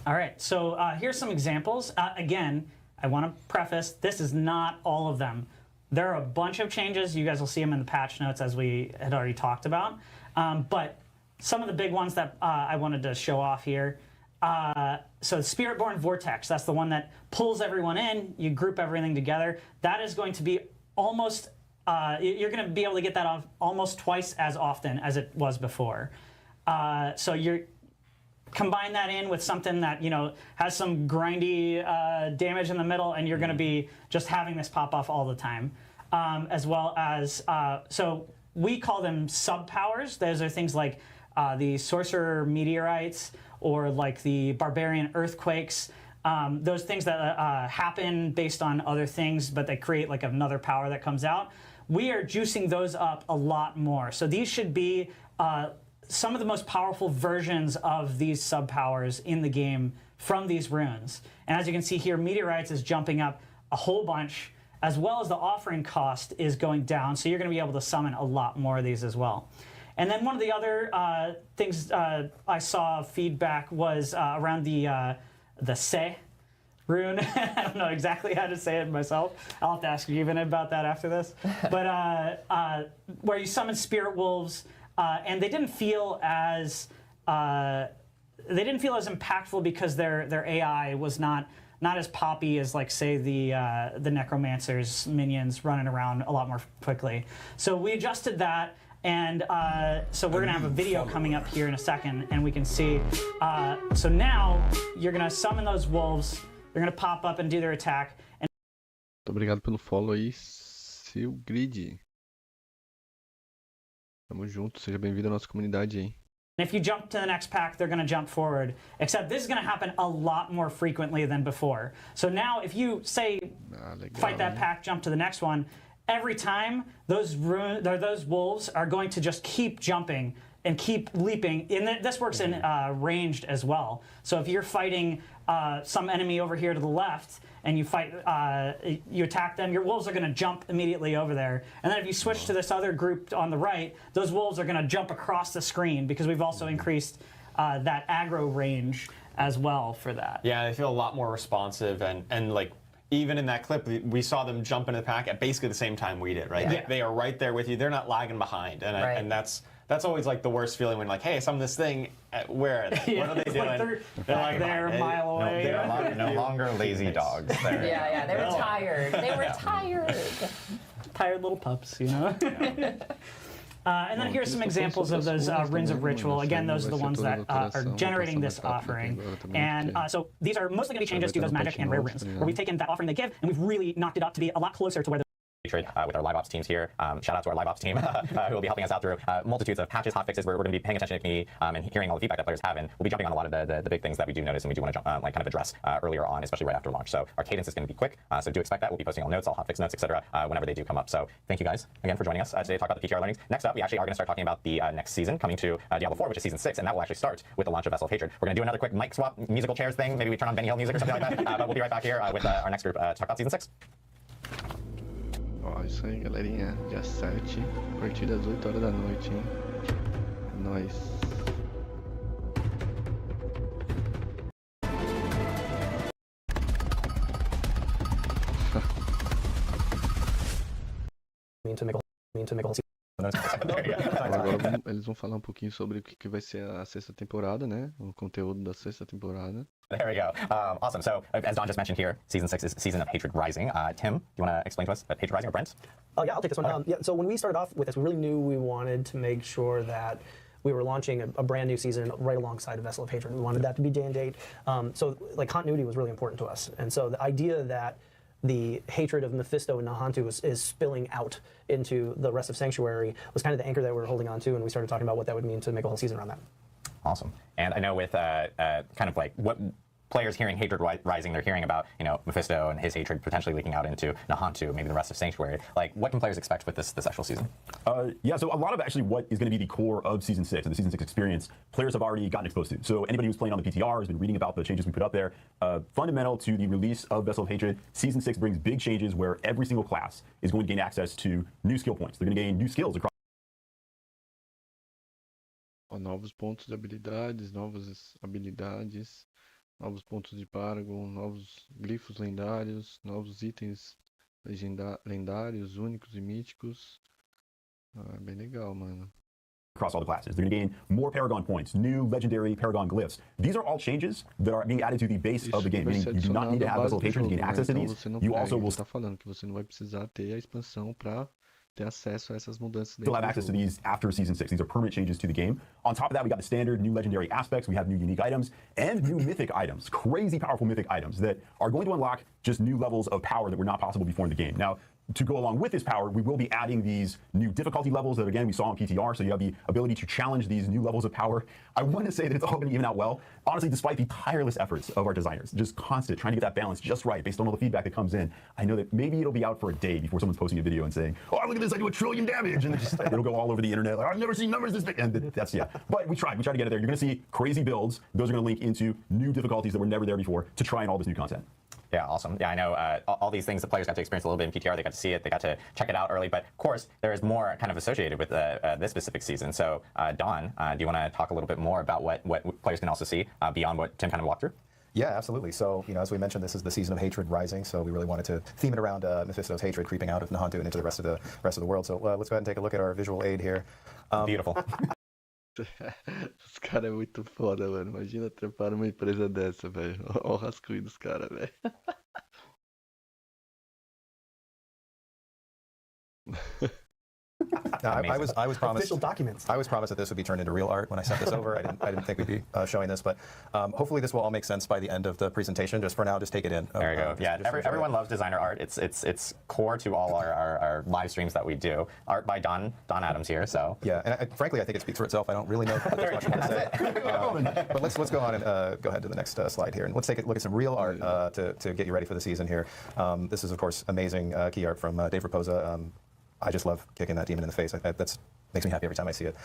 All right, so here's some examples. Again, I want to preface, this is not all of them. There are a bunch of changes. You guys will see them in the patch notes as we had already talked about. But some of the big ones that I wanted to show off here. So Spiritborn Vortex, that's the one that pulls everyone in, you group everything together. That is going to be almost, you're going to be able to get that off almost twice as often as it was before. So you're combine that in with something that has some grindy damage in the middle, and you're going to be just having this pop off all the time, as well as so we call them sub powers. Those are things like the Sorcerer Meteorites or like the Barbarian Earthquakes. Those things that happen based on other things, but they create like another power that comes out. We are juicing those up a lot more. So these should be some of the most powerful versions of these sub-powers in the game from these runes. And as you can see here, Meteorites is jumping up a whole bunch, as well as the offering cost is going down, so you're going to be able to summon a lot more of these as well. And then one of the other things I saw feedback was around the Se rune. I don't know exactly how to say it myself. I'll have to ask Yevon about that after this. But where you summon Spirit Wolves, and they didn't feel as impactful because their AI was not as poppy as like say the Necromancer's minions running around a lot more quickly. So we adjusted that, And so we're gonna have a video coming up here in a second, and we can see. So now you're gonna summon those wolves. They're gonna pop up and do their attack. And Muito obrigado pelo follow aí, seu grid. Tamo junto, seja bem-vindo à nossa comunidade aí. if you jump to the next pack, they're gonna jump forward. Except this is gonna happen a lot more frequently than before. So now if you say, fight that pack, jump to the next one, every time those wolves are going to just keep jumping and keep leaping. And this works in ranged as well. So if you're fighting some enemy over here to the left, and you fight, you attack them, your wolves are going to jump immediately over there. And then if you switch to this other group on the right, those wolves are going to jump across the screen because we've also increased that aggro range as well for that. Yeah, they feel a lot more responsive, and like even in that clip, we saw them jump into the pack at basically the same time we did, right? Yeah. They are right there with you. They're not lagging behind, and and that's always like the worst feeling when like, hey, some of this thing, where are they? What are they doing? Like they're like there a mile away. They're no longer lazy dogs. Yeah, they were tired. They were tired. Tired little pups, you know? And then here's some examples of those Rings of Ritual. Again, those are the ones that are generating this offering. And so these are mostly going to be changes to those magic and rare rings, where we've taken that offering they give and we've really knocked it up to be a lot closer to where with our live ops teams here. Shout out to our live ops team who will be helping us out through multitudes of patches, hotfixes. We're going to be paying attention to community and hearing all the feedback that players have, and we'll be jumping on a lot of the big things that we do notice and we do want to jump, like kind of address earlier on, especially right after launch. So our cadence is going to be quick, so do expect that. We'll be posting all notes, all hotfix notes, etc. Whenever they do come up. So thank you guys again for joining us today to talk about the PTR learnings. Next up, we actually are going to start talking about the next season coming to Diablo 4, which is season 6, and that will actually start with the launch of Vessel of Hatred. We're going to do another quick mic swap, musical chairs thing. Maybe we turn on Benny Hill music or something like that. But we'll be right back here with our next group to talk about season 6. Ó, isso aí, galerinha. Dia 7, a partir das 8 horas da noite, hein? É nóis. Agora eles vão falar um pouquinho sobre o que vai ser a sexta temporada, né? O conteúdo da sexta temporada. There we go. Awesome. So, as Don just mentioned here, season 6 is Season of Hatred Rising. Tim, do you want to explain to us Hatred Rising, or Brent? Oh, yeah, I'll take this one. Okay. Yeah, so when we started off with this, we really knew we wanted to make sure that we were launching a brand new season right alongside of Vessel of Hatred. We wanted that to be day and date. So, like, continuity was really important to us. And so the idea that the hatred of Mephisto and Nahantu is spilling out into the rest of Sanctuary was kind of the anchor that we were holding on to, and we started talking about what that would mean to make a whole season around that. Awesome. And I know with kind of like what players hearing Hatred Rising, they're hearing about, you know, Mephisto and his hatred potentially leaking out into Nahantu, maybe the rest of Sanctuary. Like, what can players expect with this actual season? Yeah, so a lot of actually what is going to be the core of Season 6 and the Season 6 experience, players have already gotten exposed to. So anybody who's playing on the PTR has been reading about the changes we put up there. Fundamental to the release of Vessel of Hatred, Season 6 brings big changes where every single class is going to gain access to new skill points. They're going to gain new skills across. Novos pontos de habilidades, novas habilidades, novos pontos de Paragon, novos glifos lendários, novos itens lendários, únicos e míticos. Bem legal, mano. Across all the classes. They're going to gain more Paragon points, new legendary Paragon glyphs. These are all changes that are being added to the base of the game, meaning you do not need to have Vessel of Hatred to gain access to these. You also will tá falando que você não vai precisar ter a expansão para ter acesso a essas mudanças. Still have access to these after Season 6. These are permanent changes to the game. On top of that, we got the standard new legendary aspects. We have new unique items and new mythic items, crazy powerful mythic items that are going to unlock just new levels of power that were not possible before in the game. Now, to go along with this power, we will be adding these new difficulty levels that, again, we saw on PTR, so you have the ability to challenge these new levels of power. I want to say that it's all going to even out well, honestly, despite the tireless efforts of our designers, just constant, trying to get that balance just right based on all the feedback that comes in. I know that maybe it'll be out for a day before someone's posting a video and saying, oh, look at this, I do 1 trillion damage, and it'll go all over the internet, like, I've never seen numbers this big, and that's, yeah. But we tried to get it there. You're going to see crazy builds. Those are going to link into new difficulties that were never there before to try and all this new content. Yeah, awesome. Yeah, I know all these things the players got to experience a little bit in PTR. They got to see it. They got to check it out early. But of course, there is more kind of associated with this specific season. So, Don, do you want to talk a little bit more about what players can also see beyond what Tim kind of walked through? Yeah, absolutely. So, you know, as we mentioned, this is the Season of Hatred Rising. So we really wanted to theme it around Mephisto's hatred creeping out of Nahantu and into the rest of the world. So let's go ahead and take a look at our visual aid here. Beautiful. Os caras é muito foda, mano. Imagina trepar numa empresa dessa, velho. Olha o rascunho dos caras, velho. I was promised official documents. I was promised that this would be turned into real art when I sent this over. I didn't think we'd be showing this, but hopefully this will all make sense by the end of the presentation. Just for now, just take it in. There you go. Yeah, everyone loves designer art. It's core to all our live streams that we do. Art by Don Adams here. So yeah, and frankly, I think it speaks for itself. I don't really know there's much more to say. But let's go on and go ahead to the next slide here, and let's take a look at some real art to get you ready for the season here. This is of course amazing key art from Dave Raposa. I just love kicking that demon in the face. That makes me happy every time I see it.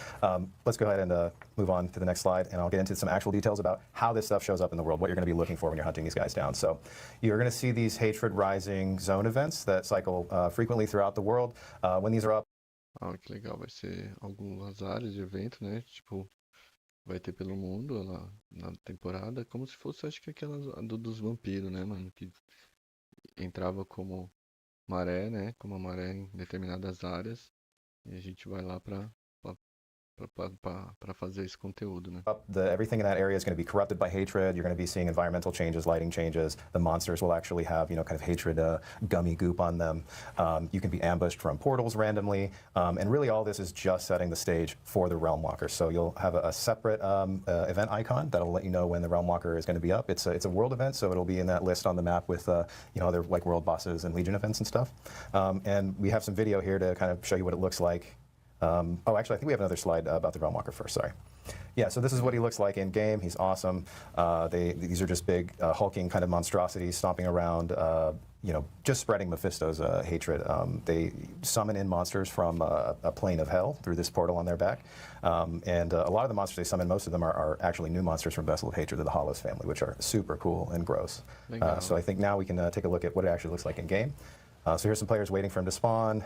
Let's go ahead and move on to the next slide, and I'll get into some actual details about how this stuff shows up in the world, what you're going to be looking for when you're hunting these guys down. So you're going to see these hatred rising zone events that cycle frequently throughout the world. When these are up. Ah, que legal, vai ser algumas áreas de evento, né? Tipo, vai ter pelo mundo lá na temporada, como se fosse, acho que aquela dos vampiros, né, mano? Que entrava como maré, né? Como a maré em determinadas áreas. E a gente vai lá para fazer esse conteúdo, né? Everything in that area is going to be corrupted by hatred. You're going to be seeing environmental changes, lighting changes. The monsters will actually have, kind of hatred gummy goop on them. You can be ambushed from portals randomly. And really all this is just setting the stage for the Realm Walker. So you'll have a separate event icon that'll let you know when the Realm Walker is going to be up. It's a world event, so it'll be in that list on the map with other like world bosses and Legion events and stuff. And we have some video here to kind of show you what it looks like. Oh, actually, I think we have another slide about the Realm Walker first, sorry. Yeah, so this is what he looks like in game. He's awesome. These are just big, hulking kind of monstrosities stomping around, just spreading Mephisto's hatred. They summon in monsters from a plane of hell through this portal on their back. And a lot of the monsters they summon, most of them are actually new monsters from Vessel of Hatred of the Hollows family, which are super cool and gross. So I think now we can take a look at what it actually looks like in game. So here's some players waiting for him to spawn.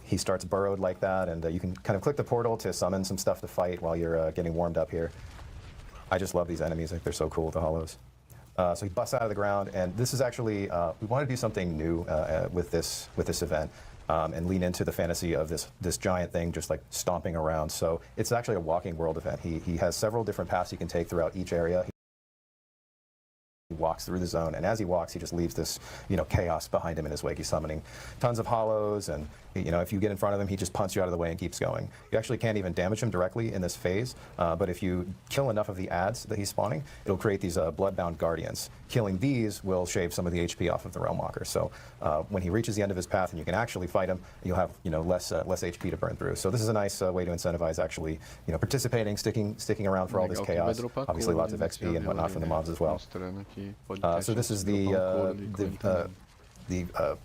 He starts burrowed like that, and you can kind of click the portal to summon some stuff to fight while you're getting warmed up here. I just love these enemies. I think they're so cool with the hollows. So he busts out of the ground, and this is actually, we want to do something new with this event and lean into the fantasy of this giant thing just like stomping around. So it's actually a walking world event. He has several different paths he can take throughout each area. He walks through the zone, and as he walks, he just leaves this, chaos behind him in his wake. He's summoning tons of hollows, and if you get in front of him, he just punts you out of the way and keeps going. You actually can't even damage him directly in this phase, but if you kill enough of the adds that he's spawning, it'll create these bloodbound guardians. Killing these will shave some of the HP off of the Realm Walker. So when he reaches the end of his path and you can actually fight him, you'll have less HP to burn through. So this is a nice way to incentivize actually participating, sticking around for all this chaos. Obviously, lots of XP and whatnot from the mobs as well. So this is the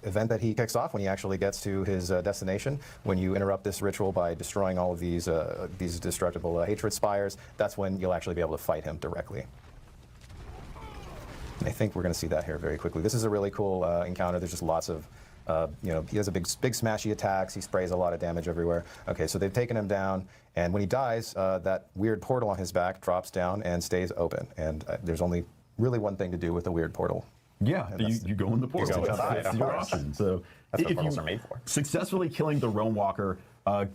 event that he kicks off when he actually gets to his destination. When you interrupt this ritual by destroying all of these destructible hatred spires, that's when you'll actually be able to fight him directly. And I think we're going to see that here very quickly. This is a really cool encounter. There's just lots of, he has a big smashy attacks. He sprays a lot of damage everywhere. Okay, so they've taken him down, and when he dies, that weird portal on his back drops down and stays open. And there's only really one thing to do with a weird portal. Yeah, you go in the portal. That's your option. So that's what portals are made for. Successfully killing the Realm Walker,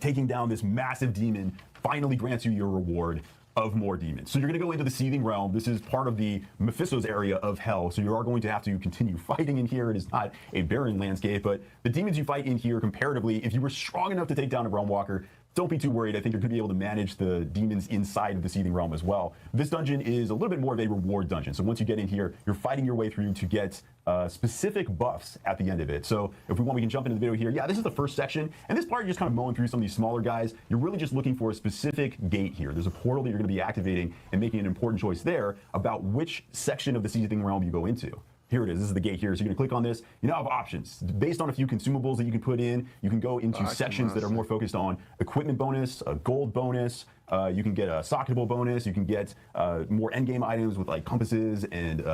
taking down this massive demon, finally grants you your reward of more demons. So you're going to go into the Seething Realm. This is part of the Mephisto's area of hell, so you are going to have to continue fighting in here. It is not a barren landscape, but the demons you fight in here comparatively, if you were strong enough to take down a Realm Walker, don't be too worried. I think you're going to be able to manage the demons inside of the Seething Realm as well. This dungeon is a little bit more of a reward dungeon. So once you get in here, you're fighting your way through to get specific buffs at the end of it. So if we want, we can jump into the video here. Yeah, this is the first section. And this part, you're just kind of mowing through some of these smaller guys. You're really just looking for a specific gate here. There's a portal that you're going to be activating and making an important choice there about which section of the Seething Realm you go into. Here it is. This is the gate here. So you're going to click on this. You now have options. Based on a few consumables that you can put in, you can go into sections that are more focused on equipment bonus, a gold bonus. You can get a socketable bonus. You can get more endgame items with like compasses and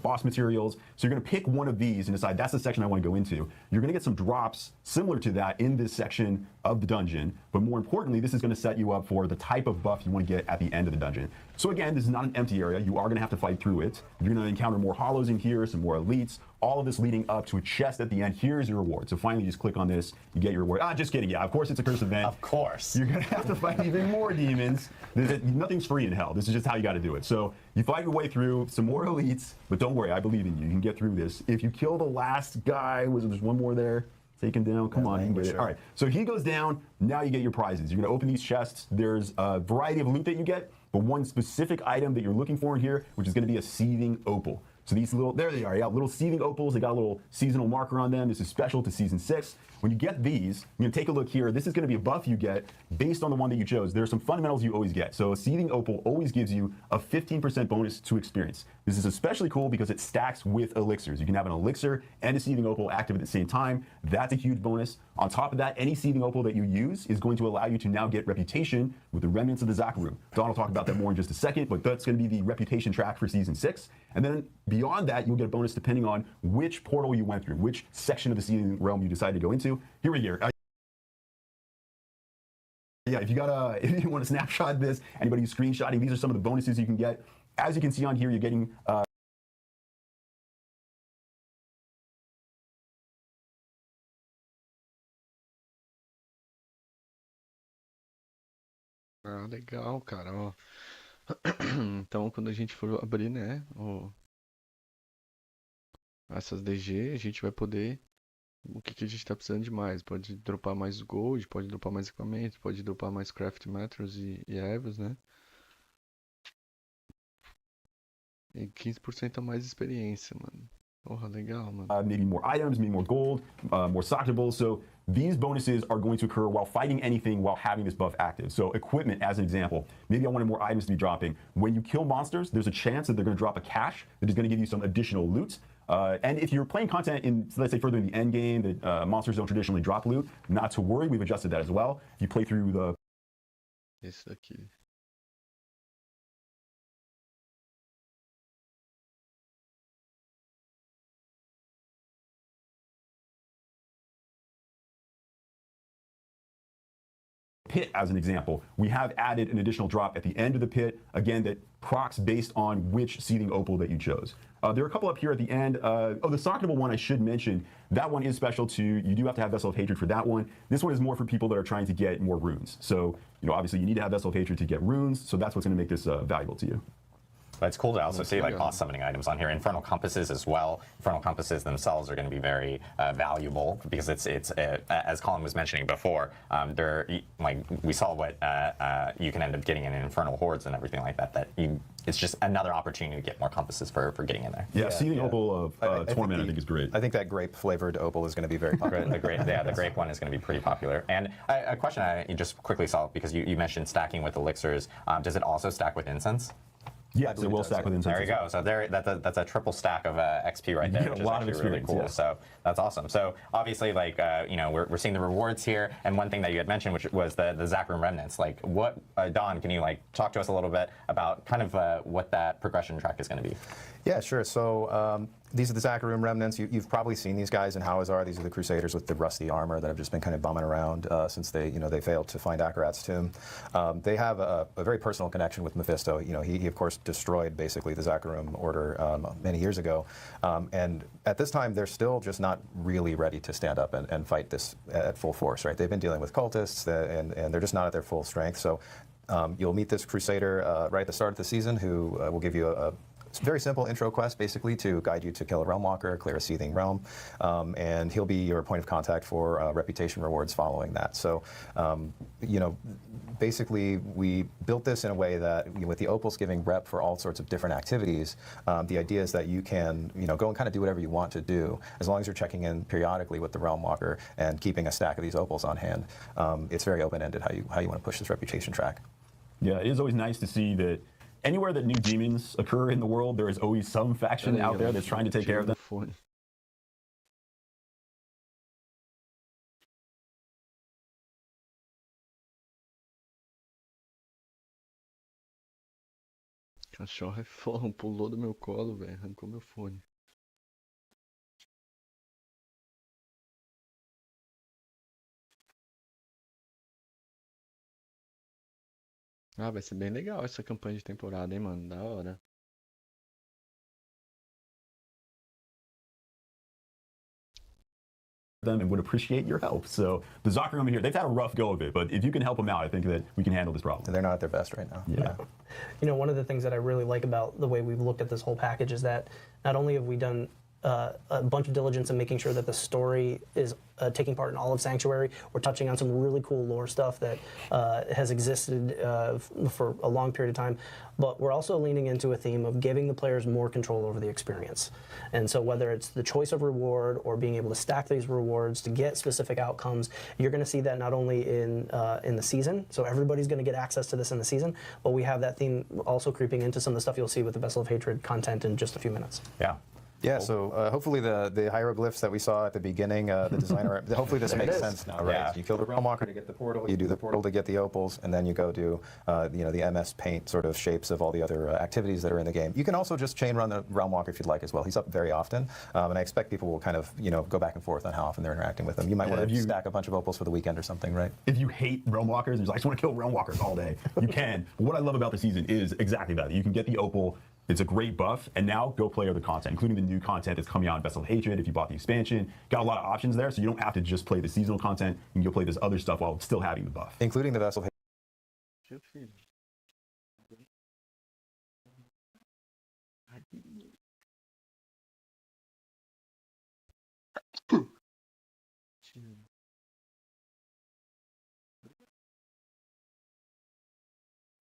boss materials. So you're going to pick one of these and decide that's the section I want to go into. You're going to get some drops similar to that in this section of the dungeon. But more importantly, this is going to set you up for the type of buff you want to get at the end of the dungeon. So again, this is not an empty area. You are going to have to fight through it. You're going to encounter more hollows in here, some more elites. All of this leading up to a chest at the end. Here's your reward. So finally, you just click on this, you get your reward. Just kidding. Yeah, of course it's a cursed event. Of course. You're going to have to fight even more demons. Nothing's free in hell. This is just how you got to do it. So you fight your way through some more elites, but don't worry, I believe in you. You can get through this. If you kill the last guy, there's one more there? Take him down. Come on, you can get it. All right. So he goes down. Now you get your prizes. You're going to open these chests. There's a variety of loot that you get, but one specific item that you're looking for in here, which is going to be a seething opal. So these little, there they are, yeah, little seething opals. They got a little seasonal marker on them. This is special to Season 6. When you get these, you're going to take a look here. This is going to be a buff you get based on the one that you chose. There are some fundamentals you always get. So a seething opal always gives you a 15% bonus to experience. This is especially cool because it stacks with elixirs. You can have an elixir and a seething opal active at the same time. That's a huge bonus. On top of that, any seething opal that you use is going to allow you to now get reputation with the remnants of the Zaka room. Don will talk about that more in just a second, but that's going to be the reputation track for Season 6. And then beyond that, you'll get a bonus depending on which portal you went through, which section of the seething realm you decided to go into. Here we go. Yeah, if you want to snapshot this, anybody who's screenshotting, these are some of the bonuses you can get. As you can see on here, you're getting Ah, legal, cara, ó. Então, quando a gente for abrir, né, essas DG, a gente vai poder... O que a gente tá precisando de mais? Pode dropar mais gold, pode dropar mais equipamento, pode dropar mais craft metals e ervas, né? E 15% a mais experiência, mano. Porra, legal, mano. Maybe more items, maybe more gold, more sockables. So these bonuses are going to occur while fighting anything while having this buff active. So equipment, as an example, maybe I wanted more items to be dropping. When you kill monsters, there's a chance that they're going to drop a cache that is going to give you some additional loot. And if you're playing content in, let's say, further in the end game, that monsters don't traditionally drop loot, not to worry, we've adjusted that as well. If you play through the... Esse daqui. Pit, as an example, we have added an additional drop at the end of the pit, again, that procs based on which seething opal that you chose. There are a couple up here at the end. Oh, the socketable one I should mention, that one is special too. You do have to have Vessel of Hatred for that one. This one is more for people that are trying to get more runes. So, obviously you need to have Vessel of Hatred to get runes, so that's what's going to make this valuable to you. But it's cool to also see like boss summoning items on here. Infernal compasses as well. Infernal compasses themselves are going to be very valuable because it's as Colin was mentioning before. We saw what you can end up getting in infernal hordes and everything like that. It's just another opportunity to get more compasses for getting in there. Yeah, seething opal of torment I think is great. I think that grape flavored opal is going to be very popular. the grape one is going to be pretty popular. And a question I just quickly saw because you mentioned stacking with elixirs. Does it also stack with incense? Yes, it will stack with incense. There you go. So that's a triple stack of XP right there, which is actually really cool. Yeah. So that's awesome. So obviously, like we're seeing the rewards here, and one thing that you had mentioned, which was the Zach Room remnants. Like, what, Don? Can you talk to us a little bit about kind of what that progression track is going to be? Yeah, sure. So these are the Zach Room remnants. You've probably seen these guys in Hawazar. These are the Crusaders with the rusty armor that have just been kind of bumming around since they failed to find Akarat's tomb. They have a very personal connection with Mephisto. He of course destroyed basically the Zakarum order many years ago, and at this time they're still just not really ready to stand up and fight this at full force. Right? They've been dealing with cultists, and they're just not at their full strength. So you'll meet this Crusader right at the start of the season, who will give you it's a very simple intro quest, basically, to guide you to kill a Realm Walker, clear a Seething Realm, and he'll be your point of contact for reputation rewards following that. So, basically, we built this in a way that, with the opals giving rep for all sorts of different activities, the idea is that you can, go and kind of do whatever you want to do, as long as you're checking in periodically with the Realm Walker and keeping a stack of these opals on hand. It's very open-ended how you want to push this reputation track. Yeah, it is always nice to see that anywhere that new demons occur in the world, there is always some faction out there that's trying to take care of them. Cachorro é foda, pulou do meu colo, velho, arrancou meu fone. Ah, vai ser bem legal essa campanha de temporada, hein, mano? Da hora. Them and would appreciate your help. So the Zaka room here, they've had a rough go of it, but if you can help them out, I think that we can handle this problem. They're not at their best right now. Yeah. One of the things that I really like about the way we've looked at this whole package is that not only have we done a bunch of diligence in making sure that the story is taking part in all of Sanctuary. We're touching on some really cool lore stuff that has existed for a long period of time, but we're also leaning into a theme of giving the players more control over the experience. And so whether it's the choice of reward or being able to stack these rewards to get specific outcomes, you're going to see that not only in the season, so everybody's going to get access to this in the season, but we have that theme also creeping into some of the stuff you'll see with the Vessel of Hatred content in just a few minutes. Yeah. Yeah, so hopefully the hieroglyphs that we saw at the beginning, the designer, hopefully this makes sense now, right? Yeah. So you kill the Realm Walker to get the portal, you do the portal to get the opals, and then you go do the MS Paint sort of shapes of all the other activities that are in the game. You can also just chain run the Realm Walker if you'd like as well. He's up very often, and I expect people will kind of go back and forth on how often they're interacting with him. You might want to stack a bunch of opals for the weekend or something, right? If you hate Realm Walkers and you're like, I just want to kill Realm Walkers all day, you can. But what I love about the season is exactly that. You can get the opal. It's a great buff, and now go play other content, including the new content that's coming out in Vessel of Hatred. If you bought the expansion, got a lot of options there, so you don't have to just play the seasonal content. You can go play this other stuff while still having the buff. Including the Vessel of Hatred.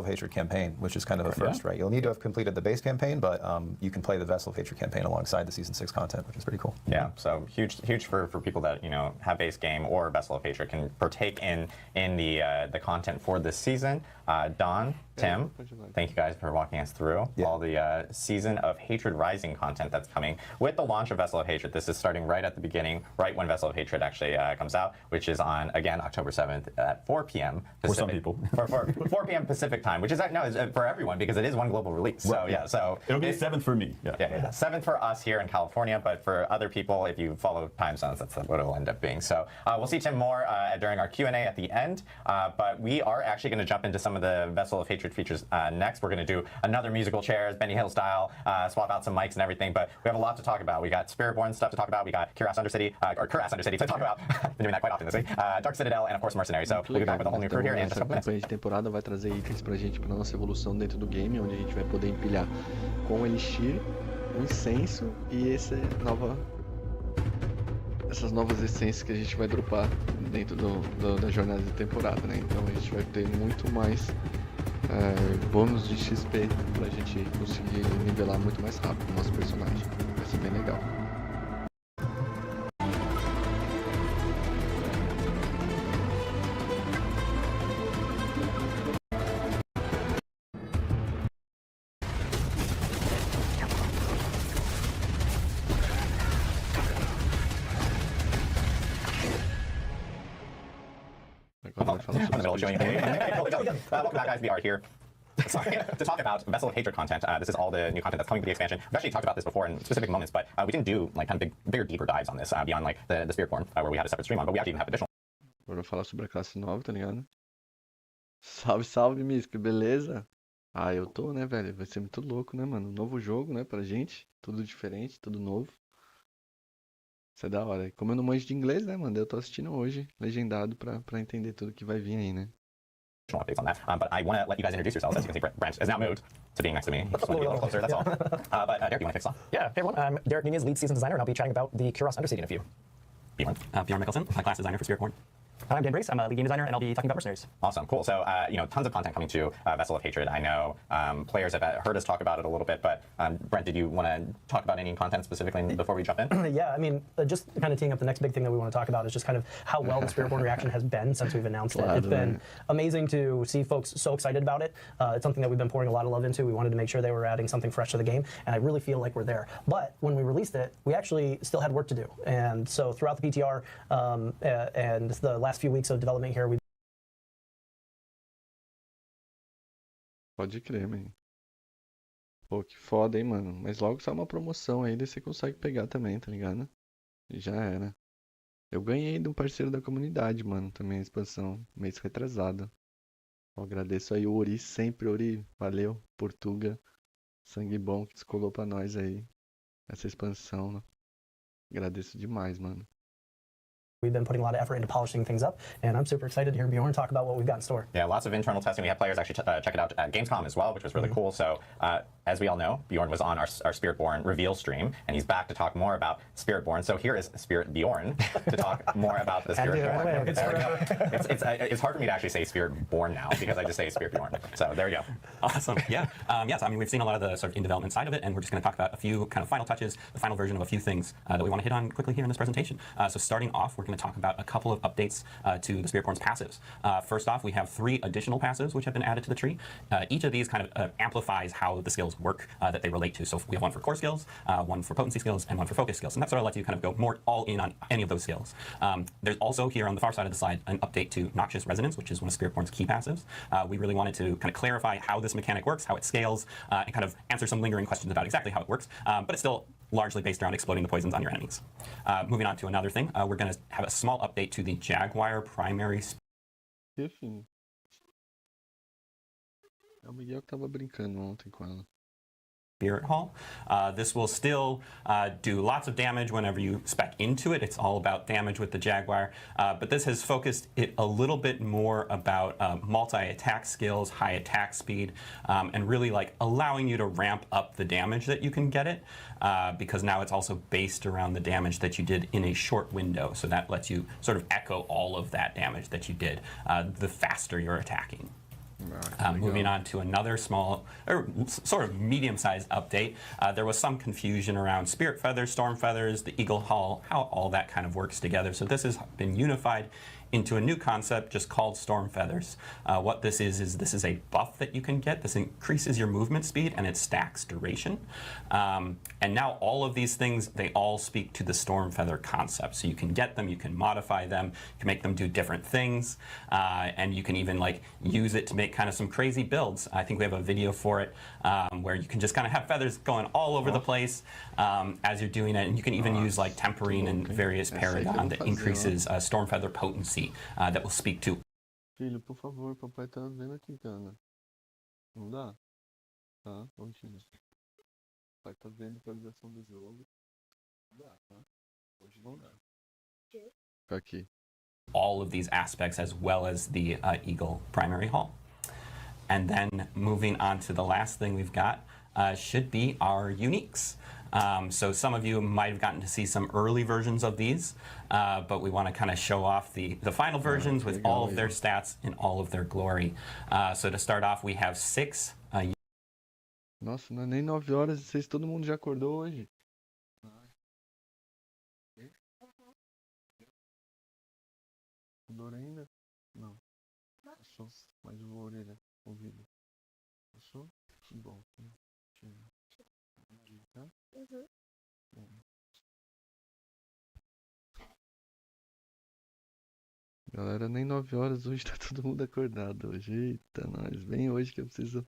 Hatred campaign, which is kind of a first, right? You'll need to have completed the base campaign, but you can play the Vessel of Hatred campaign alongside the Season 6 content, which is pretty cool. Yeah, so huge for people that have base game or Vessel of Hatred can partake in the content for this season. Don, Tim, thank you guys for walking us through all the Season of Hatred Rising content that's coming with the launch of Vessel of Hatred. This is starting right at the beginning, right when Vessel of Hatred actually comes out, which is on, again, October 7th at 4 p.m. Pacific. For some people. for 4 p.m. Pacific time, which is for everyone because it is one global release. So right. yeah, so it'll be 7th for me. Yeah, 7th for us here in California, but for other people, if you follow time zones, that's what it'll end up being. So we'll see Tim more during our Q&A at the end, but we are actually going to jump into some of the Vessel of Hatred features next. We're going to do another musical chairs, Benny Hill style, swap out some mics and everything, but we have a lot to talk about. We got Spiritborn stuff to talk about. We got Cuirass Undercity, or Cuirass Undercity to talk about. Been doing that quite often this week. Dark Citadel, and of course Mercenary. So we'll be back with a whole new crew here in just a couple minutes. A temporada vai trazer itens pra gente pra nossa evolução dentro do game, onde a gente vai poder empilhar com o Elixir, o incenso e essas novas essências que a gente vai dropar dentro da jornada de temporada, né? Então a gente vai ter muito mais bônus de XP pra gente conseguir nivelar muito mais rápido o nosso personagem. Vai ser bem legal. Welcome back, guys. We are here to talk about Vessel of Hatred content. This is all the new content that's coming to the expansion. We've actually talked about this before in specific moments, but we didn't do like kind of bigger, deeper dives on this beyond like the Spiritborn, where we had a separate stream on, but we actually even have additional. Bora falar sobre a classe nova, tá ligado? Salve, salve, Mística, beleza? Ah, eu tô, né, velho? Vai ser muito louco, né, mano? Novo jogo, né, pra gente. Tudo diferente, tudo novo. Isso é da hora. Como eu não manjo de inglês, né, mano? Eu tô assistindo hoje, legendado, pra entender tudo que vai vir aí, né? Updates on that, but I want to let you guys introduce yourselves. As you can see, Brent is now moved to being next to me. Just want to be a little closer, that's all. But Derek, you want to kick us off? Yeah, hey everyone, I'm Derek Nunez, lead season designer, and I'll be chatting about the Cuirass Undercity in a few. Bjorn Mickelson, class designer for Spiritborn. I'm Dan Brace, I'm a lead game designer, and I'll be talking about Mercenaries. Awesome, cool. So, tons of content coming to Vessel of Hatred. I know players have heard us talk about it a little bit, but Brent, did you want to talk about any content specifically before we jump in? Yeah, I mean, just kind of teeing up the next big thing that we want to talk about is just kind of how well the Spiritborn reaction has been since we've announced it. It's been amazing to see folks so excited about it. It's something that we've been pouring a lot of love into. We wanted to make sure they were adding something fresh to the game, and I really feel like we're there. But when we released it, we actually still had work to do. And so throughout the PTR and the last few weeks of development here, we Pode crer, man. Pô, que foda, hein, mano. Mas logo sai uma promoção aí, daí você consegue pegar também, tá ligado? E já era. Eu ganhei de um parceiro da comunidade, mano, também a expansão, mês retrasado. Eu agradeço aí o Ori, sempre Ori. Valeu, Portuga. Sangue bom que descolou pra nós aí. Essa expansão, né? Agradeço demais, mano. We've been putting a lot of effort into polishing things up, and I'm super excited to hear Bjorn talk about what we've got in store. Yeah, lots of internal testing. We had players actually check it out at Gamescom as well, which was really cool. So, as we all know, Bjorn was on our Spiritborn reveal stream, and he's back to talk more about Spiritborn. So here is Spirit Bjorn to talk more about the Spiritborn. It's hard for me to actually say Spiritborn now because I just say Spirit Bjorn. So there we go. Awesome. Yeah. Yes. I mean, we've seen a lot of the sort of in development side of it, and we're just going to talk about a few kind of final touches, the final version of a few things that we want to hit on quickly here in this presentation. So starting off, we're going to talk about a couple of updates to the Spiritborn's passives. First off, we have 3 additional passives which have been added to the tree. Each of these kind of amplifies how the skills work that they relate to. So we have one for core skills, one for potency skills, and one for focus skills. And that sort of lets you kind of go more all in on any of those skills. There's also here on the far side of the slide an update to Noxious Resonance, which is one of Spiritborn's key passives. We really wanted to kind of clarify how this mechanic works, how it scales, and kind of answer some lingering questions about exactly how it works. But it's still largely based around exploding the poisons on your enemies. Moving on to another thing, we're going to have a small update to the Jaguar primary. Enfim. É o Miguel que tava brincando ontem com ela. Spirit Hall. This will still do lots of damage whenever you spec into it. It's all about damage with the Jaguar, but this has focused it a little bit more about multi-attack skills, high attack speed, and really like allowing you to ramp up the damage that you can get it, because now it's also based around the damage that you did in a short window. So that lets you sort of echo all of that damage that you did the faster you're attacking. Moving on to another small, or sort of medium-sized update, there was some confusion around Spirit Feathers, Storm Feathers, the Eagle Hall, how all that kind of works together. So this has been unified into a new concept just called Storm Feathers. What this is this is a buff that you can get. This increases your movement speed and it stacks duration. And now all of these things, they all speak to the Storm Feather concept. So you can get them, you can modify them, you can make them do different things, and you can even like use it to make kind of some crazy builds. I think we have a video for it where you can just kind of have feathers going all over the place as you're doing it. And you can even use like tempering and various paragon that increases Storm Feather potency. That will speak to. Filho, por favor, papai tá vendo aqui, cara. Não dá? Tá, continua. Papai tá vendo a atualização do jogo. Não dá, tá? Hoje não dá. Fica aqui. All of these aspects as well as the Eagle primary hall. And then moving on to the last thing we've got should be our uniques. So some of you might have gotten to see some early versions of these, but we want to kind of show off the final versions with all of their stats in all of their glory. So to start off, we have 6. Nossa, não é nem 9 horas, vocês todo mundo já acordou hoje? Acordou ainda? Não. Passou, mas eu vou orelha, ouvido. Passou? Que bom. Tá? Galera, nem 9 horas hoje, tá todo mundo acordado hoje. Eita, nós, bem hoje que eu preciso,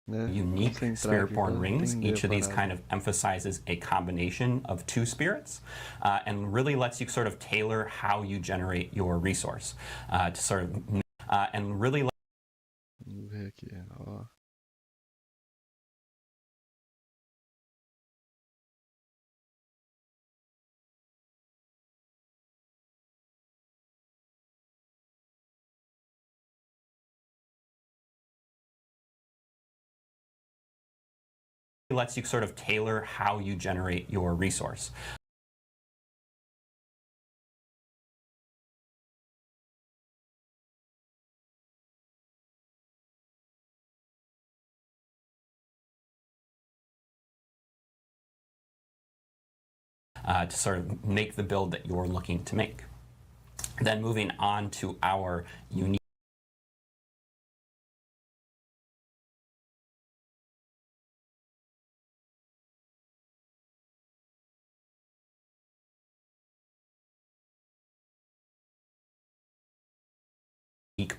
né, unique Spiritborn rings. Each of these kind of emphasizes a combination of 2 spirits and really lets you sort of tailor how you generate your resource to sort of and really. Vamos ver aqui, ó. Lets you sort of tailor how you generate your resource. To sort of make the build that you're looking to make. Then moving on to our unique.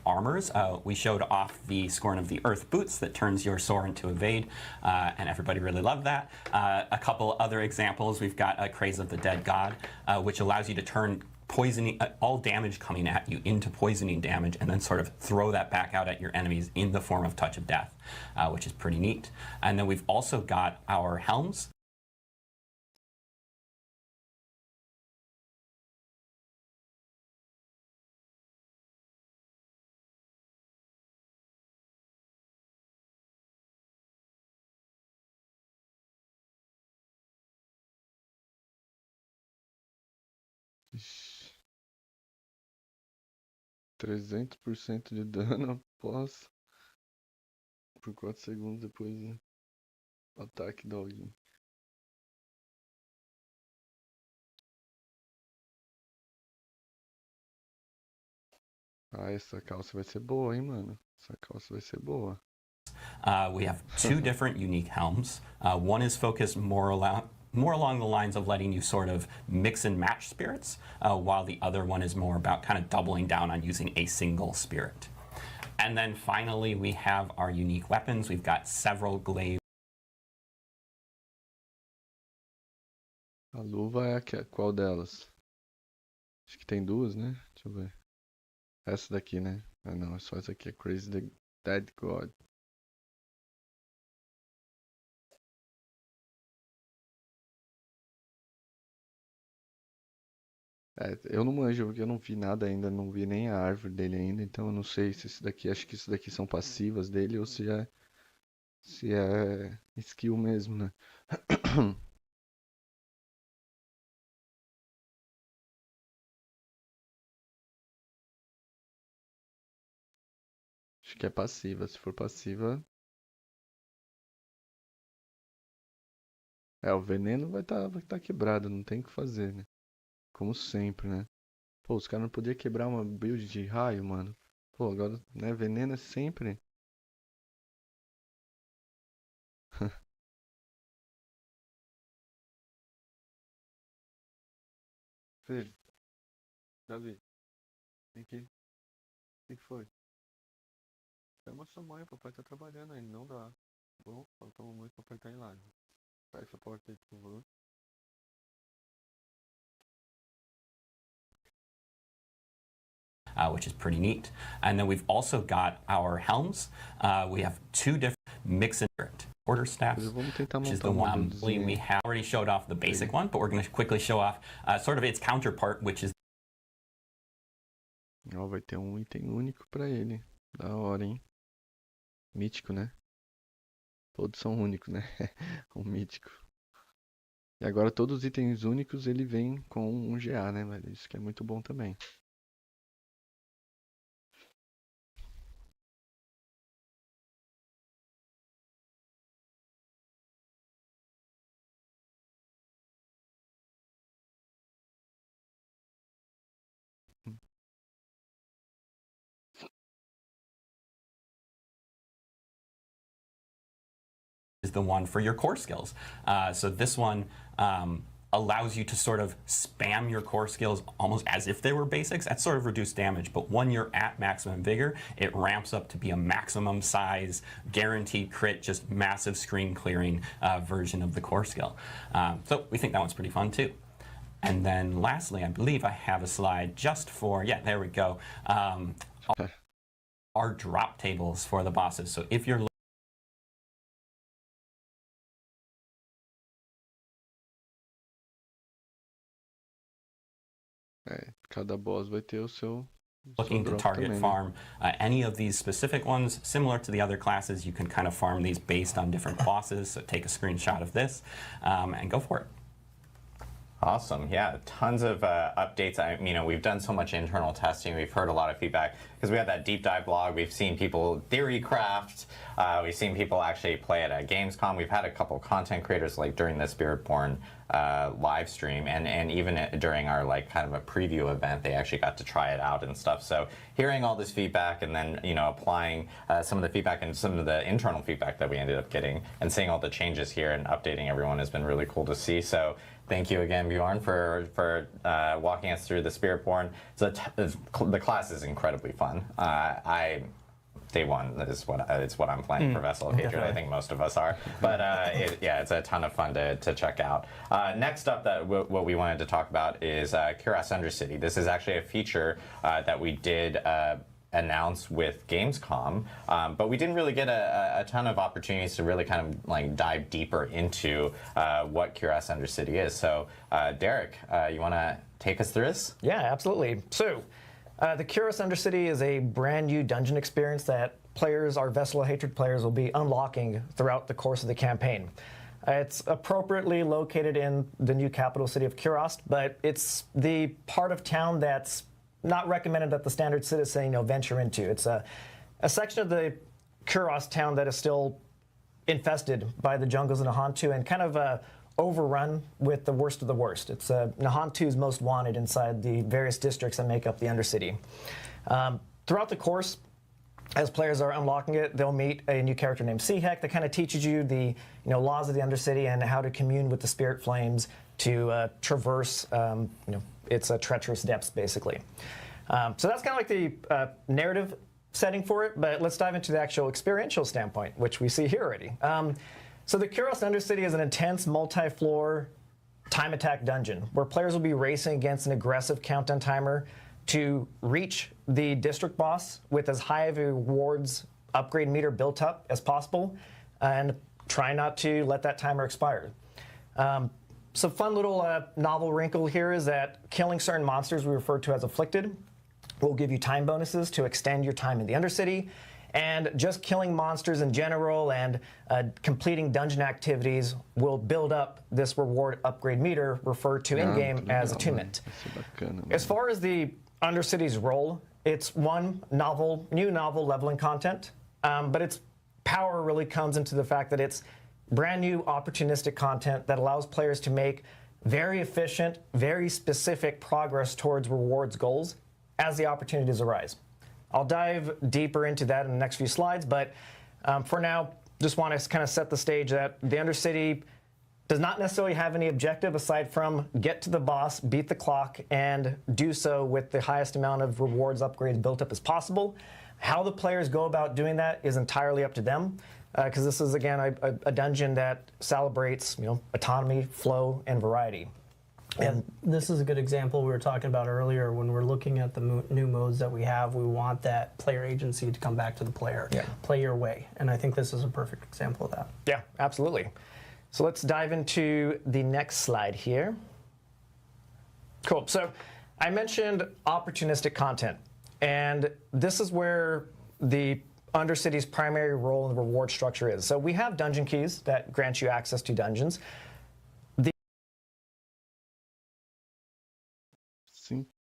Armors. We showed off the Scorn of the Earth boots that turns your Soar into Evade, and everybody really loved that. A couple other examples, we've got Craze of the Dead God, which allows you to turn poisoning, all damage coming at you into poisoning damage, and then sort of throw that back out at your enemies in the form of Touch of Death, which is pretty neat. And then we've also got our helms. Ixi. 300% de dano após por 4 segundos depois do ataque do alguém. Ah, essa calça vai ser boa, hein, mano? Essa calça vai ser boa. We have two different unique helms. One is focused more along the lines of letting you sort of mix and match spirits, while the other one is more about kind of doubling down on using a single spirit. And then finally, we have our unique weapons. We've got several glaives. A luva é qual delas? Acho que tem duas, né? Deixa eu ver. Essa daqui, né? Ah, não, é só essa aqui. É Crazy the Dead God. É, eu não manjo, porque eu não vi nada ainda, não vi nem a árvore dele ainda, então eu não sei se esse daqui, acho que isso daqui são passivas dele ou se é skill mesmo, né? Acho que é passiva, se for passiva... É, o veneno vai tá quebrado, não tem o que fazer, né? Como sempre, né? Pô, os caras não podiam quebrar uma build de raio, mano. Pô, agora, né? Veneno é sempre. Filho, Davi, vem aqui. O que foi? Chama sua mãe, papai tá trabalhando aí, não dá. Bom, falta uma mãe, papai tá em live. Fecha essa porta aí, por favor. Which is pretty neat. And then we've also got our helms. We have two different mix and order staffs, which is the one we have already showed off the basic one, but we're going to quickly show off sort of its counterpart, which is... Ó, vai ter um item único pra ele. Da hora, hein? Mítico, né? Todos são únicos, né? Um mítico. E agora todos os itens únicos ele vem com um GA, né, velho? Isso que é muito bom também. Is the one for your core skills. So this one allows you to sort of spam your core skills almost as if they were basics. That's sort of reduced damage, but when you're at maximum vigor, it ramps up to be a maximum size, guaranteed crit, just massive screen clearing version of the core skill. So we think that one's pretty fun too. And then lastly, I believe I have a slide just for, yeah, there we go. Our drop tables for the bosses. So if you're cada boss vai ter o seu looking to target farm any of these specific ones, similar to the other classes, you can kind of farm these based on different bosses. So take a screenshot of this and go for it. Awesome. Yeah, tons of updates. We've done so much internal testing. We've heard a lot of feedback because we have that deep dive blog. We've seen people theory craft. We've seen people actually play it at Gamescom. We've had a couple content creators like during the Spiritborn live stream and even during our kind of a preview event, they actually got to try it out and stuff. So hearing all this feedback and then applying some of the feedback and some of the internal feedback that we ended up getting and seeing all the changes here and updating everyone has been really cool to see. So thank you again, Bjorn, for walking us through the Spiritborn. The class is incredibly fun. Day one is what I'm playing for Vessel of Hatred. Definitely. I think most of us are. But it's a ton of fun to check out. Next up, what we wanted to talk about is Cuirass Undercity. This is actually a feature that we did announce with Gamescom, but we didn't really get a ton of opportunities to really kind of dive deeper into what Cuirass Undercity is. So Derek, you want to take us through this? Yeah, absolutely. So the Cuirass Undercity is a brand new dungeon experience that our Vessel of Hatred players will be unlocking throughout the course of the campaign. It's appropriately located in the new capital city of Kurost, but it's the part of town that's not recommended that the standard citizen venture into. It's a section of the Kurost town that is still infested by the jungles of Nahontu and kind of overrun with the worst of the worst. It's Nahontu's most wanted inside the various districts that make up the Undercity. Throughout the course, as players are unlocking it, they'll meet a new character named Seahek that kind of teaches you the laws of the Undercity and how to commune with the spirit flames to traverse its treacherous depths, basically. So that's kind of like the narrative setting for it, but let's dive into the actual experiential standpoint, which we see here already. So the Kurost Undercity is an intense multi-floor time attack dungeon where players will be racing against an aggressive countdown timer to reach the district boss with as high of a rewards upgrade meter built up as possible and try not to let that timer expire. So fun little novel wrinkle here is that killing certain monsters we refer to as afflicted will give you time bonuses to extend your time in the Undercity, and just killing monsters in general and completing dungeon activities will build up this reward upgrade meter referred to in-game as attunement. As far as the Undercity's role, it's one new novel leveling content, but its power really comes into the fact that it's brand new opportunistic content that allows players to make very efficient, very specific progress towards rewards goals as the opportunities arise. I'll dive deeper into that in the next few slides, but for now, just want to kind of set the stage that the Undercity does not necessarily have any objective aside from get to the boss, beat the clock, and do so with the highest amount of rewards upgrades built up as possible. How the players go about doing that is entirely up to them, because this is, again, a dungeon that celebrates autonomy, flow, and variety. And this is a good example we were talking about earlier. When we're looking at the new modes that we have, we want that player agency to come back to the player. Yeah. Play your way. And I think this is a perfect example of that. Yeah, absolutely. So let's dive into the next slide here. Cool. So I mentioned opportunistic content. And this is where the Undercity's primary role in the reward structure is. So we have dungeon keys that grant you access to dungeons.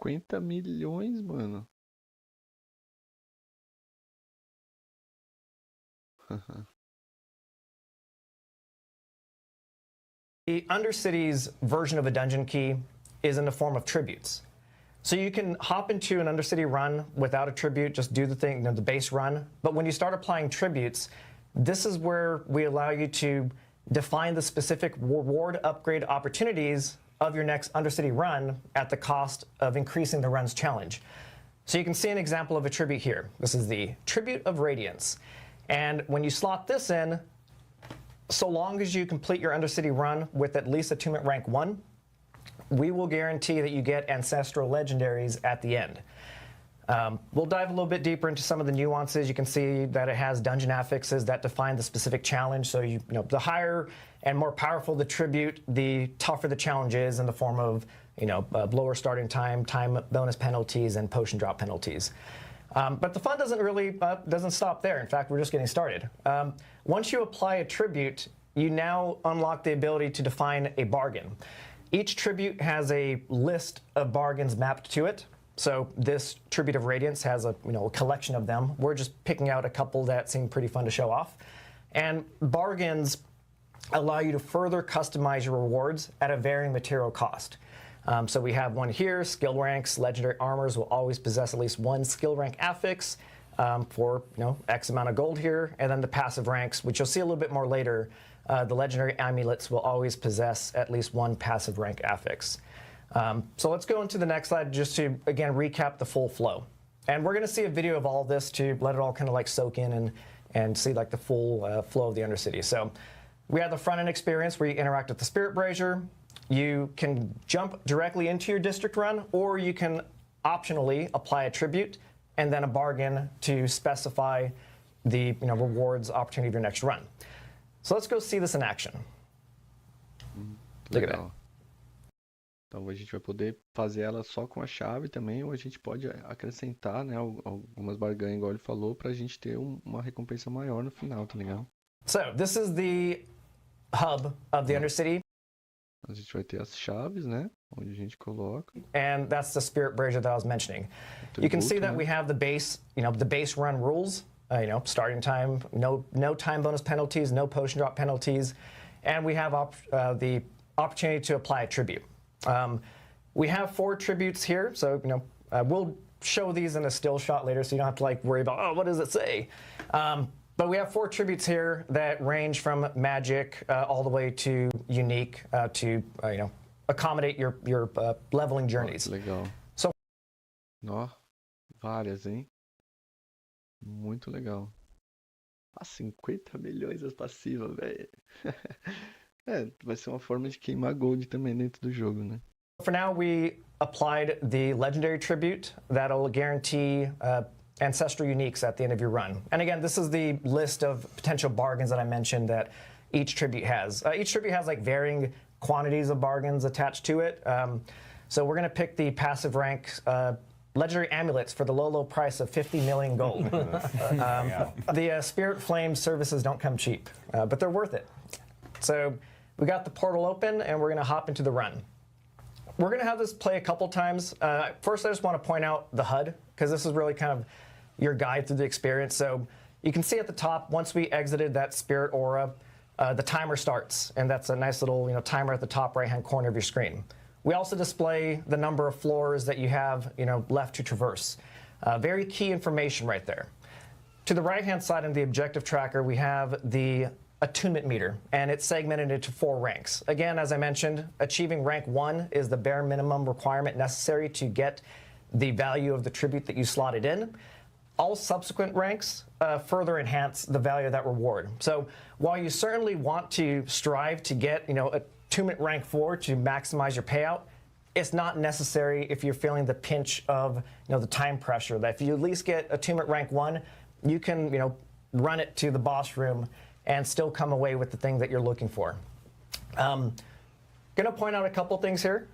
50 milhões, mano. The Undercity's version of a dungeon key is in the form of tributes. So you can hop into an Undercity run without a tribute, just do the thing, the base run. But when you start applying tributes, this is where we allow you to define the specific reward upgrade opportunities of your next Undercity run at the cost of increasing the run's challenge. So you can see an example of a tribute here. This is the Tribute of Radiance. And when you slot this in, so long as you complete your Undercity run with at least attunement rank 1, we will guarantee that you get ancestral legendaries at the end. We'll dive a little bit deeper into some of the nuances. You can see that it has dungeon affixes that define the specific challenge. So the higher and more powerful the tribute, the tougher the challenge is in the form of lower starting time, time bonus penalties, and potion drop penalties. But the fun doesn't stop there. In fact, we're just getting started. Once you apply a tribute, you now unlock the ability to define a bargain. Each tribute has a list of bargains mapped to it. So this Tribute of Radiance has a collection of them. We're just picking out a couple that seem pretty fun to show off. And bargains allow you to further customize your rewards at a varying material cost. So we have one here, skill ranks. Legendary armors will always possess at least one skill rank affix for X amount of gold here. And then the passive ranks, which you'll see a little bit more later, the legendary amulets will always possess at least one passive rank affix. So let's go into the next slide just to, again, recap the full flow. And we're going to see a video of all this to let it all kind of like soak in and see like the full flow of the Undercity. So we have the front-end experience where you interact with the Spirit Brazier. You can jump directly into your district run, or you can optionally apply a tribute and then a bargain to specify the rewards opportunity of your next run. So let's go see this in action. Look at that. Então a gente vai poder fazer ela só com a chave também, ou a gente pode acrescentar, né, algumas barganhas, igual ele falou, pra gente ter uma recompensa maior no final, tá ligado? So this is the hub of the Undercity. A gente vai ter as chaves, né? Onde a gente coloca. And that's the Spirit Brazier that I was mentioning. You can see that we have the base, the base run rules. Starting time, no time bonus penalties, no potion drop penalties, and we have the opportunity to apply a tribute. We have 4 tributes here, so we'll show these in a still shot later, so you don't have to worry about, oh, what does it say? But we have 4 tributes here that range from magic all the way to unique to accommodate your leveling journeys. Legal. So, várias, hein? Muito legal. 50 milhões as passivas, velho. Vai ser uma forma de queimar gold também dentro do jogo, né? For now, we applied the legendary tribute that'll guarantee ancestral uniques at the end of your run. And again, this is the list of potential bargains that I mentioned that each tribute has. Each tribute has varying quantities of bargains attached to it. So we're going to pick the passive rank legendary amulets for the low price of 50 million gold. The Spirit Flame services don't come cheap, but they're worth it. So we got the portal open, and we're going to hop into the run. We're going to have this play a couple times. First, I just want to point out the HUD, because this is really kind of your guide through the experience. So you can see at the top, once we exited that Spirit Aura, the timer starts, and that's a nice little timer at the top right-hand corner of your screen. We also display the number of floors that you have left to traverse. Very key information right there. To the right-hand side in the objective tracker, we have the attunement meter, and it's segmented into 4 ranks. Again, as I mentioned, achieving rank 1 is the bare minimum requirement necessary to get the value of the tribute that you slotted in. All subsequent ranks further enhance the value of that reward. So while you certainly want to strive to get attunement rank 4 to maximize your payout, it's not necessary if you're feeling the pinch of the time pressure. That if you at least get attunement rank 1, you can run it to the boss room and still come away with the thing that you're looking for. Gonna point out a couple things here.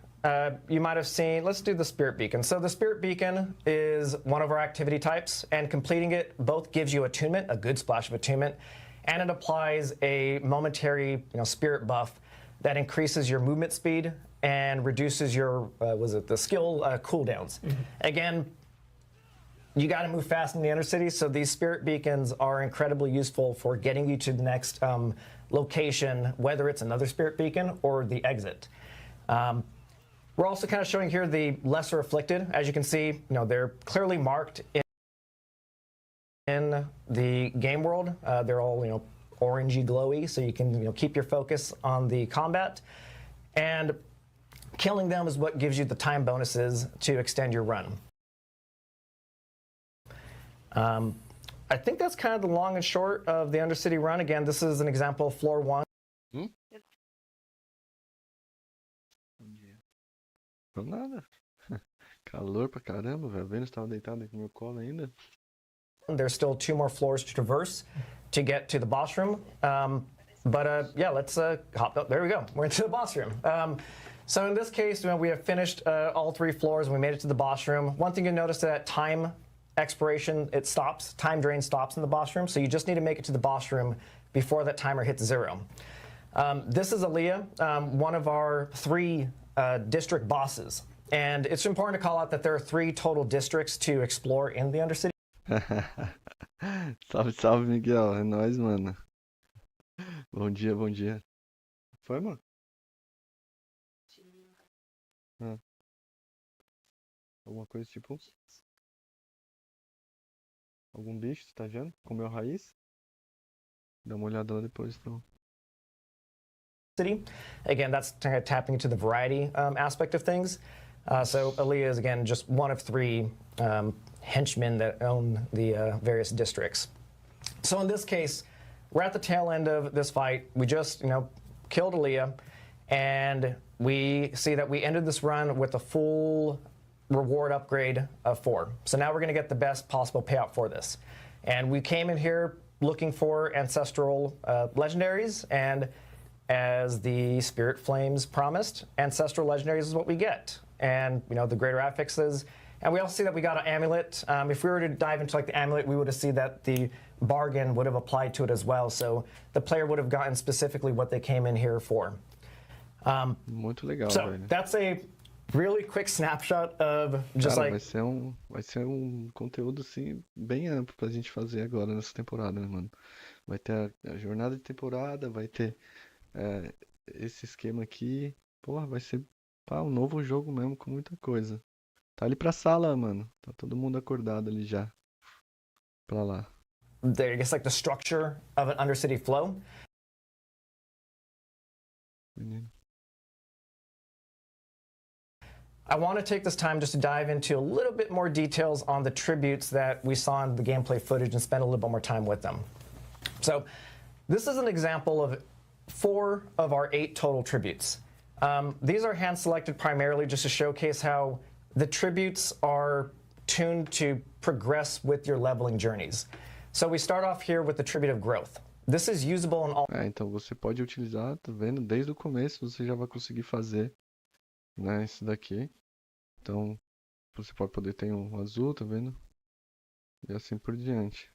You might have seen, let's do the Spirit Beacon. So the Spirit Beacon is one of our activity types, and completing it both gives you attunement, a good splash of attunement, and it applies a momentary spirit buff that increases your movement speed and reduces your, the skill cooldowns. Again, you got to move fast in the Undercity, so these Spirit Beacons are incredibly useful for getting you to the next location, whether it's another Spirit Beacon or the exit. We're also kind of showing here the lesser afflicted. As you can see, they're clearly marked in the game world. They're all orangey glowy, so you can keep your focus on the combat. And killing them is what gives you the time bonuses to extend your run. I think that's kind of the long and short of the Undercity run. Again, this is an example of floor 1. Não nada. Calor pra caramba, velho. A Venus estava deitada aqui no meu colo ainda. There's still 2 more floors to traverse to get to the boss room. Yeah, let's hop up. There we go. We're into the boss room. So in this case, we have finished all 3 floors and we made it to the boss room. One thing you'll notice that time expiration, it stops. Time drain stops in the boss room, so you just need to make it to the boss room before that timer hits 0. This is Aaliyah, one of our 3 district bosses. And it's important to call out that there are 3 total districts to explore in the Undercity. Salve, salve, Miguel. É nóis, mano. Bom dia, bom dia. Foi, mano? Alguma coisa tipo... Algum bicho, você tá vendo? Comeu a raiz? Dá uma olhada lá depois, então. Again, that's kind of tapping into the variety aspect of things. So Aaliyah is, again, just one of 3 henchmen that own the various districts. So in this case, we're at the tail end of this fight. We just, killed Aaliyah, and we see that we ended this run with a full reward upgrade of 4. So now we're going to get the best possible payout for this. And we came in here looking for ancestral legendaries, and as the Spirit Flames promised, ancestral legendaries is what we get. And the greater affixes And we also see that we got an amulet. If we were to dive into like the amulet, we would have seen that the bargain would have applied to it as well. So the player would have gotten specifically what they came in here for. Muito legal, so velho. that's a really quick snapshot of just Cara, like... vai ser um conteúdo assim, bem amplo pra gente fazer agora nessa temporada, né, mano? Vai ter a jornada de temporada, vai ter esse esquema aqui. Porra, vai ser um novo jogo mesmo, com muita coisa. Tá ali pra sala, mano. Tá todo mundo acordado ali já. Pra lá. I guess like the structure of an Undercity flow. Menino. I want to take this time just to dive into a little bit more details on the tributes that we saw in the gameplay footage and spend a little bit more time with them. So this is an example of 4 of our 8 total tributes. These are hand selected primarily just to showcase how the tributes are tuned to progress with your leveling journeys. So we start off here with the tribute of growth. This is usable in all... Então você pode utilizar, tá vendo? Desde o começo você já vai conseguir fazer, né, esse daqui. Então você pode poder ter um azul, tá vendo? E assim por diante.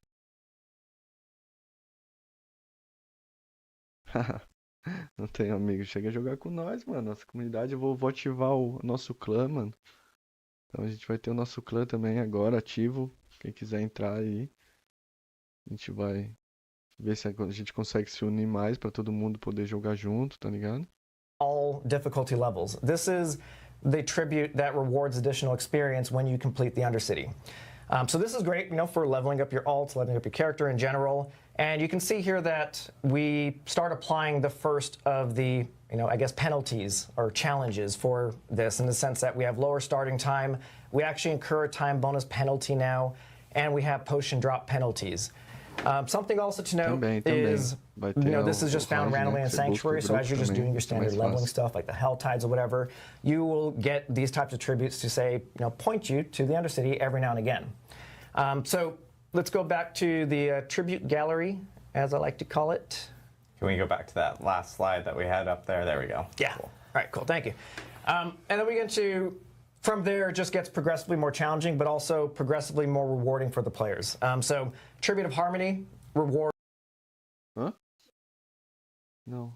Não tem amigo, chega a jogar com nós, mano. Nossa comunidade, eu vou ativar o nosso clã, mano. Então a gente vai ter o nosso clã também agora ativo. Quem quiser entrar aí, a gente vai ver se a gente consegue se unir mais pra todo mundo poder jogar junto, tá ligado? All difficulty levels. This is the tribute that rewards additional experience when you complete the Undercity. So this is great, for leveling up your alts, leveling up your character in general. And you can see here that we start applying the first of the, I guess penalties or challenges for this, in the sense that we have lower starting time. We actually incur a time bonus penalty now, and we have potion drop penalties. Something also to note is, this is just found randomly in Sanctuary, so as you're just doing your standard leveling stuff, like the Hell Tides or whatever, you will get these types of tributes to say, point you to the Undercity every now and again. So let's go back to the tribute gallery, as I like to call it. Can we go back to that last slide that we had up there? There we go. Yeah. Cool. All right, cool, thank you. And then we get to... From there, it just gets progressively more challenging, but also progressively more rewarding for the players. So, Tribute of Harmony, reward... Huh? No.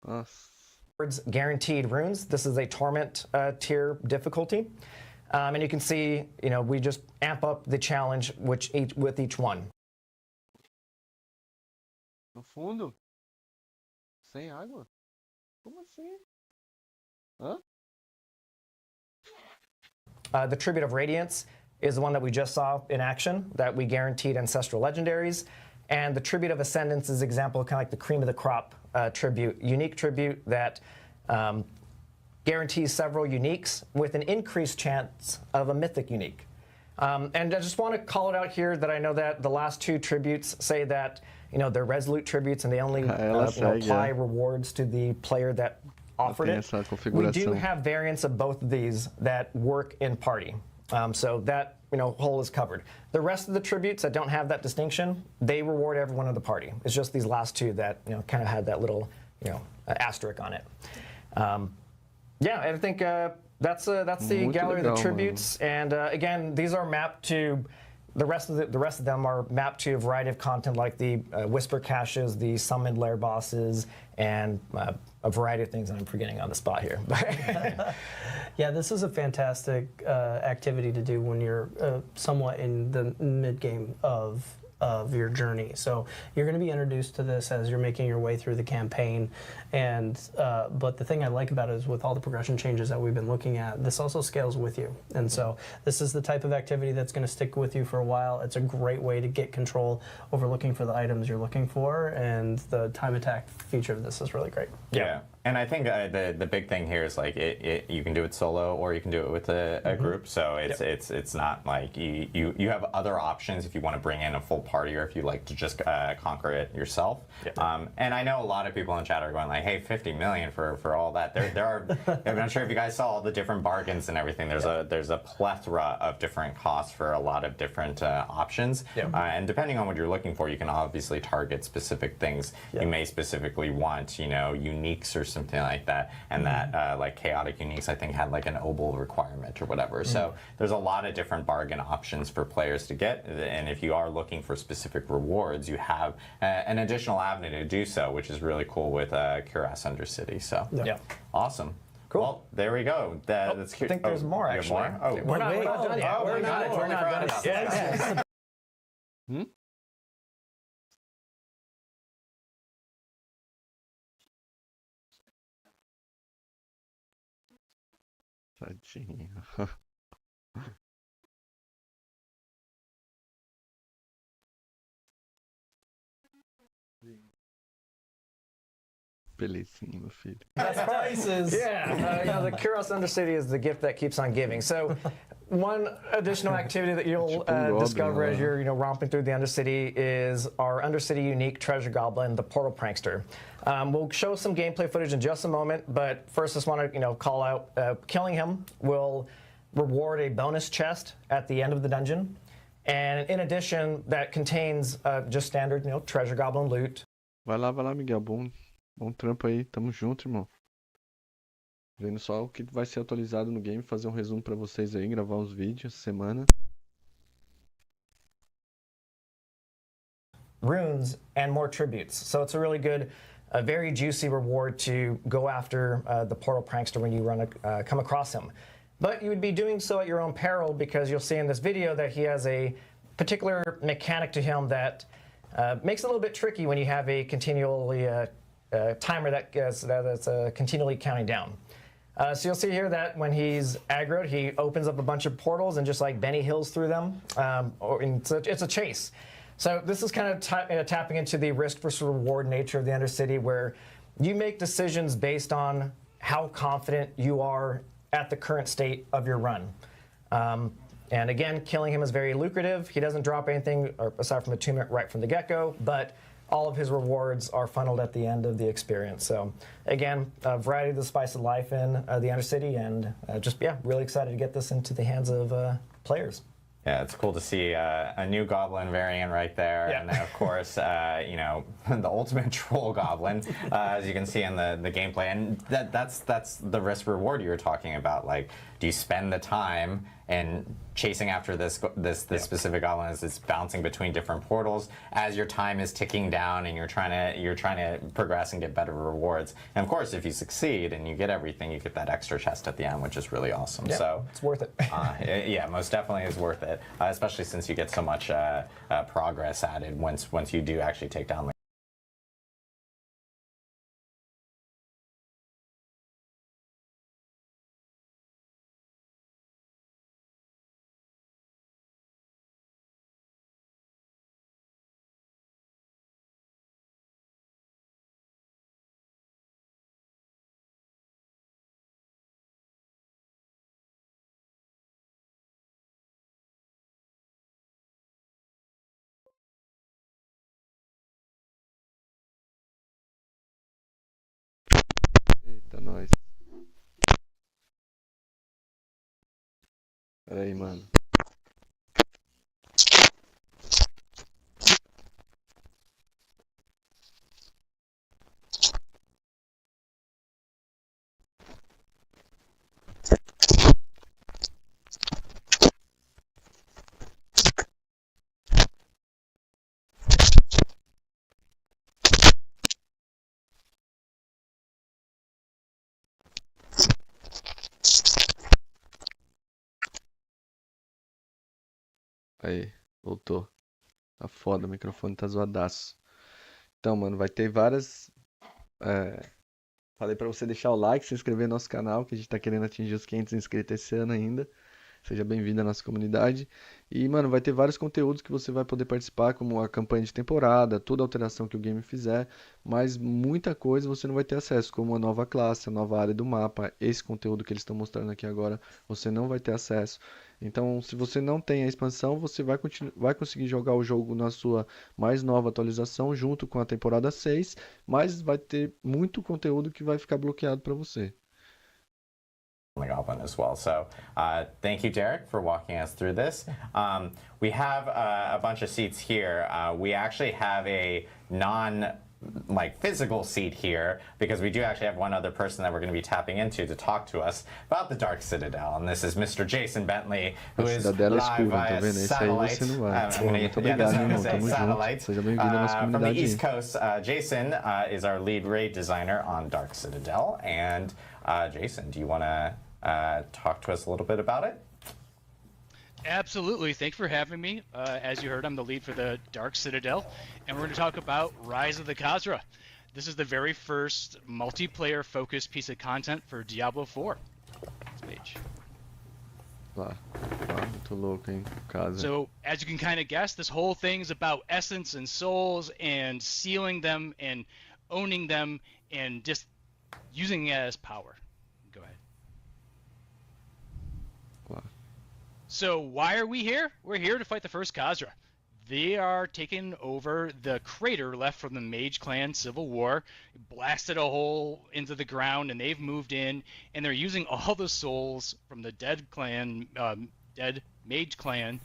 Rewards guaranteed runes. This is a Torment tier difficulty. And you can see, we just amp up the challenge with each one. No fundo? Sem água? Como assim? Hã? The Tribute of Radiance is the one that we just saw in action, that we guaranteed Ancestral Legendaries. And the Tribute of Ascendance is an example of kind of like the cream of the crop tribute, unique tribute that guarantees several uniques with an increased chance of a mythic unique. And I just want to call it out here that I know that the last 2 tributes say that, they're resolute tributes and they only apply rewards to the player that offered it. We do have variants of both of these that work in party. So that, whole is covered. The rest of the tributes that don't have that distinction, they reward everyone in the party. It's just these last 2 that, kind of had that little, asterisk on it. Yeah, I think that's the gallery of the tributes. And again, these are mapped to... The rest of them are mapped to a variety of content like the Whisper Caches, the Summoned Lair Bosses, and a variety of things that I'm forgetting on the spot here. Yeah, this is a fantastic activity to do when you're somewhat in the mid-game of your journey. So you're going to be introduced to this as you're making your way through the campaign. And but the thing I like about it is with all the progression changes that we've been looking at, this also scales with you. And so this is the type of activity that's going to stick with you for a while. It's a great way to get control over looking for the items you're looking for, and the time attack feature of this is really great. Yeah. And I think the big thing here is like you can do it solo or you can do it with a group. So it's not like you have other options if you want to bring in a full party or if you like to just conquer it yourself. And I know a lot of people in the chat are going like, hey, 50 million for all that. There are. I'm not sure if you guys saw all the different bargains and everything. There's a plethora of different costs for a lot of different options. And depending on what you're looking for, you can obviously target specific things. You may specifically want uniques or something like that, and that like chaotic uniques I think had like an obol requirement or whatever. So there's a lot of different bargain options for players to get, and if you are looking for specific rewards, you have an additional avenue to do so, which is really cool with Cuirass Undercity. So awesome. Cool. Well, there we go. That's I think there's more, actually. More? Oh, we're not done yet. We're not done yet. Tadinho. Belezinha, meu filho. Best prices. Yeah, you know, the Cuirass Undercity is the gift that keeps on giving. So, one additional activity that you'll discover as you're romping through the Undercity is our Undercity unique treasure goblin, the Portal Prankster. We'll show some gameplay footage in just a moment, but first, just want to call out killing him will reward a bonus chest at the end of the dungeon, and in addition, that contains just standard treasure goblin loot. Vai lá, Miguel. Bom trampo aí, tamo junto, irmão. Vendo só o que vai ser atualizado no game, fazer um resumo pra vocês aí, gravar uns vídeos essa semana. Runes and more tributes. So it's a really good, very juicy reward to go after the Portal Prankster when you come across him. But you would be doing so at your own peril, because you'll see in this video that he has a particular mechanic to him that makes it a little bit tricky when you have a continually timer that's continually counting down. So you'll see here that when he's aggroed, he opens up a bunch of portals and just like Benny Hills through them. It's a chase. So this is kind of tapping into the risk versus reward nature of the Undercity, where you make decisions based on how confident you are at the current state of your run. And again, killing him is very lucrative. He doesn't drop anything aside from attunement right from the get-go, but all of his rewards are funneled at the end of the experience. So again, a variety of the spice of life in the Undercity, and really excited to get this into the hands of players. Yeah, it's cool to see a new goblin variant right there, and then of course, the ultimate troll goblin, as you can see in the gameplay, and that's the risk reward you were talking about. Like, do you spend the time and chasing after this specific goblin as it's bouncing between different portals as your time is ticking down, and you're trying to progress and get better rewards. And of course, if you succeed and you get everything, you get that extra chest at the end, which is really awesome. Yeah, so it's worth it. Yeah, most definitely is worth it, especially since you get so much progress added once you do actually take down. Eita, nós. Pera aí, mano. Aí, voltou. Tá foda, o microfone tá zoadaço. Então, mano, vai ter várias... Falei pra você deixar o like, se inscrever no nosso canal, que a gente tá querendo atingir os 500 inscritos esse ano ainda. Seja bem-vindo à nossa comunidade. E, mano, vai ter vários conteúdos que você vai poder participar, como a campanha de temporada, toda alteração que o game fizer, mas muita coisa você não vai ter acesso, como a nova classe, a nova área do mapa. Esse conteúdo que eles estão mostrando aqui agora, você não vai ter acesso. Então, se você não tem a expansão, você vai conseguir jogar o jogo na sua mais nova atualização, junto com a temporada 6, mas vai ter muito conteúdo que vai ficar bloqueado para você. The goblin as well. So thank you, Derek, for walking us through this. We have a bunch of seats here. We actually have a like physical seat here, because we do actually have one other person that we're going to be tapping into to talk to us about the Dark Citadel, and this is Mr. Jason Bentley, who is live via satellite. From the East Coast. Jason is our lead raid designer on Dark Citadel, and Jason, do you want to talk to us a little bit about it? Absolutely. Thanks for having me. As you heard, I'm the lead for the Dark Citadel, and we're going to talk about Rise of the Khazra. This is the very first multiplayer-focused piece of content for Diablo 4. Page. Muito louco, hein? Casa. So, as you can kind of guess, this whole thing is about essence and souls and sealing them and owning them and just using it as power. Go ahead. So why are we here? We're here to fight the first Khazra. They are taking over the crater left from the Mage Clan Civil War, blasted a hole into the ground, and they've moved in, and they're using all the souls from the dead Mage Clan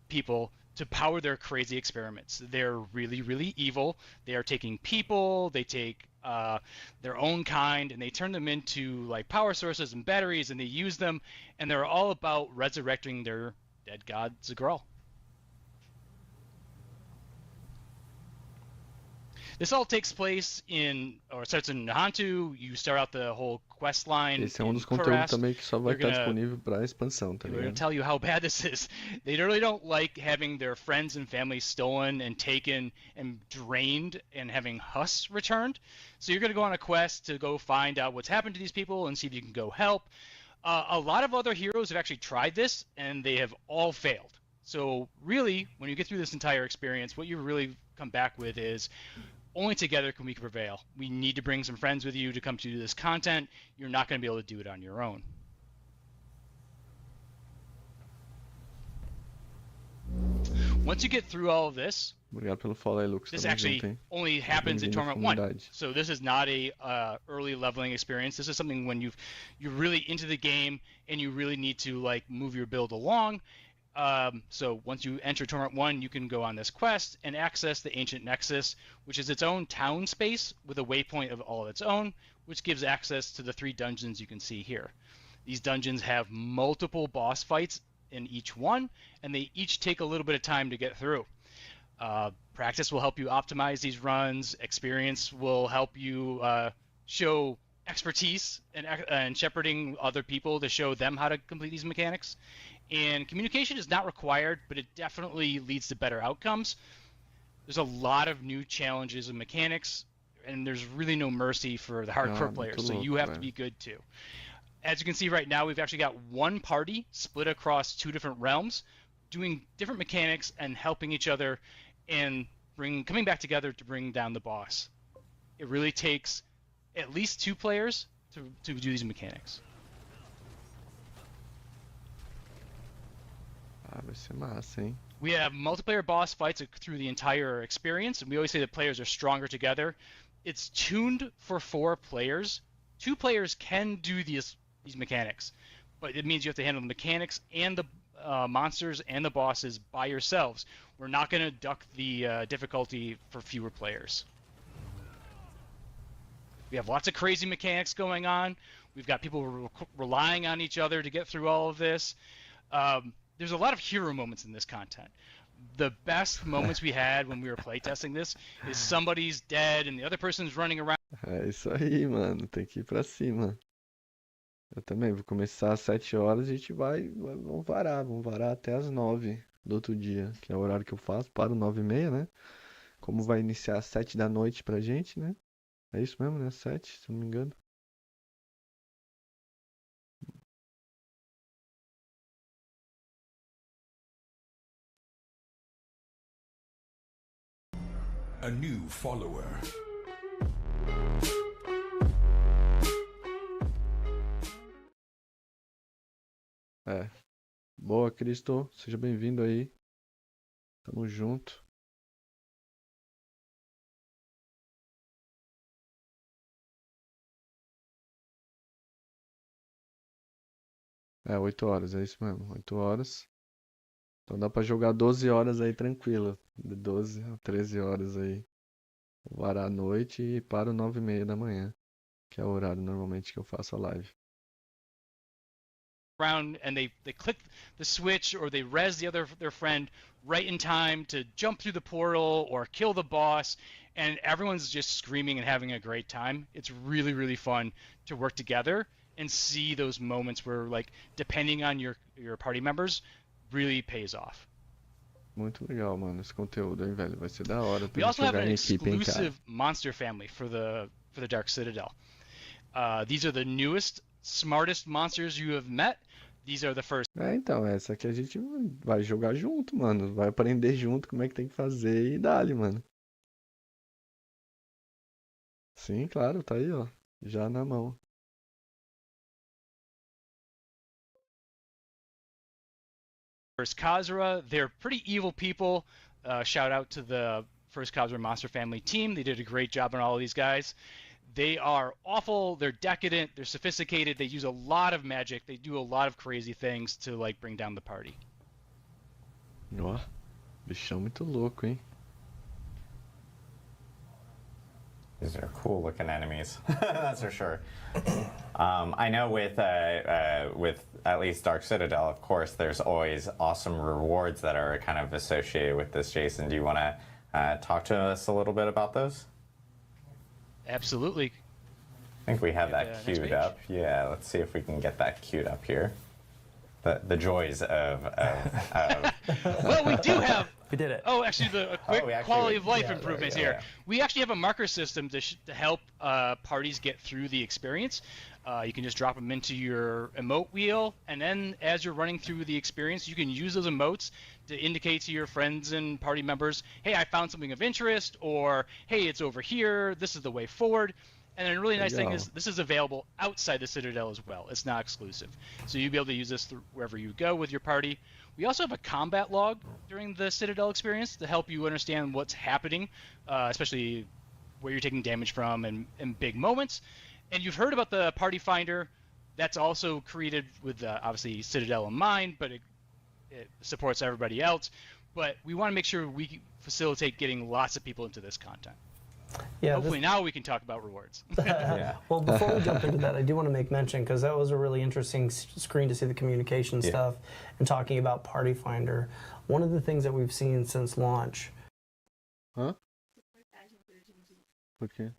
people to power their crazy experiments. They're really, really evil. They are taking people, they take their own kind, and they turn them into like power sources and batteries, and they use them, and they're all about resurrecting their dead god Zagral. This all takes place starts in Nahantu. You start out the whole quest line. Esse é dos conteúdos também que só vai estar disponível para a expansão, tá ligado? They're going to ligado? tell you how bad this is. They really don't like having their friends and family stolen and taken and drained and having Hus returned. So you're going to go on a quest to go find out what's happened to these people and see if you can go help. A lot of other heroes have actually tried this, and they have all failed. So really, when you get through this entire experience, what you really come back with is only together can we prevail. We need to bring some friends with you to come to do this content. You're not going to be able to do it on your own. Once you get through all of this, Obrigado pelo follow aí, Lucas. this actually only happens in Torment 1. So this is not a early leveling experience. This is something when you're really into the game and you really need to like move your build along. So once you enter Torment 1, you can go on this quest and access the Ancient Nexus, which is its own town space with a waypoint of all of its own, which gives access to the 3 dungeons you can see here. These dungeons have multiple boss fights in each one, and they each take a little bit of time to get through. Practice will help you optimize these runs. Experience will help you show expertise and shepherding other people to show them how to complete these mechanics. And communication is not required, but it definitely leads to better outcomes. There's a lot of new challenges and mechanics, and there's really no mercy for the hardcore players, so you have to be good too. As you can see right now, we've actually got one party split across 2 different realms, doing different mechanics and helping each other and coming back together to bring down the boss. It really takes at least 2 players to do these mechanics. Vai ser massa, hein? We have multiplayer boss fights through the entire experience, and we always say that players are stronger together. It's tuned for 4 players. 2 players can do these mechanics, but it means you have to handle the mechanics and the monsters and the bosses by yourselves. We're not going to duck the difficulty for fewer players. We have lots of crazy mechanics going on. We've got people relying on each other to get through all of this. There's a lot of hero moments in this content. The best moments we had when we were playtesting this is somebody's dead and the other person's running around. É isso aí, mano. Tem que ir pra cima. Eu também vou começar às 7 horas e a gente vamos varar até às 9 do outro dia, que é o horário que eu faço, paro 9h30, né? Como vai iniciar às 7 da noite pra gente, né? É isso mesmo, né? 7, se não me engano. A new follower. É. Boa, Cristo. Seja bem-vindo aí. Tamo junto. É, 8 horas, é isso mesmo. 8 horas. Então dá pra jogar 12 horas aí tranquilo. De 12 a 13 horas aí. varar a noite e paro 9h30 da manhã, que é o horário normalmente que eu faço a live. Around and they click the switch or they res their friend right in time to jump through the portal or kill the boss, and everyone's just screaming and having a great time. It's really fun to work together and see those moments where, like, depending on your party members, really pays off. Muito legal, mano, esse conteúdo, hein, velho? Vai ser da hora We pra also gente have jogar an em equipe, hein, cara? exclusive monster family for the Dark Citadel. These are the newest, smartest monsters you have met. These are the first. Então, essa aqui a gente vai jogar junto, mano. Vai aprender junto como é que tem que fazer e dá-lhe, mano. Sim, claro, tá aí, ó. Já na mão. First Khazra, they're pretty evil people. Shout out to the First Khazra Monster Family team. They did a great job on all of these guys. They are awful, they're decadent, they're sophisticated, they use a lot of magic, they do a lot of crazy things to, like, bring down the party. Ó, bichão muito louco, hein? These are cool looking enemies, that's for sure. I know with at least Dark Citadel, of course, there's always awesome rewards that are kind of associated with this. Jason, do you want to talk to us a little bit about those? Absolutely. I think we have that queued up. Yeah, let's see if we can get that queued up here. The joys of Well, we do have. We did it. Oh, actually, a quick quality of life improvements here. We actually have a marker system to help parties get through the experience. You can just drop them into your emote wheel, and then as you're running through the experience, you can use those emotes to indicate to your friends and party members, hey, I found something of interest, or hey, it's over here, this is the way forward. And then a really nice thing is this is available outside the Citadel as well. It's not exclusive. So you'll be able to use this wherever you go with your party. We also have a combat log during the Citadel experience to help you understand what's happening, especially where you're taking damage from and big moments. And you've heard about the Party Finder. That's also created with obviously Citadel in mind, but it supports everybody else. But we want to make sure we facilitate getting lots of people into this content. Yeah, hopefully now we can talk about rewards. Well, before we jump into that, I do want to make mention, because that was a really interesting screen to see the communication stuff and talking about Party Finder. One of the things that we've seen since launch. Huh? Okay.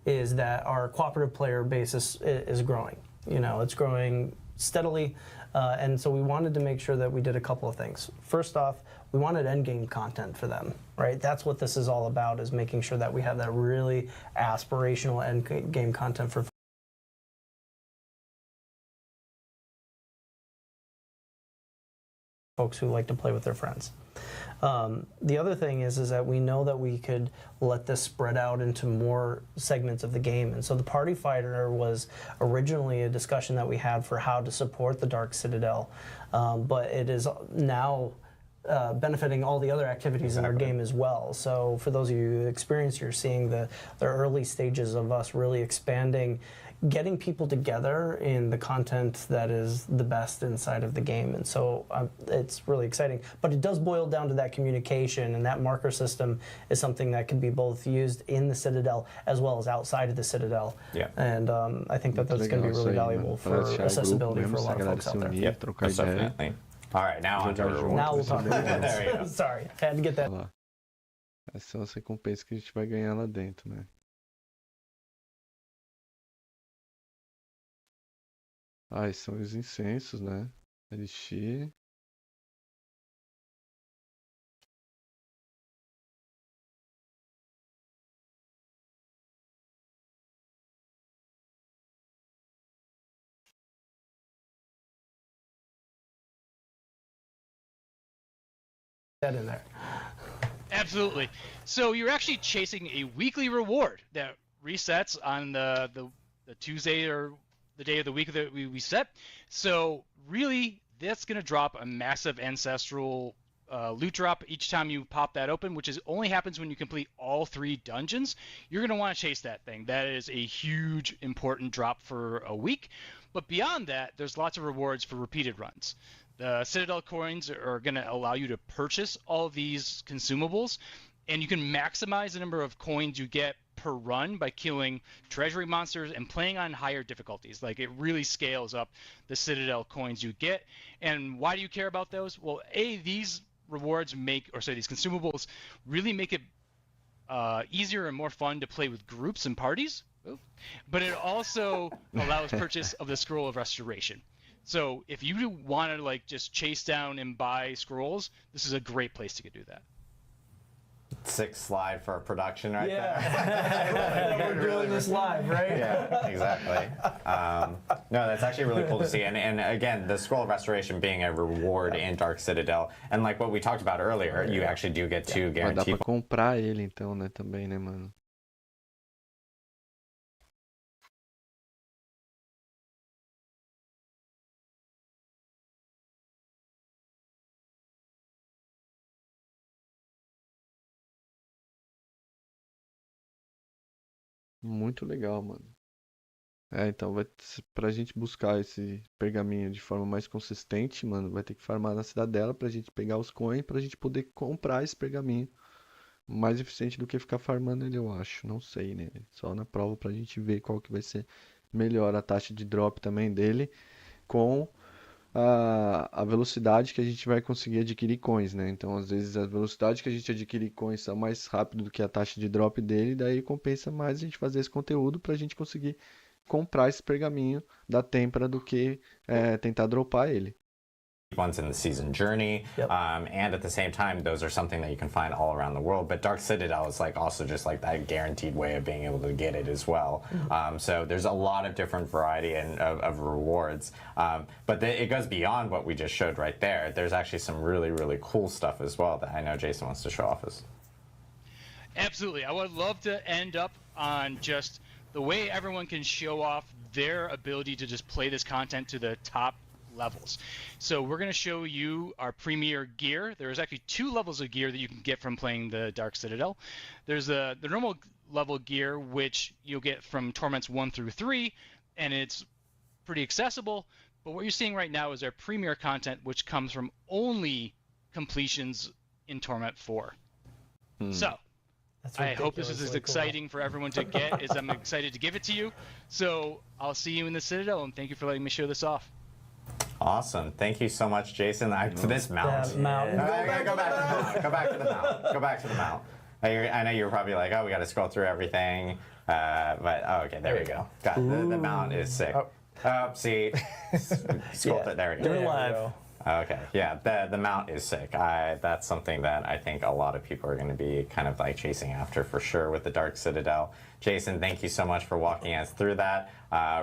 Is that our cooperative player base is growing. You know, it's growing steadily, and so we wanted to make sure that we did a couple of things. First off, we wanted endgame content for them, right? That's what this is all about, is making sure that we have that really aspirational endgame content for folks who like to play with their friends. The other thing is that we know that we could let this spread out into more segments of the game. And so the Party Fighter was originally a discussion that we had for how to support the Dark Citadel, but it is now benefiting all the other activities in our game as well. So for those of you who experience, you're seeing the early stages of us really expanding, getting people together in the content that is the best inside of the game. And so it's really exciting. But it does boil down to that communication, and that marker system is something that can be both used in the Citadel as well as outside of the Citadel. Yeah. And I think that that's going to be really valuable for accessibility for a lot of folks out there. Yep, definitely. All right, now on to rewards. Now we'll talk about There you go. Sorry, had to get that. Essas são as recompensas que a gente vai ganhar lá dentro, né? Ah, esses são os incensos, né? Elixir. That in there. Absolutely. So you're actually chasing a weekly reward that resets on the Tuesday or the day of the week that we set. So really, that's going to drop a massive ancestral loot drop each time you pop that open, which only happens when you complete all 3 dungeons. You're going to want to chase that thing. That is a huge, important drop for a week. But beyond that, there's lots of rewards for repeated runs. The Citadel coins are going to allow you to purchase all of these consumables, and you can maximize the number of coins you get per run by killing treasury monsters and playing on higher difficulties. Like, it really scales up the Citadel coins you get. And why do you care about those? Well, these rewards these consumables really make it easier and more fun to play with groups and parties. But it also allows purchase of the Scroll of Restoration. So if you want to like just chase down and buy scrolls, this is a great place to do that. Sick slide for production right there. We're doing this live, right? Yeah, exactly. No, that's actually really cool to see. And again, the Scroll of Restoration being a reward in Dark Citadel. And like what we talked about earlier, you actually do get to guarantee... Dá pra comprar ele então, né, também, né, mano? Muito legal, mano. Então pra gente buscar esse pergaminho de forma mais consistente, mano, vai ter que farmar na cidadela pra gente pegar os coins, pra gente poder comprar esse pergaminho. Mais eficiente do que ficar farmando ele, eu acho. Não sei, né? Só na prova pra gente ver qual que vai ser melhor a taxa de drop também dele com a velocidade que a gente vai conseguir adquirir coins, né? Então, às vezes, a velocidade que a gente adquire coins são mais rápido do que a taxa de drop dele, daí compensa mais a gente fazer esse conteúdo pra gente conseguir comprar esse pergaminho da têmpera do que tentar dropar ele. Ones in the season journey, and at the same time, those are something that you can find all around the world. But Dark Citadel is like also just like that guaranteed way of being able to get it as well. So there's a lot of different variety of rewards. But it goes beyond what we just showed right there. There's actually some really, really cool stuff as well that I know Jason wants to show off us. Absolutely. I would love to end up on just the way everyone can show off their ability to just play this content to the top levels. So we're going to show you our premier gear. There's actually 2 levels of gear that you can get from playing the Dark Citadel. There's the normal level gear, which you'll get from Torments 1 through 3, and it's pretty accessible. But what you're seeing right now is our premier content, which comes from only completions in Torment 4. So I hope this is as exciting for everyone to get as I'm excited to give it to you. So I'll see you in the Citadel, and thank you for letting me show this off. Awesome. Thank you so much, Jason. To this mount. Go back to the mount. Go back to the mount. I know you were probably like, oh, we got to scroll through everything. Okay, there we go. The mount is sick. See, scroll through. There we go. Do it live. Okay, yeah, the mount is sick. That's something that I think a lot of people are going to be kind of like chasing after for sure with the Dark Citadel. Jason, thank you so much for walking us through that.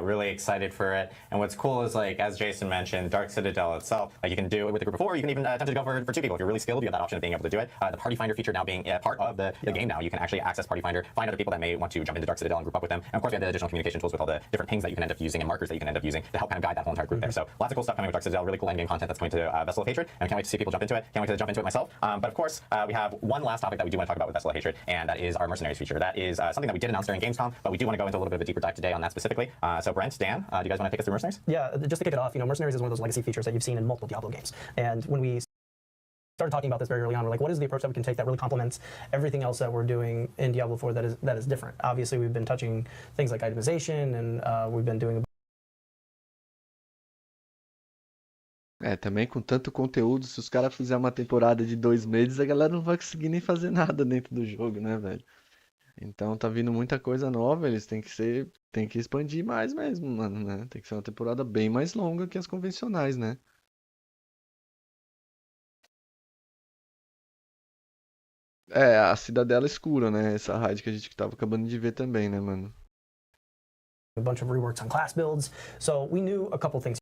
Really excited for it. And what's cool is, like, as Jason mentioned, Dark Citadel itself, you can do it with a group of 4, you can even attempt to go for 2 people. If you're really skilled, you have that option of being able to do it. The Party Finder feature now being part of the game now, you can actually access Party Finder, find other people that may want to jump into Dark Citadel and group up with them. And of course, we have the additional communication tools with all the different pings that you can end up using and markers that you can end up using to help kind of guide that whole entire group there. So lots of cool stuff coming with Dark Citadel, really cool endgame content that's going to Vessel of Hatred, and I can't wait to see people jump into it. Can't wait to jump into it myself. But of course, we have one last topic that we do want to talk about with Vessel of Hatred, and that is our Mercenaries feature. That is something that we did announce during Gamescom, but we do want to go into a little bit of a deeper dive today on that specifically. So Brent, Dan, do you guys want to take us through Mercenaries? Yeah, just to kick it off, Mercenaries is one of those legacy features that you've seen in multiple Diablo games. And when we started talking about this very early on, we're like, what is the approach that we can take that really complements everything else that we're doing in Diablo 4 that is different? Obviously, we've been touching things like itemization, and we've been doing... Também com tanto conteúdo, se os caras fizerem uma temporada de 2 meses, a galera não vai conseguir nem fazer nada dentro do jogo, né, velho? Então tá vindo muita coisa nova, eles têm que expandir mais mesmo, mano, né? Tem que ser uma temporada bem mais longa que as convencionais, né? A Cidadela Escura, né? Essa raid que a gente tava acabando de ver também, né, mano? A bunch of reworks on class builds, so we knew a couple things.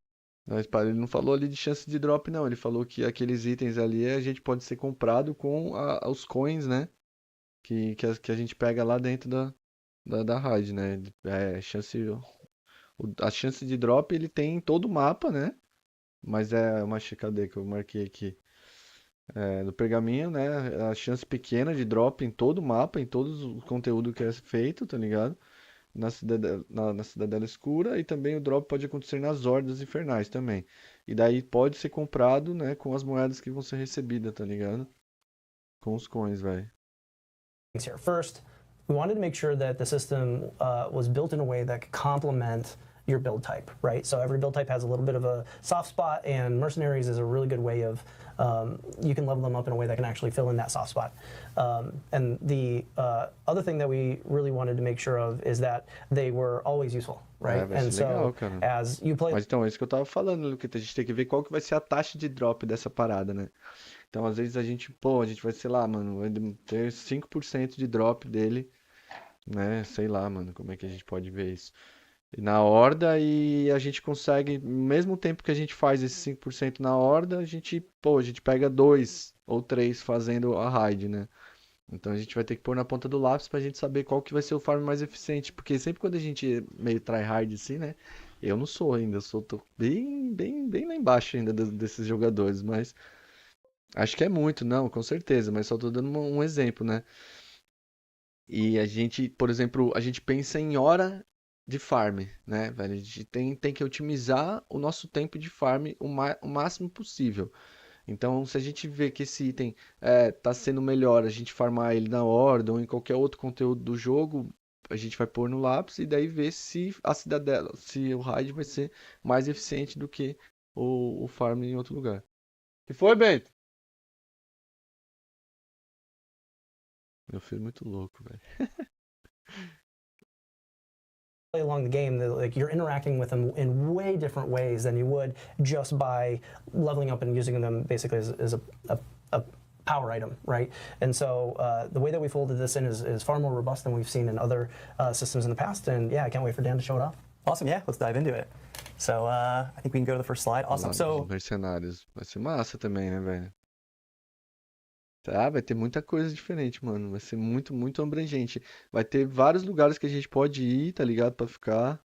Mas ele não falou ali de chance de drop, não. Ele falou que aqueles itens ali a gente pode ser comprado com os coins, né? Que a gente pega lá dentro da raid, né? A chance de drop ele tem em todo o mapa, né? Mas cadê que eu marquei aqui? do pergaminho, né? A chance pequena de drop em todo o mapa, em todo o conteúdo que é feito, tá ligado? Na Cidadela Escura, e também o drop pode acontecer nas Hordas Infernais também. E daí pode ser comprado, né, com as moedas que vão ser recebidas, tá ligado? Com os coins, velho. Here. First, we wanted to make sure that the system was built in a way that could complement your build type, right? So every build type has a little bit of a soft spot, and Mercenaries is a really good way of, you can level them up in a way that can actually fill in that soft spot. And the other thing that we really wanted to make sure of is that they were always useful, right? Vai ser legal, cara. As you play... Mas então, é isso que eu tava falando, Luqueta, a gente tem que ver qual que vai ser a taxa de drop dessa parada, né? Então, às vezes a gente vai, sei lá, mano, vai ter 5% de drop dele, né? Sei lá, mano, como é que a gente pode ver isso? Na horda, e a gente consegue, no mesmo tempo que a gente faz esse 5% na horda, a gente pega 2 ou 3 fazendo a raid, né? Então a gente vai ter que pôr na ponta do lápis pra gente saber qual que vai ser o farm mais eficiente, porque sempre quando a gente meio tryhard assim, né? Eu não sou ainda, tô bem lá embaixo ainda desses jogadores, mas acho que é muito, não, com certeza, mas só tô dando um exemplo, né? E a gente, por exemplo, a gente pensa em hora de farm, né, velho? A gente tem que otimizar o nosso tempo de farm o máximo possível. Então, se a gente vê que esse item tá sendo melhor, a gente farmar ele na horda ou em qualquer outro conteúdo do jogo, a gente vai pôr no lápis e daí ver se a cidadela, se o raid vai ser mais eficiente do que o farm em outro lugar. Que foi, Bento? Meu filho é muito louco, velho. Along the game, like you're interacting with them in way different ways than you would just by leveling up and using them basically as a power item, right? And so the way that we folded this in is far more robust than we've seen in other systems in the past. And yeah, I can't wait for Dan to show it off. Awesome, yeah, let's dive into it. So I think we can go to the first slide. Awesome. So Mercenários vai ser massa também, né, velho? Tá, vai ter muita coisa diferente, mano. Vai ser muito abrangente. Vai ter vários lugares que a gente pode ir, tá ligado? Pra ficar.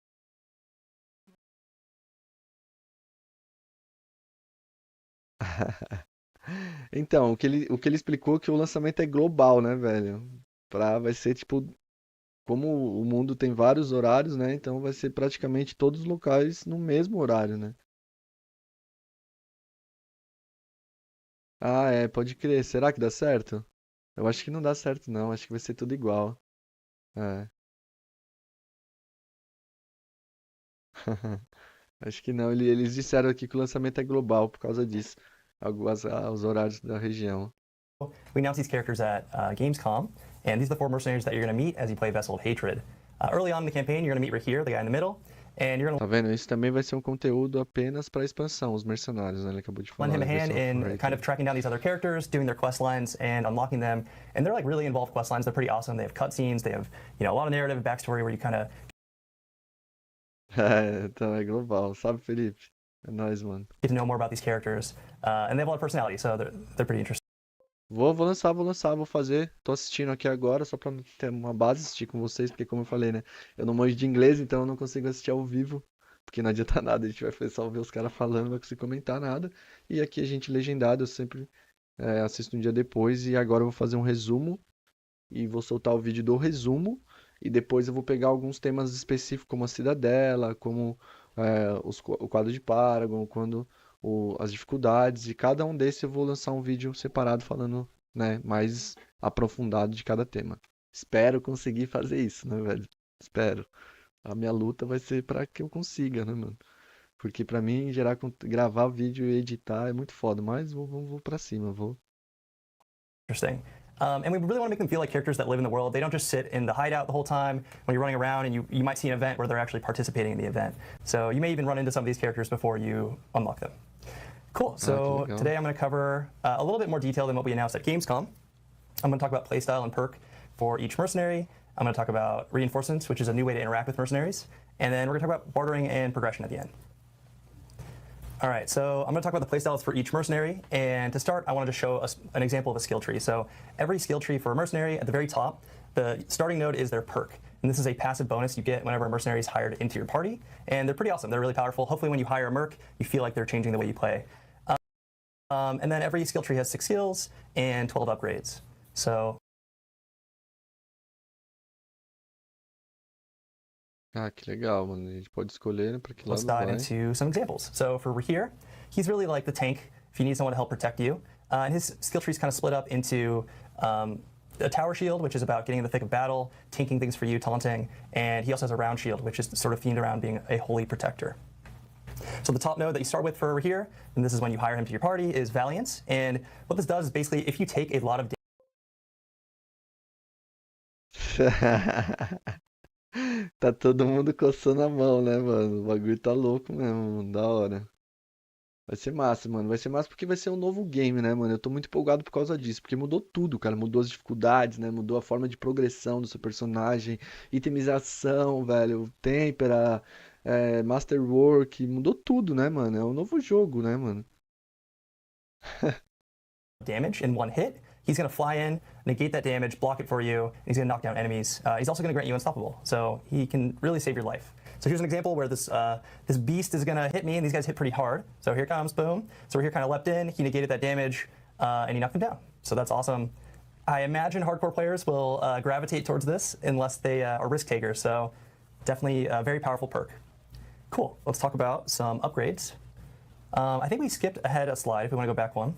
Então, o que ele explicou é que o lançamento é global, né, velho? Vai ser tipo. Como o mundo tem vários horários, né? Então vai ser praticamente todos os locais no mesmo horário, né? Ah, pode crer. Será que dá certo? Eu acho que não dá certo, não. Acho que vai ser tudo igual. É. Acho que não. Eles disseram aqui que o lançamento é global por causa disso. Os horários da região. we announced these characters at Gamescom, and these are the 4 mercenaries that you're going to meet as you play Vessel of Hatred. Early on in the campaign, you're going to meet Rahir, the guy in the middle, and you're going to... Tá vendo? Isso também vai ser um conteúdo apenas para expansão, os mercenários, né? Ele acabou de falar. lend him a hand in kind of tracking down these other characters, doing their quest lines, and unlocking them. And they're like really involved quest lines. They're pretty awesome. They have cutscenes. They have, you know, a lot of narrative and backstory where you kind of... Então é global, sabe, Felipe? É nóis, mano. Get to know more about these characters. And they have a lot of personality, so they're pretty interesting. Vou lançar, vou fazer. Tô assistindo aqui agora, só pra ter uma base, assistir com vocês, porque como eu falei, né? Eu não manjo de inglês, então eu não consigo assistir ao vivo, porque não adianta nada, a gente vai só ver os caras falando, não vai conseguir comentar nada. E aqui a gente legendado, eu sempre assisto um dia depois, e agora eu vou fazer um resumo, e vou soltar o vídeo do resumo, e depois eu vou pegar alguns temas específicos, como a Cidadela, como o quadro de Paragon, as dificuldades, e cada um desses eu vou lançar um vídeo separado falando, né, mais aprofundado de cada tema. Espero conseguir fazer isso, né, velho? Espero. A minha luta vai ser para que eu consiga, né, mano? Porque pra mim, gravar vídeo e editar é muito foda, mas vou pra cima, vou. Interesting. And we really want to make them feel like characters that live in the world. They don't just sit in the hideout the whole time when you're running around, and you might see an event where they're actually participating in the event. So you may even run into some of these characters before you unlock them. Cool. So today I'm going to cover a little bit more detail than what we announced at Gamescom. I'm going to talk about playstyle and perk for each mercenary. I'm going to talk about reinforcements, which is a new way to interact with mercenaries. And then we're going to talk about bartering and progression at the end. All right, so I'm going to talk about the playstyles for each mercenary, and to start, I wanted to show an example of a skill tree. So every skill tree for a mercenary, at the very top, the starting node is their perk, and this is a passive bonus you get whenever a mercenary is hired into your party, and they're pretty awesome. They're really powerful. Hopefully when you hire a merc, you feel like they're changing the way you play. And then every skill tree has 6 skills and 12 upgrades. So. Ah, que legal, mano. A gente pode escolher, né, para que Let's lado dive vai. into some examples. So for Rahir, he's really like the tank if you need someone to help protect you. And his skill tree is kind of split up into a tower shield, which is about getting in the thick of battle, tanking things for you, taunting, and he also has a round shield, which is sort of themed around being a holy protector. So the top node that you start with for Rahir, and this is when you hire him to your party, is Valiance. And what this does is basically if you take a lot of Tá todo mundo coçando a mão, né, mano? O bagulho tá louco mesmo, mano. Da hora. Vai ser massa, mano. Vai ser massa porque vai ser um novo game, né, mano? Eu tô muito empolgado por causa disso, porque mudou tudo, cara. Mudou as dificuldades, né? Mudou a forma de progressão do seu personagem, itemização, velho, tempera, masterwork, mudou tudo, né, mano? É um novo jogo, né, mano? damage in one hit. He's going to fly in, negate that damage, block it for you, and he's going to knock down enemies. He's also going to grant you unstoppable, so he can really save your life. So here's an example where this this beast is going to hit me, and these guys hit pretty hard. So here comes, boom. So Rahir kind of leapt in, he negated that damage, and he knocked him down. So that's awesome. I imagine hardcore players will gravitate towards this unless they are risk takers, so definitely a very powerful perk. Cool, let's talk about some upgrades. I think we skipped ahead a slide if we want to go back one.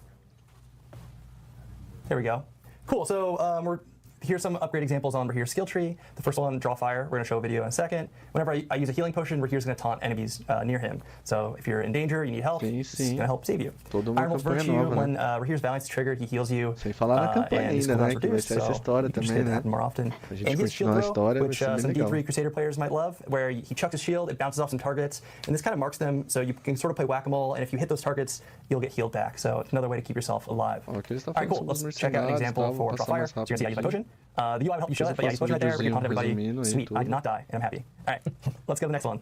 There we go. Cool, so here's some upgrade examples on Rahir's skill tree. The first one, Draw Fire. We're going to show a video in a second. Whenever I use a healing potion, Rahir's going to taunt enemies near him. So if you're in danger, you need help, it's going to help save you. Ironwolf's Virtue, when Rahir's Valiance is triggered, he heals you. Sem falar na campanha ainda, né? Que vai ser essa história também, né? More often. A gente continuar a história, which some D3 Crusader players might love, where he chucks his shield, it bounces off some targets, and this kind of marks them, so you can sort of play whack-a-mole, and if you hit those targets, you'll get healed back. So it's another way to keep yourself alive. All right, cool. Let's check out an example for Draw Fire. So you're going to see how you use my potion. The UI will help you show it, but yeah, you potion right there, we can taunt everybody. Sweet, I did not die, and I'm happy. All right, let's go to the next one.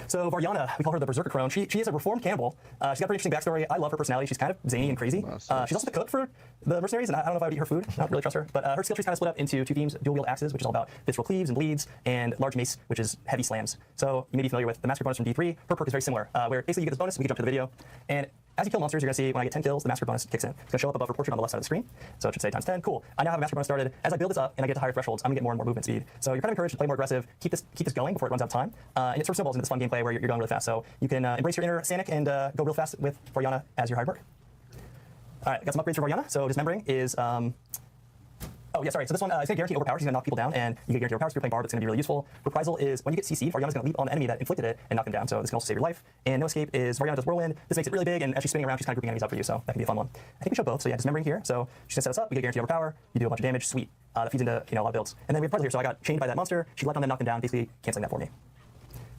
So Varyana, we call her the Berserker Crone. She is a reformed cannibal. She's got a pretty interesting backstory. I love her personality. She's kind of zany and crazy. She's also the cook for the mercenaries, and I don't know if I would eat her food. I don't really trust her. But her skill tree's kind of split up into two themes: dual wield axes, which is all about visceral cleaves and bleeds, and large mace, which is heavy slams. So you may be familiar with the master bonus from D3. Her perk is very similar, where basically you get this bonus. We can jump to the video, and as you kill monsters, you're going to see when I get 10 kills, the master bonus kicks in. It's going to show up above her portrait on the left side of the screen. So it should say times 10. Cool. I now have a master bonus started. As I build this up and I get to higher thresholds, I'm going to get more and more movement speed. So you're kind of encouraged to play more aggressive, keep this going before it runs out of time. And it sort of snowballs into this fun gameplay where you're going really fast. So you can embrace your inner Sanic and go real fast with Varyana as your hard work. All right, got some upgrades for Varyana. So dismembering is oh yeah, sorry. So this one is going to guarantee overpower. She's going to knock people down, and you get guaranteed overpower. So if you're playing Bard, it's going to be really useful. Reprisal is when you get CC'd, Varyana's going to leap on the enemy that inflicted it and knock them down. So this can also save your life. And No Escape is Varyana does Whirlwind. This makes it really big, and as she's spinning around, she's kind of grouping enemies up for you. So that can be a fun one. I think we show both. So yeah, dismembering here. So she's going to set us up. We get guaranteed overpower. You do a bunch of damage. Sweet. That feeds into a lot of builds. And then we have Reprisal here. So I got chained by that monster. She leapt on them, knocked them down, basically canceling that for me.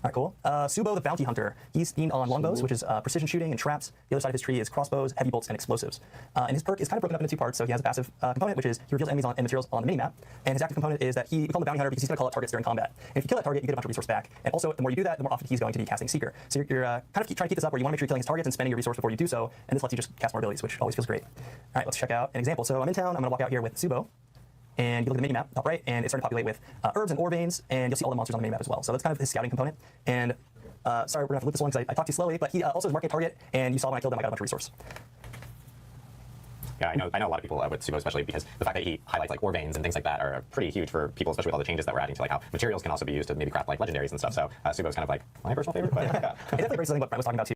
All right, cool. Subo the Bounty Hunter. He's themed on longbows, which is precision shooting and traps. The other side of his tree is crossbows, heavy bolts, and explosives. And his perk is kind of broken up into two parts. So he has a passive component, which is he reveals enemies and materials on the minimap. And his active component is that we call him the Bounty Hunter because he's going to call out targets during combat. And if you kill that target, you get a bunch of resource back. And also, the more you do that, the more often he's going to be casting Seeker. So you're kind of trying to keep this up where you want to make sure you're killing his targets and spending your resource before you do so. And this lets you just cast more abilities, which always feels great. All right, let's check out an example. So I'm in town. I'm going to walk out here with Subo. And you look at the mini-map, top right, and it's starting to populate with herbs and ore veins, and you'll see all the monsters on the mini-map as well. So that's kind of his scouting component. And sorry, we're going to have to loop this one because I talked too slowly, but he also is marking a target, and you saw when I killed him, I got a bunch of resource. Yeah, I know a lot of people with Subo, especially because the fact that he highlights like ore veins and things like that are pretty huge for people, especially with all the changes that we're adding to like how materials can also be used to maybe craft like legendaries and stuff. So Subo's kind of like my personal favorite. But, yeah. It definitely brings something what Brent was talking about too.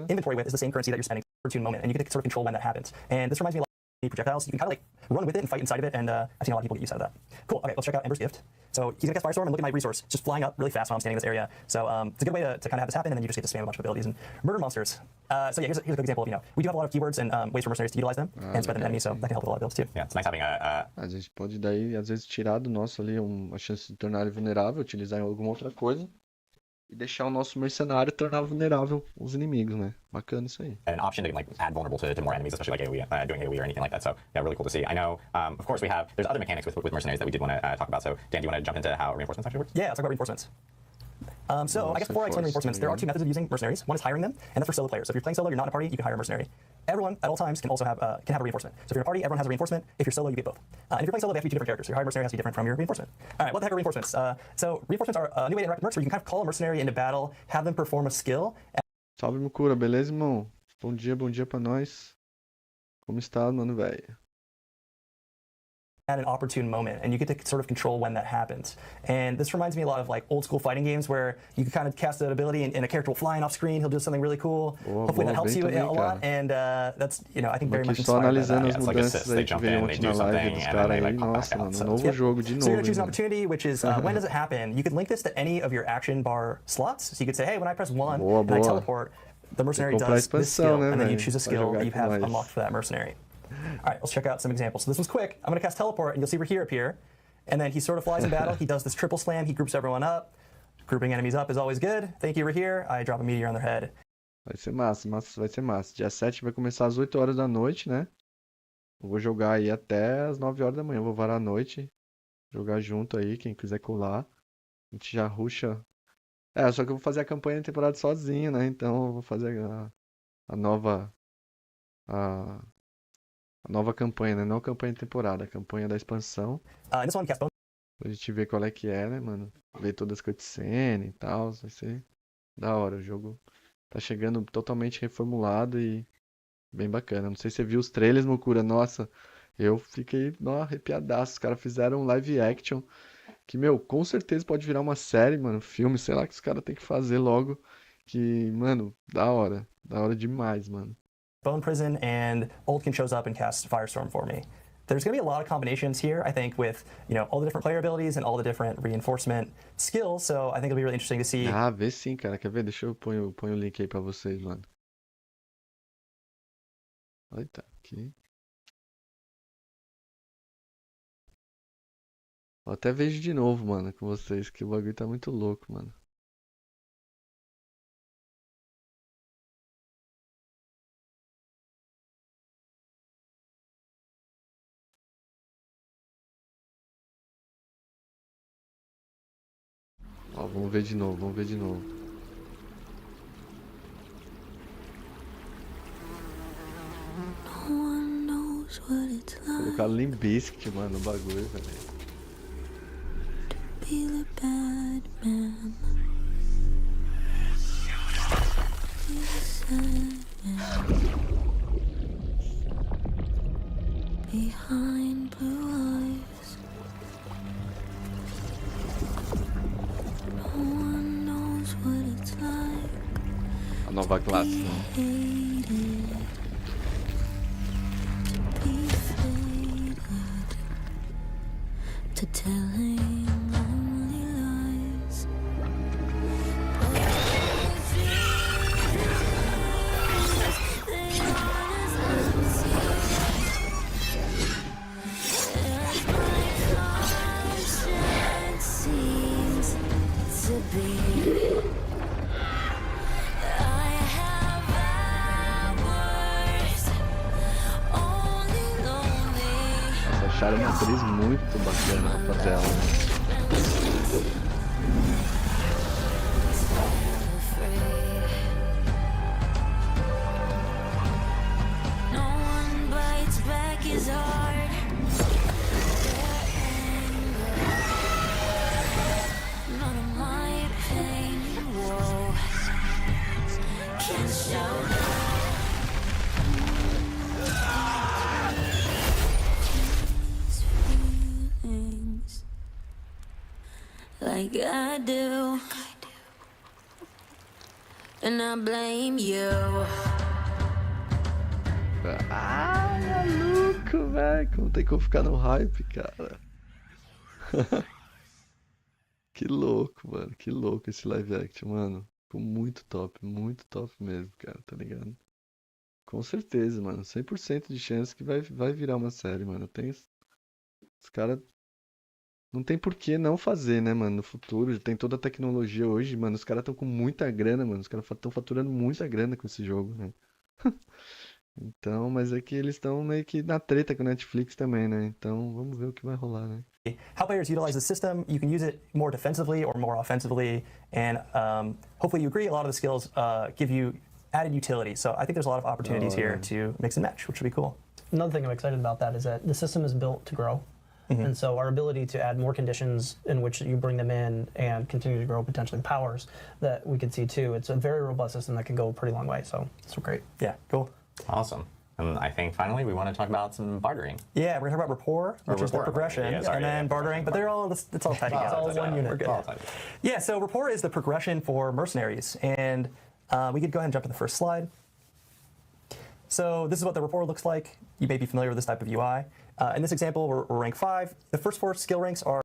Inventory width is the same currency that you're spending for a moment, and you get to sort of control when that happens. And this reminds me a lot of projectiles. You can kind of like run with it and fight inside of it, and I've seen a lot of people get use out of that. Cool. Okay, let's check out Ember's Gift. So he's gonna cast Firestorm and look at my resource, just flying up really fast while I'm standing in this area. So it's a good way to kind of have this happen, and then you just get to spam a bunch of abilities and murder monsters. So yeah, here's a good example of we do have a lot of keywords and ways for mercenaries to utilize them and spread them to enemies, so that can help with a lot of builds too. Yeah, it's nice having a gente pode daí às vezes tirar do nosso ali uma chance de tornar ele vulnerável, utilizar em alguma outra coisa. E deixar o nosso mercenário tornar vulnerável os inimigos, né? Bacana isso aí. An option to like add vulnerable to more enemies, especially like AoE, doing AoE or anything like that. So yeah, really cool to see. I know, of course, there's other mechanics with mercenaries that we did want to talk about. So Dan, do you want to jump into how reinforcements actually work? Yeah, let's talk about reinforcements. So I guess before I explain reinforcements, there are two methods of using mercenaries. One is hiring them, and that's for solo players. So if you're playing solo, you're not in a party, you can hire a mercenary. Everyone at all times can also have a reinforcement. So if you're in a party, everyone has a reinforcement. If you're solo, you get both. And if you're playing solo, they have to be two different characters. So your hired mercenary has to be different from your reinforcement. All right, what the heck are reinforcements? So reinforcements are a new way to interact with mercs where you can kind of call a mercenary into battle, have them perform a skill, Salve, Mukura, beleza, irmão? Bom dia pra nós. Como está, mano, velho? At an opportune moment, and you get to sort of control when that happens. And this reminds me a lot of like old school fighting games where you can kind of cast that ability and a character will fly off screen, he'll do something really cool. Hopefully that helps you a lot, and that's, you know, I think very much inspired by that. Analisando as mudanças aí que veio ontem na live dos caras aí, nossa, mano, um novo jogo de novo. So you're gonna choose an opportunity, which is when does it happen? You could link this to any of your action bar slots. So you could say, hey, when I press 1 and I teleport, the mercenary does this skill, and then you choose a skill that you have unlocked for that mercenary. All right, let's check out some examples. So this one's quick. I'm going to cast Teleport, and you'll see Rahir appear. And then he sort of flies in battle. He does this triple slam. He groups everyone up. Grouping enemies up is always good. Thank you, Rahir. I drop a meteor on their head. Vai ser massa, vai ser massa. Dia 7 vai começar às 8 horas da noite, né? Eu vou jogar aí até às 9 horas da manhã. Eu vou varar a noite. Jogar junto aí, quem quiser colar. A gente já rusha. Só que eu vou fazer a campanha de temporada sozinho, né? Então eu vou fazer a nova campanha, né? Não a campanha de temporada, a campanha da expansão. Pra gente ver qual é que é, né, mano? Ver todas as cutscenes e tal. Vai ser da hora. O jogo tá chegando totalmente reformulado e bem bacana. Não sei se você viu os trailers, Mukura. Nossa, eu fiquei arrepiadaço. Os caras fizeram um live action que, meu, com certeza pode virar uma série, mano. Filme, sei lá, que os caras têm que fazer logo. Que, mano, da hora. Da hora demais, mano. Bone Prison, and Oldkin shows up and casts Firestorm for me. There's going to be a lot of combinations here, I think, with, you know, all the different player abilities and all the different reinforcement skills, so I think it'll be really interesting to see. Vê sim, cara. Quer ver? Deixa eu pôr o link aí pra vocês, mano. Eita, aqui. Eu até vejo de novo, mano, com vocês, que o bagulho tá muito louco, mano. Ó, vamos ver de novo, vamos ver de novo. Vou colocar Limp Bizkit, mano, no bagulho, velho. Behind blue eyes, no one knows what it's like. A nova classe. To telling only lies. Seems to be. I have hours only lonely. Acharam uma atriz muito bacana pra fazer ela. No one bites back as hard. None of my pain, whoa, can show. Like I do, and I blame you. Maluco, velho. Como tem como ficar no hype, cara. Que louco, mano. Que louco esse live action, mano. Ficou muito top mesmo, cara, tá ligado? Com certeza, mano. 100% de chance que vai virar uma série, mano. Os caras. Não tem por que não fazer, né, mano? No futuro, tem toda a tecnologia hoje, mano. Os caras estão com muita grana, mano. Os caras estão faturando muita grana com esse jogo, né? Então, mas é que eles estão meio que na treta com a Netflix também, né? Então, vamos ver o que vai rolar, né? How players utilize the system, you can use it more defensively or more offensively, and hopefully you agree, a lot of the skills give you added utility. So I think there's a lot of opportunities here to mix and match, which would be cool. Another thing I'm excited about that is that the system is built to grow. And so our ability to add more conditions in which you bring them in and continue to grow potentially powers that we could see too. It's a very robust system that can go a pretty long way. So it's great. Yeah, cool. Awesome. And I think finally we want to talk about some bartering. Yeah, we're going to talk about rapport, which is the progression, and then bartering, but they're all, it's all tied together. It's all one unit. We're good. Yeah, so rapport is the progression for mercenaries, and we could go ahead and jump to the first slide. So this is what the rapport looks like. You may be familiar with this type of UI. In this example, we're rank 5. The first 4 skill ranks are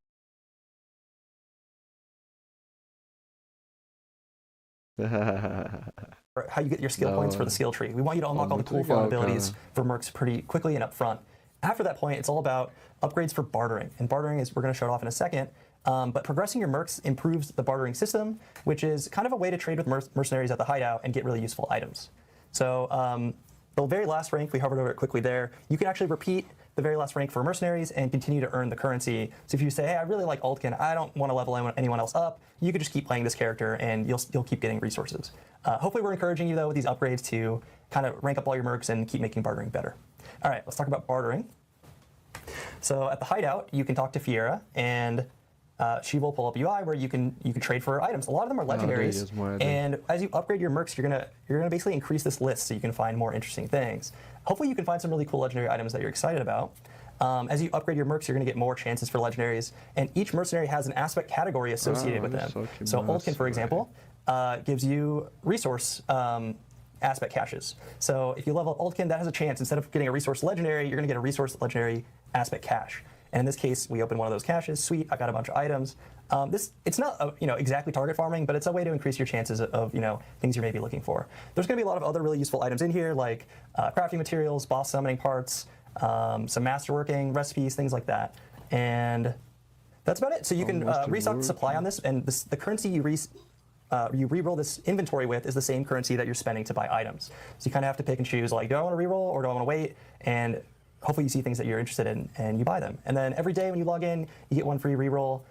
how you get your skill points for the skill tree. We want you to unlock all the cool farm abilities for mercs pretty quickly and up front. After that point, it's all about upgrades for bartering. And bartering is, we're going to show it off in a second, but progressing your mercs improves the bartering system, which is kind of a way to trade with mercenaries at the hideout and get really useful items. So the very last rank, we hovered over it quickly there, you can actually repeat the very last rank for mercenaries and continue to earn the currency. So if you say, hey, I really like Altkin, I don't want to level anyone else up, you could just keep playing this character and you'll keep getting resources. Hopefully we're encouraging you though with these upgrades to kind of rank up all your mercs and keep making bartering better. All right, let's talk about bartering. So at the hideout, you can talk to Fiera, and she will pull up a UI where you can trade for items. A lot of them are legendaries, and as you upgrade your mercs, you're gonna basically increase this list so you can find more interesting things. Hopefully, you can find some really cool legendary items that you're excited about. As you upgrade your mercs, you're gonna get more chances for legendaries, and each mercenary has an aspect category associated with them. So Altkin, for example, gives you resource aspect caches. So if you level up Altkin, that has a chance. Instead of getting a resource legendary, you're gonna get a resource legendary aspect cache. And in this case, we open one of those caches. Sweet, I got a bunch of items. It's not exactly target farming, but it's a way to increase your chances of things you may be looking for. There's going to be a lot of other really useful items in here, like crafting materials, boss summoning parts, some masterworking recipes, things like that. And that's about it. So you can restock the supply on this, and the currency you reroll this inventory with is the same currency that you're spending to buy items. So you kind of have to pick and choose, like, do I want to reroll or do I want to wait? And hopefully you see things that you're interested in and you buy them. And then every day when you log in, you get one free reroll.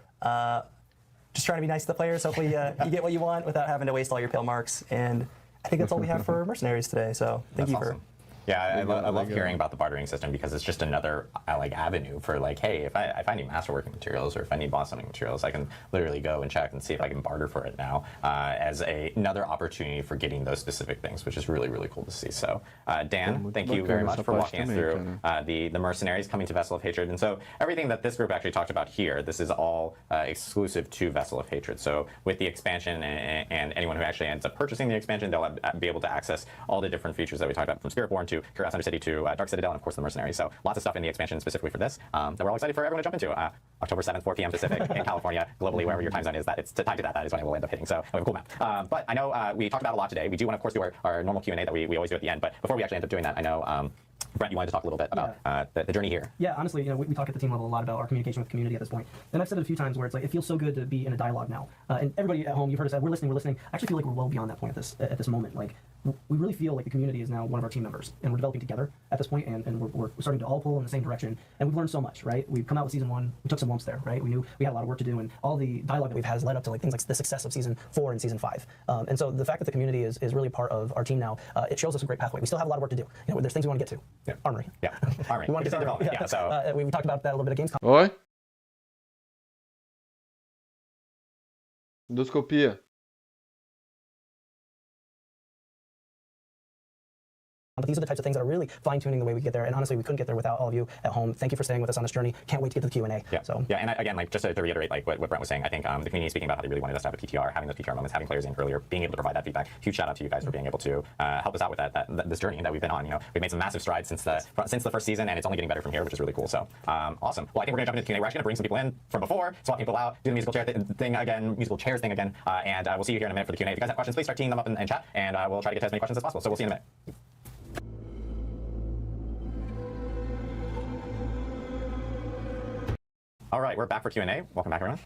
Just trying to be nice to the players. Hopefully you get what you want without having to waste all your pale marks. And I think that's all we have for mercenaries today. So thank you for. Yeah, I love hearing about the bartering system because it's just another avenue for like, hey, if I need masterworking materials or if I need boss summoning materials, I can literally go and check and see if I can barter for it now as another opportunity for getting those specific things, which is really, really cool to see. So Dan, thank you very much for walking us through the mercenaries coming to Vessel of Hatred. And so everything that this group actually talked about here, this is all exclusive to Vessel of Hatred. So with the expansion and anyone who actually ends up purchasing the expansion, they'll be able to access all the different features that we talked about, from Spiritborn to Chaos Undercity to Dark Citadel, and of course the Mercenaries. So lots of stuff in the expansion specifically for this that we're all excited for everyone to jump into. October 7th, 4 p.m. Pacific in California, globally, wherever your time zone is, that it's tied to that is when it will end up hitting. So we have a cool map. But I know we talked about a lot today. We do want to, of course, do our normal Q&A that we always do at the end. But before we actually end up doing that, I know Brent, you wanted to talk a little bit about the journey here. Yeah, honestly, we talk at the team level a lot about our communication with the community at this point. And I've said it a few times where it's like, it feels so good to be in a dialogue now. And everybody at home, you've heard us say, we're listening. I actually feel like we're well beyond that point at this moment. Like, we really feel like the community is now one of our team members, and we're developing together at this point, and we're starting to all pull in the same direction. And we've learned so much, right? We've come out with season 1, we took some lumps there, right? We knew we had a lot of work to do, and all the dialogue that we've had has led up to like things like the success of season 4 and season 5. And so the fact that the community is really part of our team now, it shows us a great pathway. We still have a lot of work to do. There's things we want to get to. Yeah. Armory. Yeah. Armory. We want to get to development. Yeah. So we talked about that a little bit at Gamescom. Oi? Endoscopia. But these are the types of things that are really fine-tuning the way we get there. And honestly, we couldn't get there without all of you at home. Thank you for staying with us on this journey. Can't wait to get to the Q&A. Yeah. So. Yeah, and again, like just to reiterate, like what Brent was saying, I think the community speaking about how they really wanted us to have a PTR, having those PTR moments, having players in earlier, being able to provide that feedback. Huge shout out to you guys for being able to help us out with this journey that we've been on. We've made some massive strides since the first season, and it's only getting better from here, which is really cool. So awesome. Well, I think we're gonna jump into the Q&A. We're actually gonna bring some people in from before, swap people out, do the musical chairs thing again, and we'll see you here in a minute for the Q&A. If you guys have questions, please start teeing them up in chat, and we'll try to get to as many questions as possible. So we'll see you in a minute. All right, we're back for Q&A. Welcome back, everyone.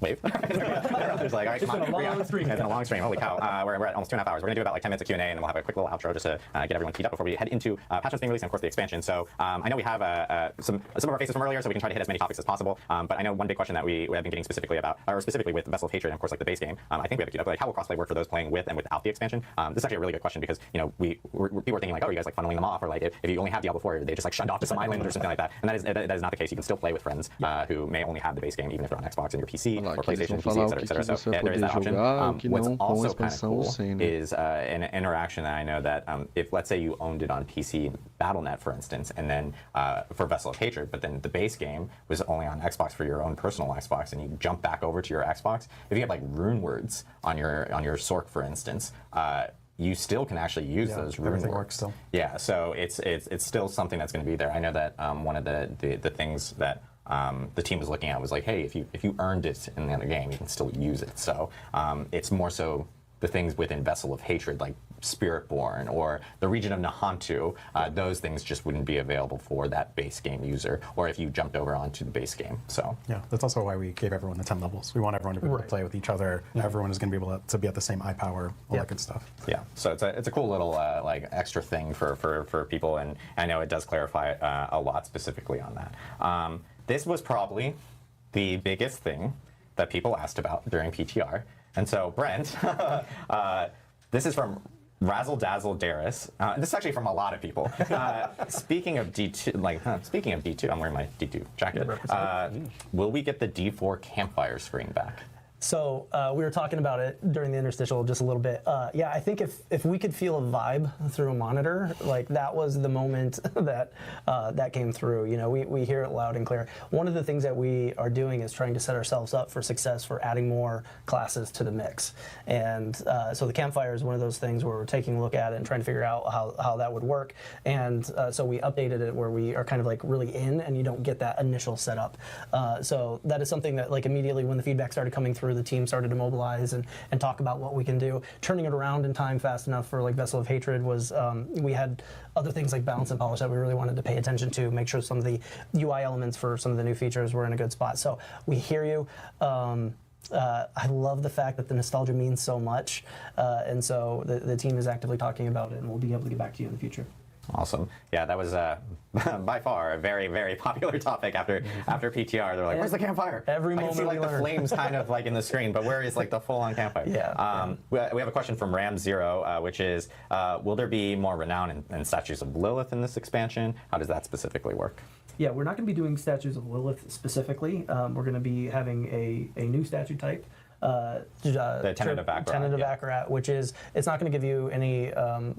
wave. There's like, all right, come on. It's been a long stream. It's been a long stream. Holy cow. We're at almost 2.5 hours. We're going to do about like 10 minutes of Q&A, and then we'll have a quick little outro just to get everyone teed up before we head into patch notes being released and, of course, the expansion. So I know we have some of our faces from earlier, so we can try to hit as many topics as possible. But I know one big question that we have been getting specifically about, or specifically with Vessel of Hatred and, of course, like the base game, I think we have it queued up. Like, how will crossplay work for those playing with and without the expansion? This is actually a really good question because, you know, people are thinking like, oh, are you guys like funneling them off, or like if you only have Diablo 4, they just like shunned off to some island or something like that. And that is not the case. You can still play with friends who may only have the base game, even if they're on Xbox and your PC or PlayStation, PC, etc. So there is that option. What's also kind of cool is an interaction that I know that if, let's say, you owned it on PC, Battle.net, for instance, and then for Vessel of Hatred, but then the base game was only on Xbox for your own personal Xbox, and you jump back over to your Xbox, if you have like rune words on your Sorc, for instance, you still can actually use those rune words. Works still. Yeah, so it's still something that's going to be there. I know that one of the things that the team was looking at was like, hey, if you earned it in the other game, you can still use it. So it's more so the things within Vessel of Hatred, like Spiritborn or the region of Nahantu, those things just wouldn't be available for that base game user, or if you jumped over onto the base game. So yeah, that's also why we gave everyone the 10 levels. We want everyone to be able to play with each other. Everyone is going to be able to be at the same eye power, all that good stuff. Yeah, so it's a cool little like extra thing for people, and I know it does clarify a lot specifically on that. This was probably the biggest thing that people asked about during PTR. And so, Brent, this is from Razzle Dazzle Darius. This is actually from a lot of people. Speaking of D2, I'm wearing my D2 jacket. Will we get the D4 campfire screen back? So we were talking about it during the interstitial just a little bit. Yeah, I think if we could feel a vibe through a monitor, like that was the moment that that came through. You know, we hear it loud and clear. One of the things that we are doing is trying to set ourselves up for success for adding more classes to the mix. And so the campfire is one of those things where we're taking a look at it and trying to figure out how that would work. And so we updated it where we are kind of like really in, and you don't get that initial setup. So that is something that like immediately when the feedback started coming through, the team started to mobilize and talk about what we can do. Turning it around in time fast enough for like Vessel of Hatred was, we had other things like balance and polish that we really wanted to pay attention to, make sure some of the UI elements for some of the new features were in a good spot. So we hear you. I love the fact that the nostalgia means so much, and so the team is actively talking about it, and we'll be able to get back to you in the future. Awesome. Yeah, that was by far a very, very popular topic after PTR. They're like, where's the campfire? Every moment I can see like the flames kind of like in the screen, but where is like the full-on campfire? Yeah. We have a question from Ram0, which is, will there be more renown and statues of Lilith in this expansion? How does that specifically work? Yeah, we're not going to be doing statues of Lilith specifically. We're going to be having a new statue type. The tentative Akarat, which is, it's not going to give you any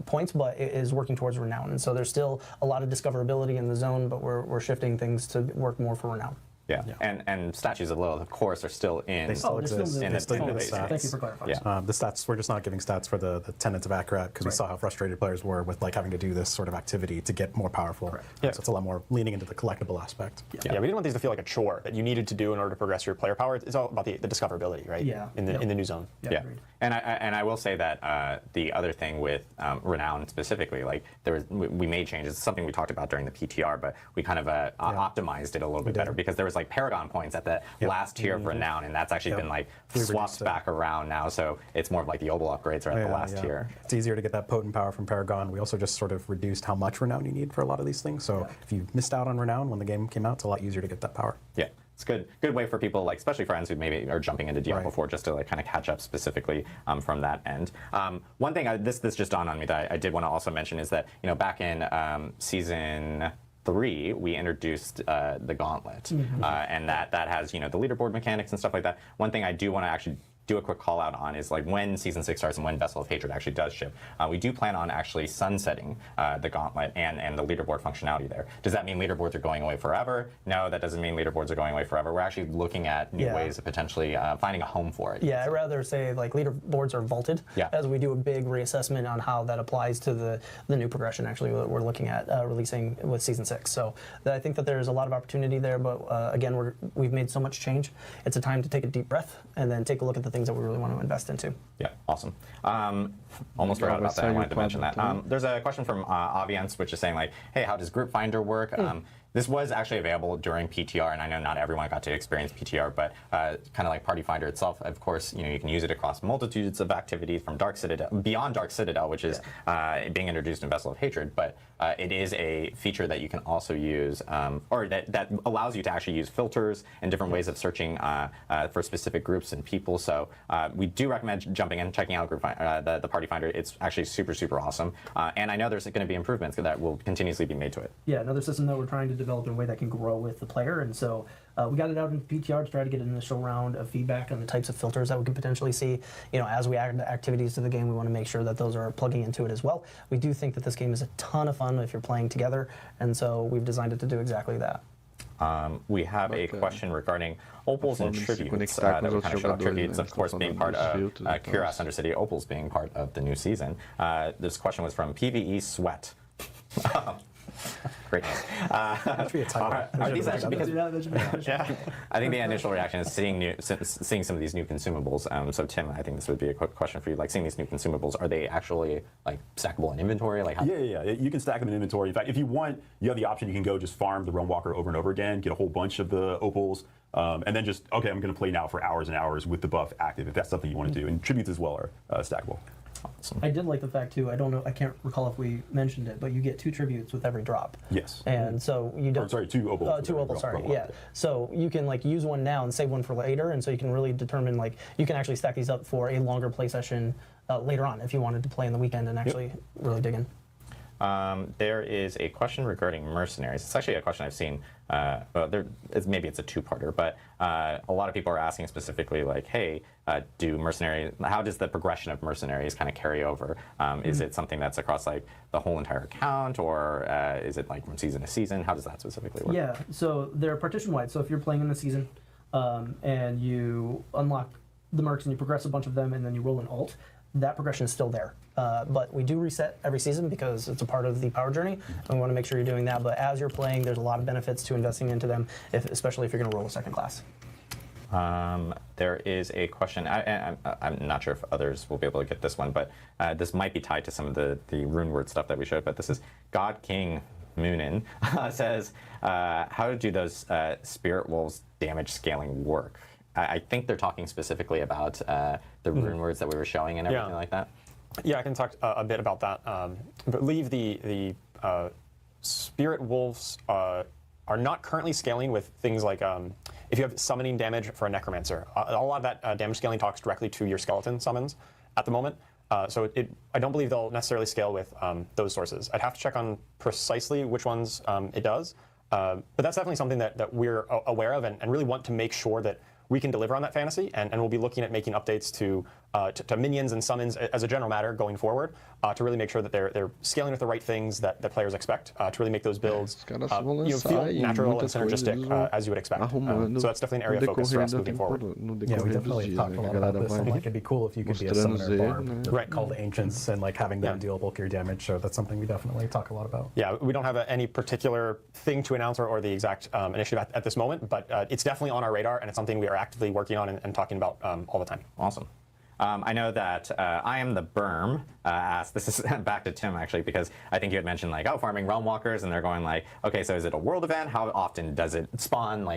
points, but it is working towards renown. And so there's still a lot of discoverability in the zone, but we're shifting things to work more for renown. Yeah. And statues of Lilith, of course, are still in. They still exist. In the stats. Thank you for clarifying. Yeah. The stats, we're just not giving stats for the tenets of Akarat because we saw how frustrated players were with like having to do this sort of activity to get more powerful. So it's a lot more leaning into the collectible aspect. Yeah, we didn't want these to feel like a chore that you needed to do in order to progress your player power. It's all about the discoverability, right? Yeah. In the new zone. Yeah. And I will say that the other thing with renown specifically, like we made changes. It's something we talked about during the PTR, but we kind of optimized it a little bit better because there was like Paragon points at the last tier of renown, and that's actually been like swapped back around now. So it's more of like the Obel upgrades are at the last tier. It's easier to get that potent power from Paragon. We also just sort of reduced how much renown you need for a lot of these things. So if you missed out on renown when the game came out, it's a lot easier to get that power. Yeah. It's a good way for people, like especially friends who maybe are jumping into Diablo 4 just to like kind of catch up specifically from that end. One thing this just dawned on me that I did want to also mention is that, you know, back in season 3, we introduced the Gauntlet, and that has, you know, the leaderboard mechanics and stuff like that. One thing I do want to actually do a quick call out on is like when Season 6 starts and when Vessel of Hatred actually does ship, we do plan on actually sunsetting the Gauntlet and the leaderboard functionality there. Does that mean leaderboards are going away forever? No, that doesn't mean leaderboards are going away forever. We're actually looking at new ways of potentially finding a home for it. Yeah, I'd rather say like leaderboards are vaulted as we do a big reassessment on how that applies to the new progression actually that we're looking at releasing with Season 6. So I think that there's a lot of opportunity there, but again, we've made so much change. It's a time to take a deep breath and then take a look at the things that we really want to invest into. Yeah, awesome. Almost forgot about that. I wanted to mention that. There's a question from Aviance, which is saying like, hey, how does Group Finder work? This was actually available during PTR, and I know not everyone got to experience PTR, but kind of like Party Finder itself, of course, you can use it across multitudes of activities from Dark Citadel, beyond Dark Citadel, which is being introduced in Vessel of Hatred, but it is a feature that you can also use, or that allows you to actually use filters and different ways of searching for specific groups and people. So we do recommend jumping in, checking out group the Party Finder. It's actually super, super awesome. And I know there's going to be improvements that will continuously be made to it. Yeah, another system that we're trying to develop in a way that can grow with the player. And so we got it out in PTR to try to get an initial round of feedback on the types of filters that we can potentially see. As we add activities to the game, we want to make sure that those are plugging into it as well. We do think that this game is a ton of fun if you're playing together, and so we've designed it to do exactly that. We have a question regarding opals and tributes that we kind of showed off. Tributes, of course, being part of Curious Undercity, opals being part of the new season. This question was from PvE Sweat. Great. Are these actually, because, I think the initial reaction is seeing some of these new consumables. So Tim, I think this would be a quick question for you. Like, seeing these new consumables, are they actually like stackable in inventory? Like, how yeah. You can stack them in inventory. In fact, if you want, you have the option. You can go just farm the Realm Walker over and over again, get a whole bunch of the opals, and then just I'm going to play now for hours and hours with the buff active. If that's something you want to do, and tributes as well are stackable. Awesome. I did like the fact too. I don't know. I can't recall if we mentioned it, but you get 2 tributes with every drop. Yes. And so you don't. Or, sorry, 2 opals. 2 opals. Sorry. Yeah. So you can use one now and save one for later, and so you can really determine you can actually stack these up for a longer play session later on if you wanted to play in the weekend and actually really dig in. There is a question regarding mercenaries. It's actually a question I've seen. Maybe it's a 2-parter, but a lot of people are asking specifically, like, hey, how does the progression of mercenaries kind of carry over? Is it something that's across like the whole entire account, or is it like from season to season? How does that specifically work? Yeah, so they're partition wide. So if you're playing in the season and you unlock the mercs and you progress a bunch of them and then you roll an alt, that progression is still there. But we do reset every season because it's a part of the power journey, and we want to make sure you're doing that. But as you're playing, there's a lot of benefits to investing into them, especially if you're going to roll a second class. There is a question, I'm not sure if others will be able to get this one, but this might be tied to some of the rune word stuff that we showed, but this is God King Moonin says, how do those Spirit Wolves damage scaling work? I think they're talking specifically about the rune words that we were showing and everything like that. Yeah, I can talk a bit about that. I believe the Spirit Wolves are not currently scaling with things like if you have summoning damage for a Necromancer. A lot of that damage scaling talks directly to your skeleton summons at the moment. So I don't believe they'll necessarily scale with those sources. I'd have to check on precisely which ones it does. But that's definitely something that we're aware of and really want to make sure that we can deliver on that fantasy, and we'll be looking at making updates to minions and summons as a general matter going forward to really make sure that they're scaling with the right things that players expect to really make those builds feel natural and synergistic as you would expect. So that's definitely an area of focus for us moving forward. Yeah, we definitely talked a lot about this, and it'd be cool if you could be a summoner bard, called Ancients, and having them deal bulkier damage. So that's something we definitely talk a lot about. Yeah, we don't have any particular thing to announce or the exact initiative at this moment, but it's definitely on our radar, and it's something we are actively working on and talking about all the time. Awesome. I know that I Am the Berm asked, this is back to Tim actually, because I think you had mentioned farming Realm Walkers, and they're going okay, so is it a world event? How often does it spawn?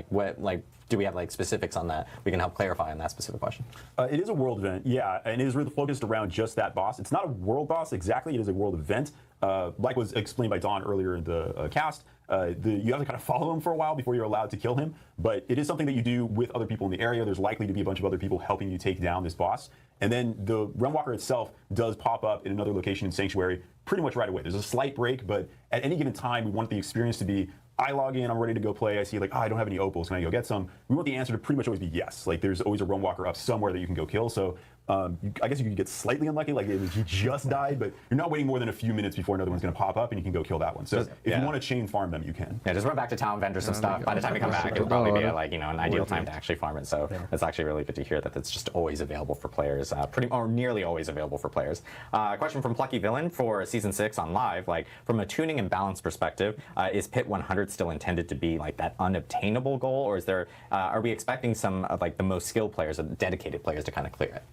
Do we have specifics on that? We can help clarify on that specific question. It is a world event, yeah, and it is really focused around just that boss. It's not a world boss exactly, it is a world event. Like was explained by Don earlier in the cast, you have to kind of follow him for a while before you're allowed to kill him, but it is something that you do with other people in the area. There's likely to be a bunch of other people helping you take down this boss. And then the Realm Walker itself does pop up in another location in Sanctuary pretty much right away. There's a slight break, but at any given time, we want the experience to be, I log in, I'm ready to go play, I see I don't have any opals, can I go get some? We want the answer to pretty much always be yes. There's always a Realm Walker up somewhere that you can go kill. So I guess you could get slightly unlucky, he just died, but you're not waiting more than a few minutes before another one's going to pop up and you can go kill that one. So if you want to chain farm them, you can. Yeah, just run back to town, vendor some stuff. By the time you come back, it'll probably be an ideal time to actually farm it. So it's actually really good to hear that it's just always available for players, or nearly always available for players. Question from Plucky Villain for Season 6 on Live. From a tuning and balance perspective, is Pit 100 still intended to be that unobtainable goal, or is there? Are we expecting some of the most skilled players or dedicated players to kind of clear it?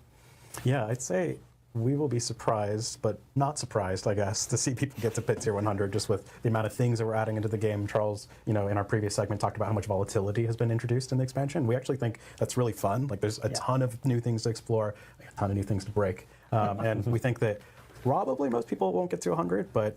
Yeah, I'd say we will be surprised, but not surprised, I guess, to see people get to pit tier 100 just with the amount of things that we're adding into the game. Charles, in our previous segment talked about how much volatility has been introduced in the expansion. We actually think that's really fun. Like there's a ton of new things to explore, a ton of new things to break. And we think that probably most people won't get to 100, but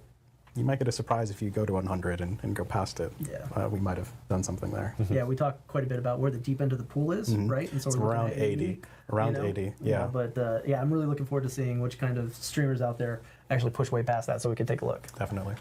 you might get a surprise if you go to 100 and go past it. Yeah. We might have done something there. Yeah, we talked quite a bit about where the deep end of the pool is, right? And so it's we're looking around at 80. Around 80, yeah. But I'm really looking forward to seeing which kind of streamers out there actually push way past that so we can take a look. Definitely.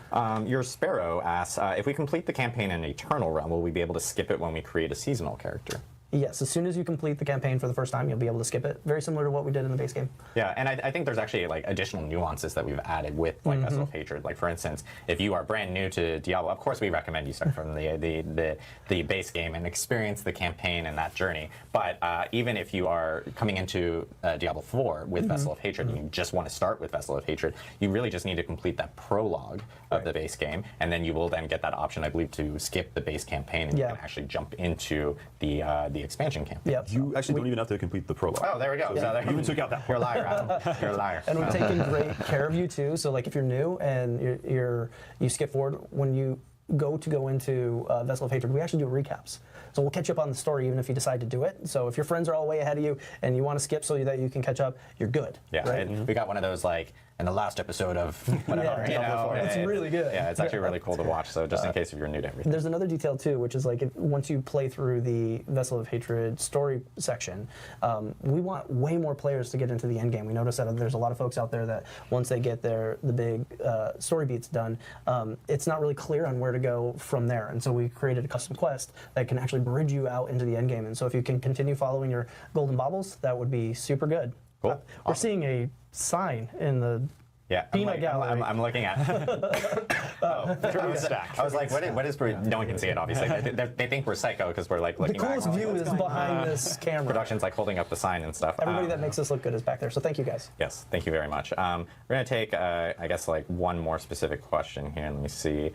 Your Sparrow asks, if we complete the campaign in Eternal Realm, will we be able to skip it when we create a seasonal character? Yes, as soon as you complete the campaign for the first time, you'll be able to skip it. Very similar to what we did in the base game. Yeah, and I think there's actually like additional nuances that we've added with like Vessel of Hatred. Like for instance, if you are brand new to Diablo, of course we recommend you start from the base game and experience the campaign and that journey. But even if you are coming into Diablo 4 with Vessel of Hatred and you just want to start with Vessel of Hatred, you really just need to complete that prologue of the base game, and then you will then get that option, I believe, to skip the base campaign and you can actually jump into the expansion campaign. Yep. You actually don't even have to complete the prologue. Oh, there we go. So So there you even took out that You're a liar, Adam. You're a liar. And we're taking great care of you too. So like if you're new and you skip forward, when you go into Vessel of Hatred, we actually do recaps. So we'll catch up on the story even if you decide to do it. So if your friends are all way ahead of you and you want to skip so that you can catch up, you're good. Yeah, right? we got one of those like in the last episode of whatever. It's really good. Yeah, it's actually really cool to watch. So just in case if you're new to everything. There's another detail too, which is like once you play through the Vessel of Hatred story section, we want way more players to get into the end game. We notice that there's a lot of folks out there that once they get the big story beats done, it's not really clear on where to go from there. And so we created a custom quest that can actually bridge you out into the end game. And so if you can continue following your golden baubles, that would be super good. Cool. We're seeing a sign in the peanut gallery. I'm looking at. I was like, what is? No one can see it, obviously. They think we're psycho because we're like looking. The coolest view is behind this camera. Production's like holding up the sign and stuff. Everybody that makes us look good is back there. So thank you guys. Yes, thank you very much. We're gonna take, I guess, like one more specific question here. Let me see.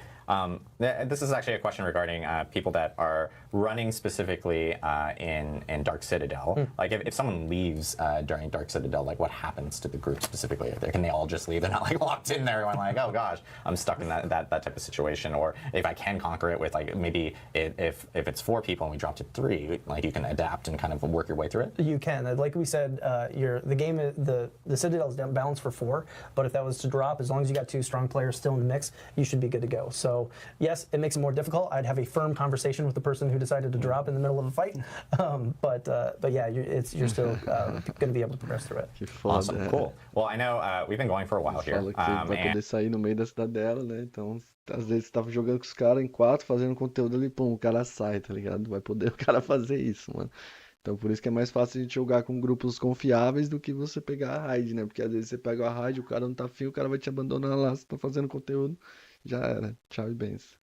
This is actually a question regarding people that are running specifically in Dark Citadel. Like, if someone leaves during Dark Citadel, like, what happens to the group specifically? Can they all just leave? They're not like locked in there. I'm like, oh gosh, I'm stuck in that type of situation. Or if I can conquer it with like maybe if it's 4 people and we drop to 3, like you can adapt and kind of work your way through it. You can. Like we said, the game, the Citadel is balanced for 4. But if that was to drop, as long as you got 2 strong players still in the mix, you should be good to go. So yes, it makes it more difficult. I'd have a firm conversation with the person who decided to drop in the middle of a fight. But yeah, you're still going to be able to progress through it. Awesome, cool. Well, I know we've been going for a while here. Fala que vai poder sair no meio da cidadela, né? Então, às vezes você tava jogando com os caras em 4, fazendo conteúdo ali, pum, o cara sai, tá ligado? Vai poder o cara fazer isso, mano. Então por isso que é mais fácil a gente jogar com grupos confiáveis do que você pegar a raid, né? Porque às vezes você pega a raid, o cara não tá afim, o cara vai te abandonar lá, você tá fazendo conteúdo, já era. Tchau e benção.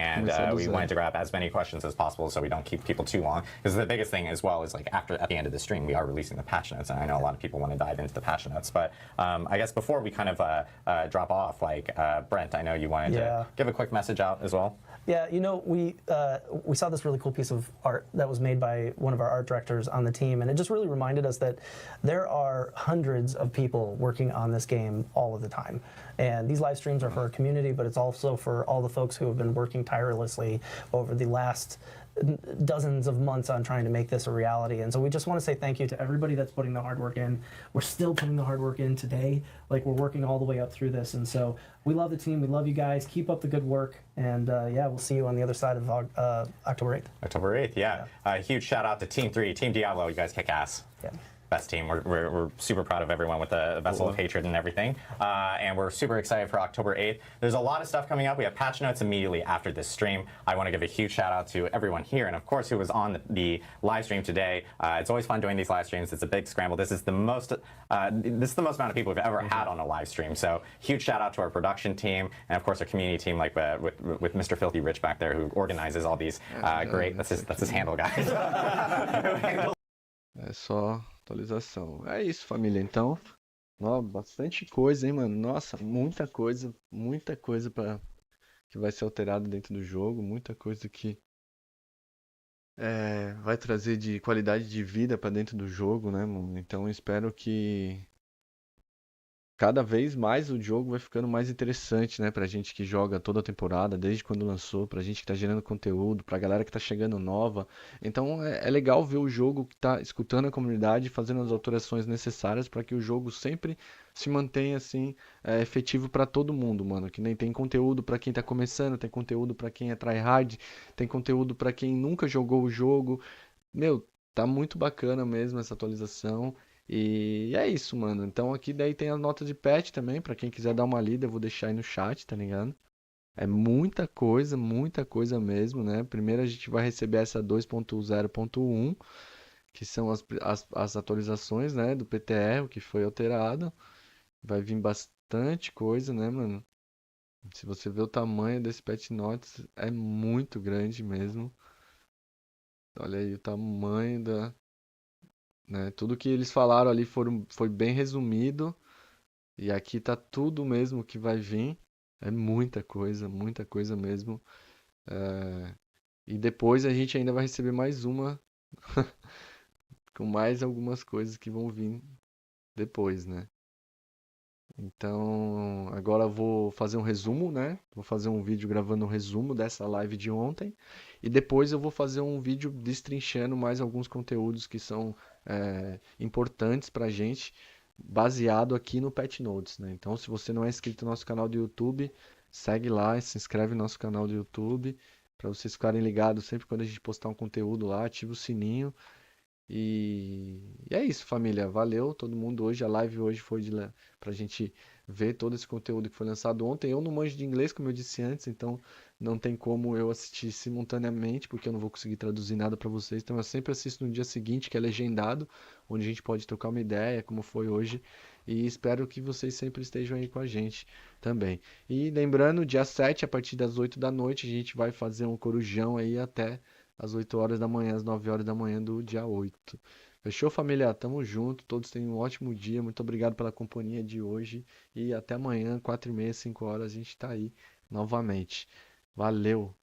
And we wanted to grab as many questions as possible so we don't keep people too long. Because the biggest thing as well is like at the end of the stream, we are releasing the patch notes. And I know a lot of people want to dive into the patch notes. But I guess before we kind of drop off, like Brent, I know you wanted to give a quick message out as well. Yeah, you know, we saw this really cool piece of art that was made by one of our art directors on the team, and it just really reminded us that there are hundreds of people working on this game all of the time. And these live streams are for our community, but it's also for all the folks who have been working tirelessly over the last dozens of months on trying to make this a reality. And so we just want to say thank you to everybody that's putting the hard work in. We're still putting the hard work in today. Like, we're working all the way up through this. And so we love the team. We love you guys. Keep up the good work. And yeah, we'll see you on the other side of October 8th. October 8th, yeah. Huge shout out to Team 3, Team Diablo. You guys kick ass. Yeah. Best team. We're super proud of everyone with the Vessel of Hatred and everything. And we're super excited for October 8th. There's a lot of stuff coming up. We have patch notes immediately after this stream. I want to give a huge shout out to everyone here and of course who was on the live stream today. It's always fun doing these live streams. It's a big scramble. This is the most amount of people we've ever had on a live stream. So huge shout out to our production team and of course our community team, like with Mr. Filthy Rich back there, who organizes all these great. That's his handle, guys. É só atualização. É isso, família. Então, ó, bastante coisa, hein, mano? Nossa, muita coisa que vai ser alterada dentro do jogo, muita coisa que vai trazer de qualidade de vida pra dentro do jogo, né, mano? Então, espero que cada vez mais o jogo vai ficando mais interessante, né? Pra gente que joga toda a temporada, desde quando lançou, pra gente que tá gerando conteúdo, pra galera que tá chegando nova. Então é legal ver o jogo que tá escutando a comunidade, fazendo as alterações necessárias pra que o jogo sempre se mantenha assim, efetivo pra todo mundo, mano. Que nem tem conteúdo pra quem tá começando, tem conteúdo pra quem é tryhard, tem conteúdo pra quem nunca jogou o jogo. Meu, tá muito bacana mesmo essa atualização. E é isso, mano. Então aqui daí tem a nota de patch também, pra quem quiser dar uma lida, eu vou deixar aí no chat, tá ligado? É muita coisa mesmo, né? Primeiro a gente vai receber essa 2.0.1, que são as atualizações, né, do PTR, o que foi alterado. Vai vir bastante coisa, né, mano? Se você ver o tamanho desse patch notes, é muito grande mesmo. Olha aí o tamanho da, né? Tudo que eles falaram ali foi bem resumido. E aqui tá tudo mesmo que vai vir. É muita coisa mesmo. E depois a gente ainda vai receber mais uma com mais algumas coisas que vão vir depois, né? Então, agora eu vou fazer um resumo, né? Vou fazer um vídeo gravando um resumo dessa live de ontem. E depois eu vou fazer um vídeo destrinchando mais alguns conteúdos que são importantes pra gente, baseado aqui no Patch Notes, né? Então, se você não é inscrito no nosso canal do YouTube, segue lá, se inscreve no nosso canal do YouTube, para vocês ficarem ligados sempre quando a gente postar um conteúdo lá, ativa o sininho. E é isso, família. Valeu todo mundo hoje. A live hoje foi pra gente ver todo esse conteúdo que foi lançado ontem. Eu não manjo de inglês, como eu disse antes, então não tem como eu assistir simultaneamente, porque eu não vou conseguir traduzir nada pra vocês. Então eu sempre assisto no dia seguinte, que é legendado, onde a gente pode trocar uma ideia, como foi hoje. E espero que vocês sempre estejam aí com a gente também. E lembrando, dia 7, a partir das 8 da noite, a gente vai fazer um corujão aí até às 8 horas da manhã, às 9 horas da manhã do dia 8. Fechou, família? Tamo junto. Todos tenham um ótimo dia. Muito obrigado pela companhia de hoje. E até amanhã, 4h30, 5 horas, a gente tá aí novamente. Valeu!